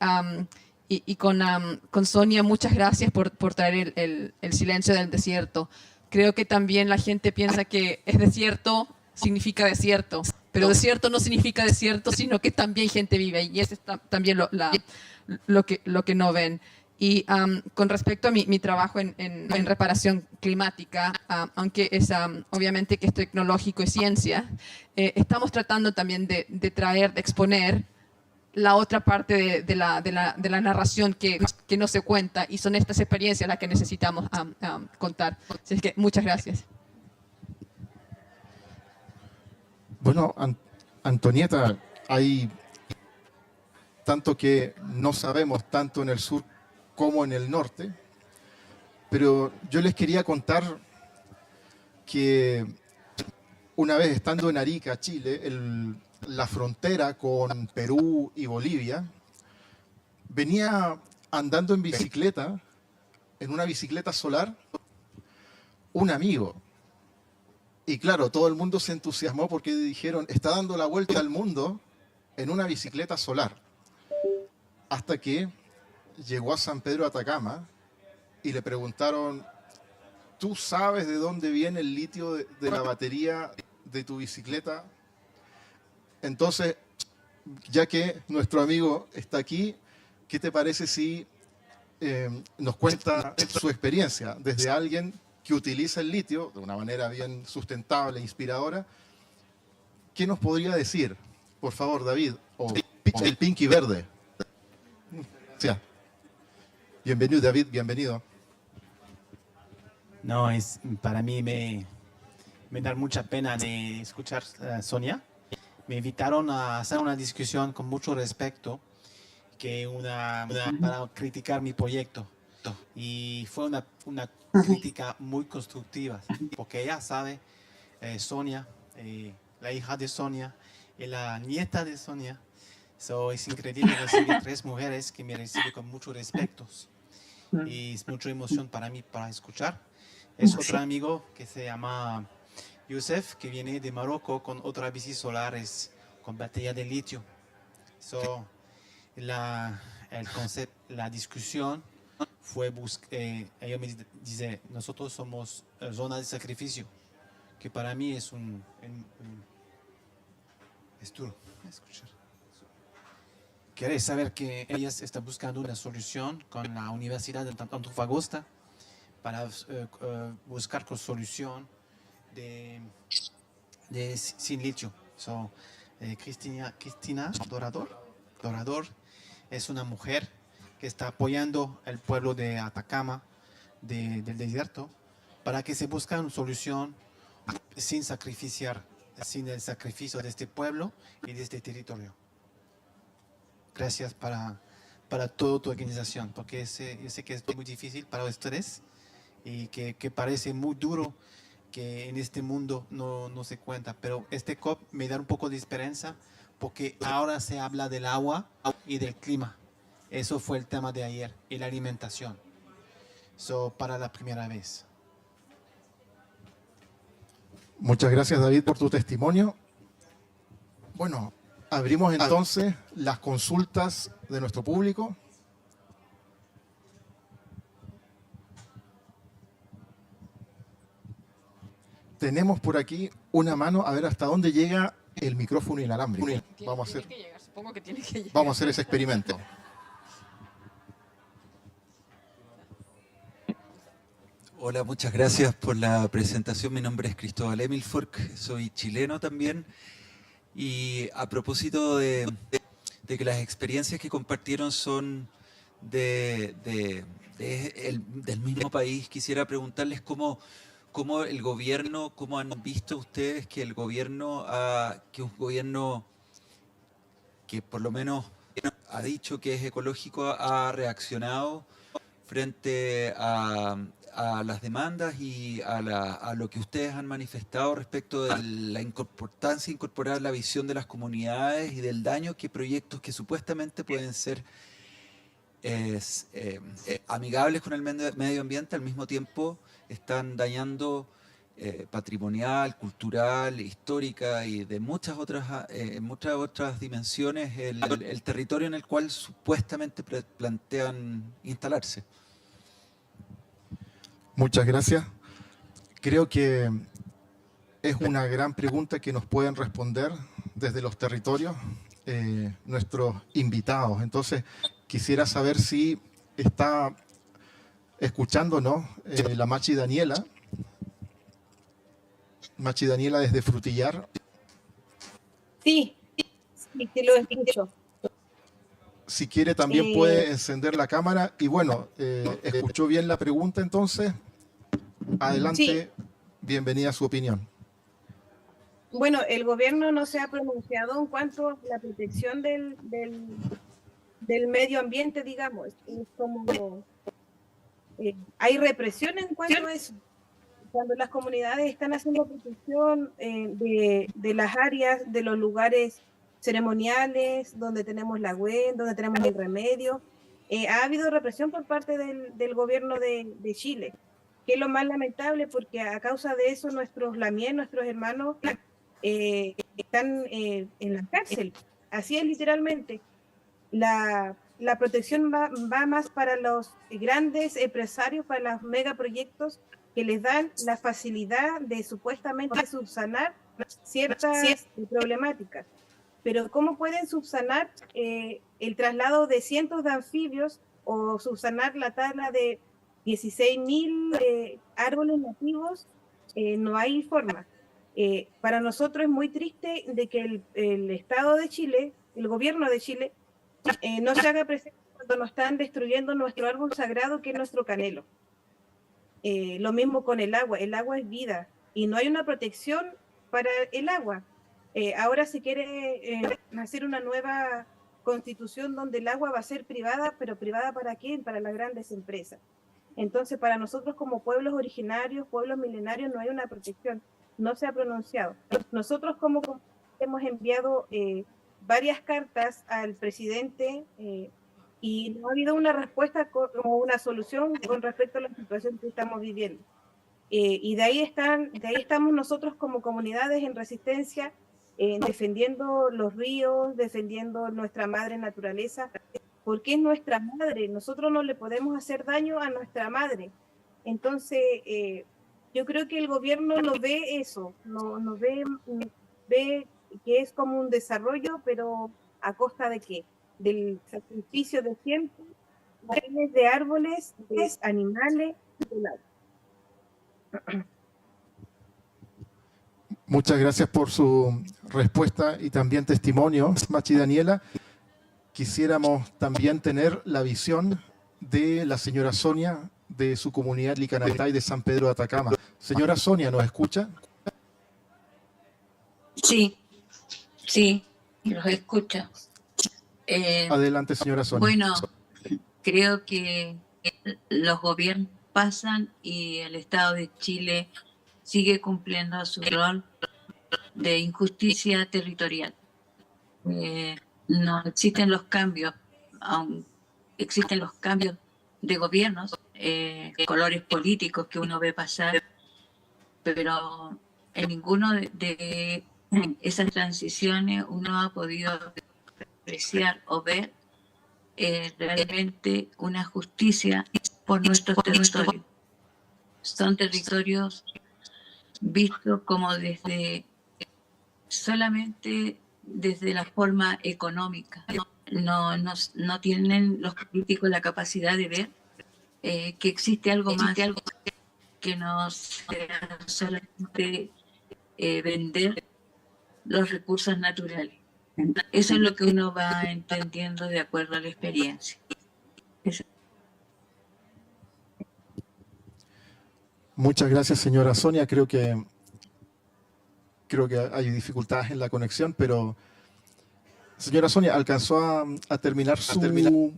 con Sonia, muchas gracias por traer el silencio del desierto. Creo que también la gente piensa que es desierto, significa desierto, pero desierto no significa desierto, sino que también gente vive ahí, y eso es también lo que no ven. Y con respecto a mi trabajo en reparación climática, aunque es obviamente que es tecnológico y ciencia, estamos tratando también de traer, de exponer la otra parte de la narración que no se cuenta, y son estas experiencias las que necesitamos contar. Así que muchas gracias. Bueno, Antonieta, hay tanto que no sabemos tanto en el sur como en el norte, pero yo les quería contar que una vez estando en Arica, Chile, la frontera con Perú y Bolivia, venía andando en bicicleta, en una bicicleta solar, un amigo. Y claro, todo el mundo se entusiasmó porque dijeron, está dando la vuelta al mundo en una bicicleta solar. Hasta que llegó a San Pedro de Atacama y le preguntaron, ¿tú sabes de dónde viene el litio de la batería de tu bicicleta? Entonces, ya que nuestro amigo está aquí, ¿qué te parece si nos cuenta su experiencia desde alguien que utiliza el litio de una manera bien sustentable e inspiradora? ¿Qué nos podría decir? Por favor, David, o el Pinky Verde. Sí. Bienvenido, David, bienvenido. No, para mí me da mucha pena de escuchar a Sonia. Me invitaron a hacer una discusión con mucho respeto para criticar mi proyecto. Y fue una crítica muy constructiva, porque ella sabe, Sonia, la hija de Sonia y la nieta de Sonia, es increíble recibir 3 mujeres que me reciben con mucho respeto. Y es mucha emoción para mí para escuchar. Es otro amigo que se llama Youssef, que viene de Marruecos con otra bici solares con batería de litio. La discusión fue ellos me dicen, nosotros somos zona de sacrificio, que para mí es es duro escuchar. Quiere saber que ellas están buscando una solución con la Universidad de Antofagasta para buscar con solución sin litio. Cristina Dorador es una mujer que está apoyando al pueblo de Atacama, del desierto, para que se busque una solución sin el sacrificio de este pueblo y de este territorio. Gracias para toda tu organización, porque yo sé que es muy difícil para ustedes y que parece muy duro, que en este mundo no se cuenta. Pero este COP me da un poco de esperanza porque ahora se habla del agua y del clima. Eso fue el tema de ayer, y la alimentación. Para la primera vez. Muchas gracias, David, por tu testimonio. Bueno, abrimos entonces las consultas de nuestro público. Tenemos por aquí una mano, a ver hasta dónde llega el micrófono inalámbrico. Vamos a hacer ese experimento. Hola, muchas gracias por la presentación. Mi nombre es Cristóbal Emilfork, soy chileno también. Y a propósito de que las experiencias que compartieron son del mismo país, quisiera preguntarles cómo el gobierno, cómo han visto ustedes que el gobierno, que un gobierno que por lo menos ha dicho que es ecológico, ha reaccionado frente a las demandas y a lo que ustedes han manifestado respecto de la importancia de incorporar la visión de las comunidades y del daño que proyectos que supuestamente pueden ser amigables con el medio ambiente, al mismo tiempo están dañando patrimonial, cultural, histórica y de muchas otras dimensiones el territorio en el cual supuestamente plantean instalarse. Muchas gracias. Creo que es una gran pregunta que nos pueden responder desde los territorios nuestros invitados. Entonces, quisiera saber si está escuchándonos la Machi Daniela. Machi Daniela desde Frutillar. Sí, lo escucho. Si quiere también puede encender la cámara. Y bueno, escuchó bien la pregunta entonces. Adelante, sí. Bienvenida a su opinión. Bueno, el gobierno no se ha pronunciado en cuanto a la protección del medio ambiente, digamos. Es como hay represión en cuanto a eso. Cuando las comunidades están haciendo protección de las áreas, de los lugares ceremoniales, donde tenemos la web, donde tenemos el remedio, ha habido represión por parte del gobierno de Chile, que es lo más lamentable porque a causa de eso nuestros lamien, nuestros hermanos, están en la cárcel. Así es literalmente. La protección va más para los grandes empresarios, para los megaproyectos que les dan la facilidad de supuestamente subsanar ciertas problemáticas. Pero ¿cómo pueden subsanar el traslado de cientos de anfibios o subsanar la tala de 16.000 árboles nativos? No hay forma. Para nosotros es muy triste de que el Estado de Chile, el gobierno de Chile, no se haga presente cuando nos están destruyendo nuestro árbol sagrado, que es nuestro canelo. Lo mismo con el agua es vida y no hay una protección para el agua. Ahora se quiere hacer una nueva constitución donde el agua va a ser privada, pero ¿privada para quién? Para las grandes empresas. Entonces, para nosotros como pueblos originarios, pueblos milenarios, no hay una protección, no se ha pronunciado. Nosotros como hemos enviado varias cartas al presidente y no ha habido una respuesta o una solución con respecto a la situación que estamos viviendo. Y de ahí estamos nosotros como comunidades en resistencia, defendiendo los ríos, defendiendo nuestra madre naturaleza, porque es nuestra madre. Nosotros no le podemos hacer daño a nuestra madre. Entonces, yo creo que el gobierno no ve eso, no ve que es como un desarrollo, pero ¿a costa de qué? Del sacrificio de tiempo, de árboles, de animales, del agua. Muchas gracias por su respuesta y también testimonio, Machi Daniela. Quisiéramos también tener la visión de la señora Sonia de su comunidad Licanatay de San Pedro de Atacama. Señora Sonia, ¿nos escucha? Sí, los escucho. Adelante, señora Sonia. Bueno, creo que los gobiernos pasan y el Estado de Chile sigue cumpliendo su rol de injusticia territorial. No existen los cambios, aún existen los cambios de gobiernos, colores políticos que uno ve pasar, pero en ninguno de esas transiciones uno ha podido apreciar o ver realmente una justicia por nuestros territorios. Son territorios vistos como solamente desde la forma económica. No tienen los políticos la capacidad de ver que existe algo más que no sea solamente vender los recursos naturales. Eso es lo que uno va entendiendo de acuerdo a la experiencia. Muchas gracias, señora Sonia. Creo que hay dificultades en la conexión, pero señora Sonia, ¿alcanzó a terminar su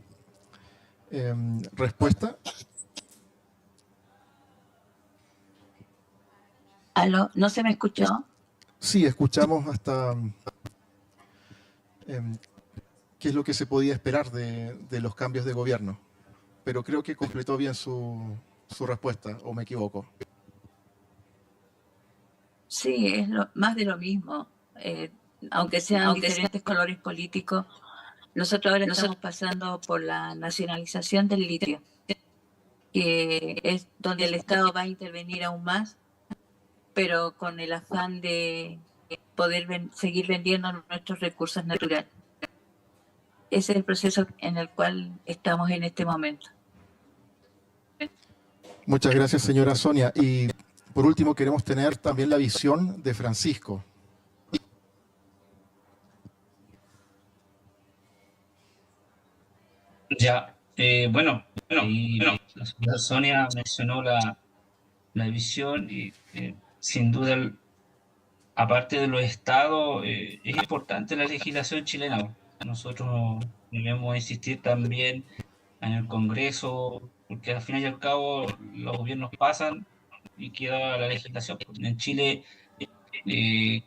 respuesta? ¿Aló? ¿No se me escuchó? Sí, escuchamos hasta qué es lo que se podía esperar de los cambios de gobierno, pero creo que completó bien su respuesta, ¿o me equivoco? Sí, es más de lo mismo. Aunque sean diferentes colores políticos, nosotros ahora estamos pasando por la nacionalización del litio, que es donde el Estado va a intervenir aún más, pero con el afán de poder seguir vendiendo nuestros recursos naturales. Ese es el proceso en el cual estamos en este momento. Muchas gracias, señora Sonia. Y por último, queremos tener también la visión de Francisco. Ya, bueno, la señora Sonia mencionó la visión y sin duda, aparte de los estados, es importante la legislación chilena. Nosotros debemos insistir también en el Congreso, porque al fin y al cabo los gobiernos pasan y queda la legislación. En Chile, ¿qué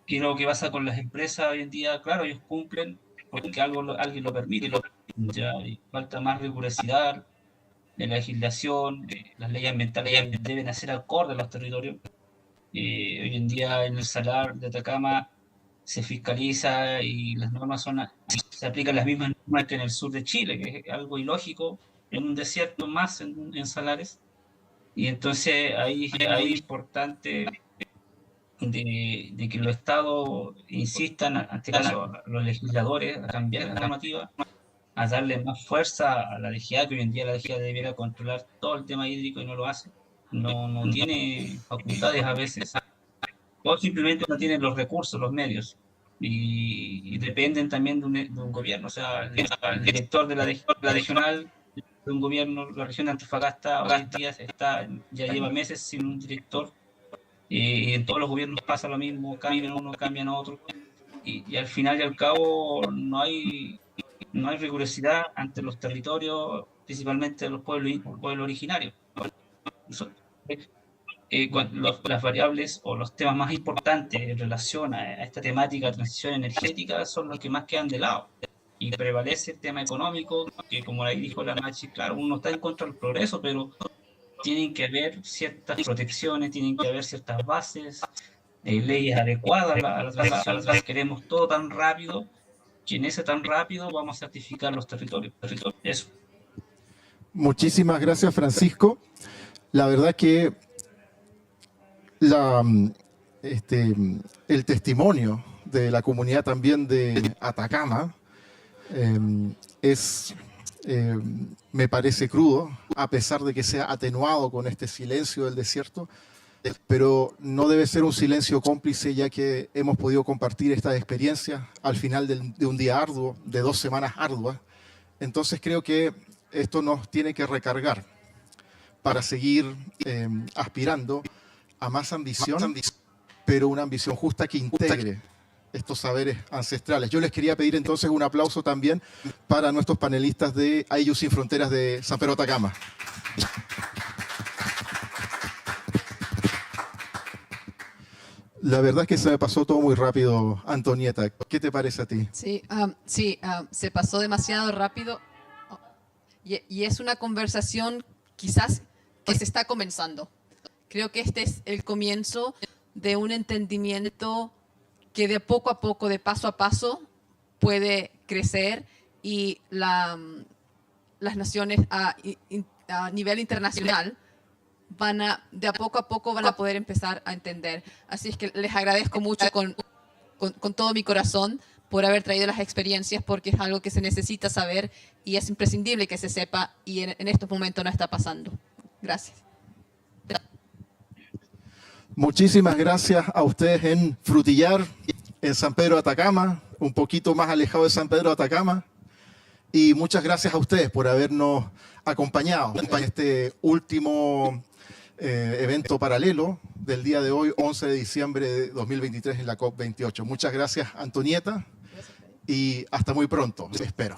es lo que pasa con las empresas hoy en día? Claro, ellos cumplen porque alguien lo permite. Ya, y falta más rigurosidad de la legislación, las leyes ambientales deben hacer acorde a los territorios. Hoy en día en el salar de Atacama se fiscaliza y las normas se aplican las mismas normas que en el sur de Chile, que es algo ilógico en un desierto más en salares. Y entonces ahí es muy importante de que los estados insistan, en este caso a los legisladores, a cambiar la normativa, a darle más fuerza a la DGA, que hoy en día la DGA debiera controlar todo el tema hídrico y no lo hace. No tiene facultades a veces, o simplemente no tienen los recursos, los medios, y dependen también de un gobierno. O sea, el director de la regional de un gobierno, la región de Antofagasta, hoy en día ya lleva meses sin un director, y en todos los gobiernos pasa lo mismo, cambian uno, cambian otro, y al final y al cabo no hay rigurosidad ante los territorios, principalmente de los pueblos originarios. Las variables o los temas más importantes en relación a esta temática de transición energética son los que más quedan de lado. Y prevalece el tema económico, que como ahí dijo la Machi, claro, uno está en contra del progreso, pero tienen que haber ciertas protecciones, tienen que haber ciertas bases, leyes adecuadas a la transición. Queremos todo tan rápido, que en ese tan rápido vamos a certificar los territorios. Eso. Muchísimas gracias, Francisco. La verdad que el testimonio de la comunidad también de Atacama me parece crudo, a pesar de que sea atenuado con este silencio del desierto, pero no debe ser un silencio cómplice, ya que hemos podido compartir estas experiencias al final de un día arduo, de 2 semanas arduas. Entonces creo que esto nos tiene que recargar para seguir aspirando a más ambición, pero una ambición justa que integre estos saberes ancestrales. Yo les quería pedir entonces un aplauso también para nuestros panelistas de Ayllu Sin Fronteras de San Pedro Atacama. La verdad es que se me pasó todo muy rápido, Antonieta. ¿Qué te parece a ti? Sí, se pasó demasiado rápido y es una conversación quizás que se está comenzando. Creo que este es el comienzo de un entendimiento que de poco a poco, de paso a paso, puede crecer y las naciones a nivel internacional de a poco van a poder empezar a entender. Así es que les agradezco mucho con todo mi corazón por haber traído las experiencias, porque es algo que se necesita saber y es imprescindible que se sepa y en estos momentos no está pasando. Gracias. Muchísimas gracias a ustedes en Frutillar, en San Pedro de Atacama, un poquito más alejado de San Pedro de Atacama. Y muchas gracias a ustedes por habernos acompañado en este último evento paralelo del día de hoy, 11 de diciembre de 2023 en la COP28. Muchas gracias, Antonieta, y hasta muy pronto, espero.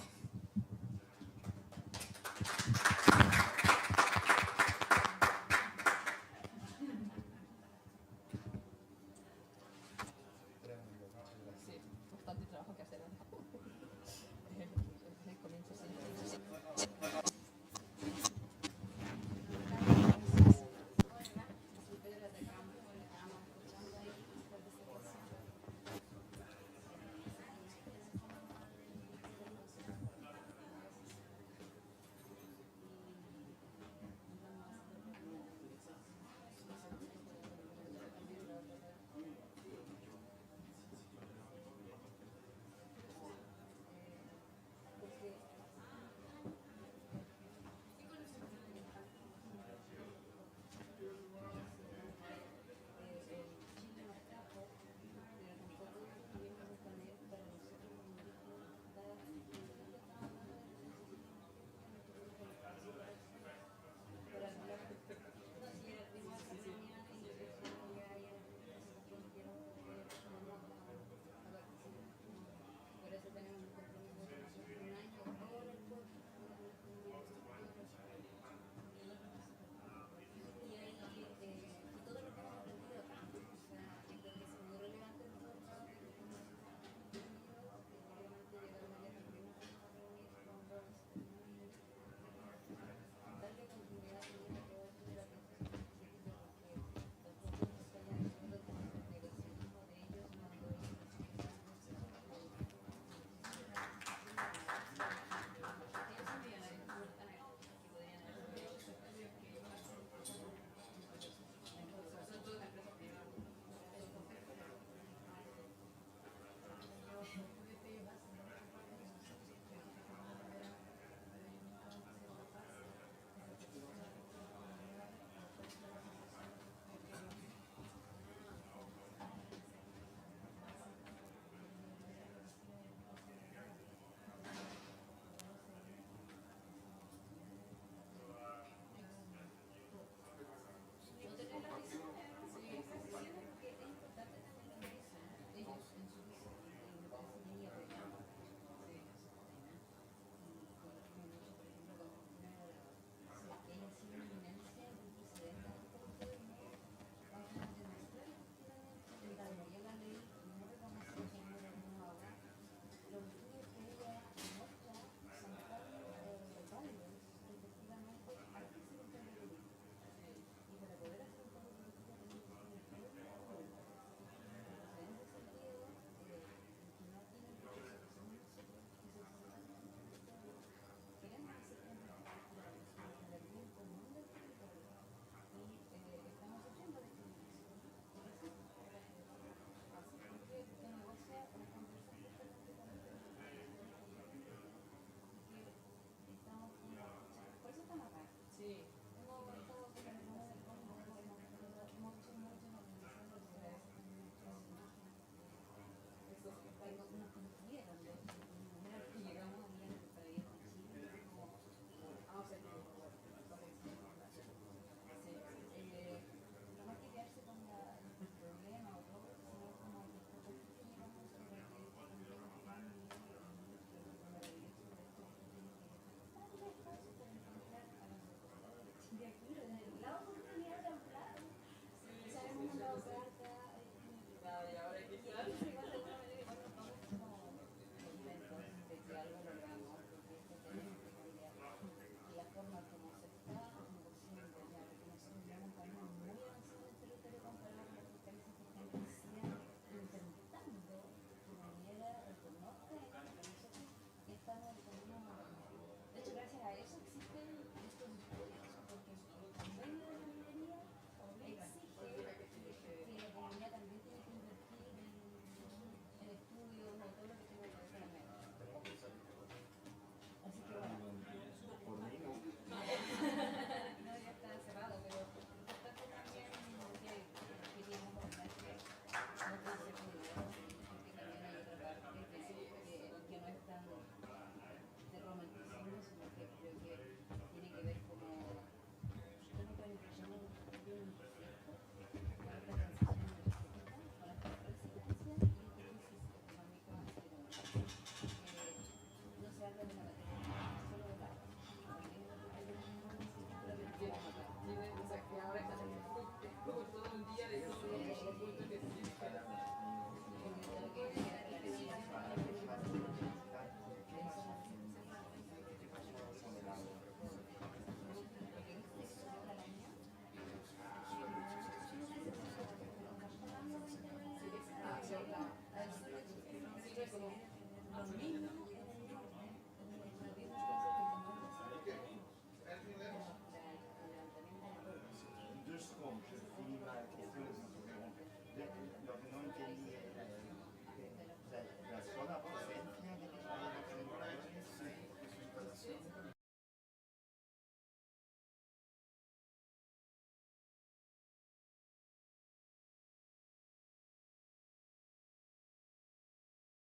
lo mismo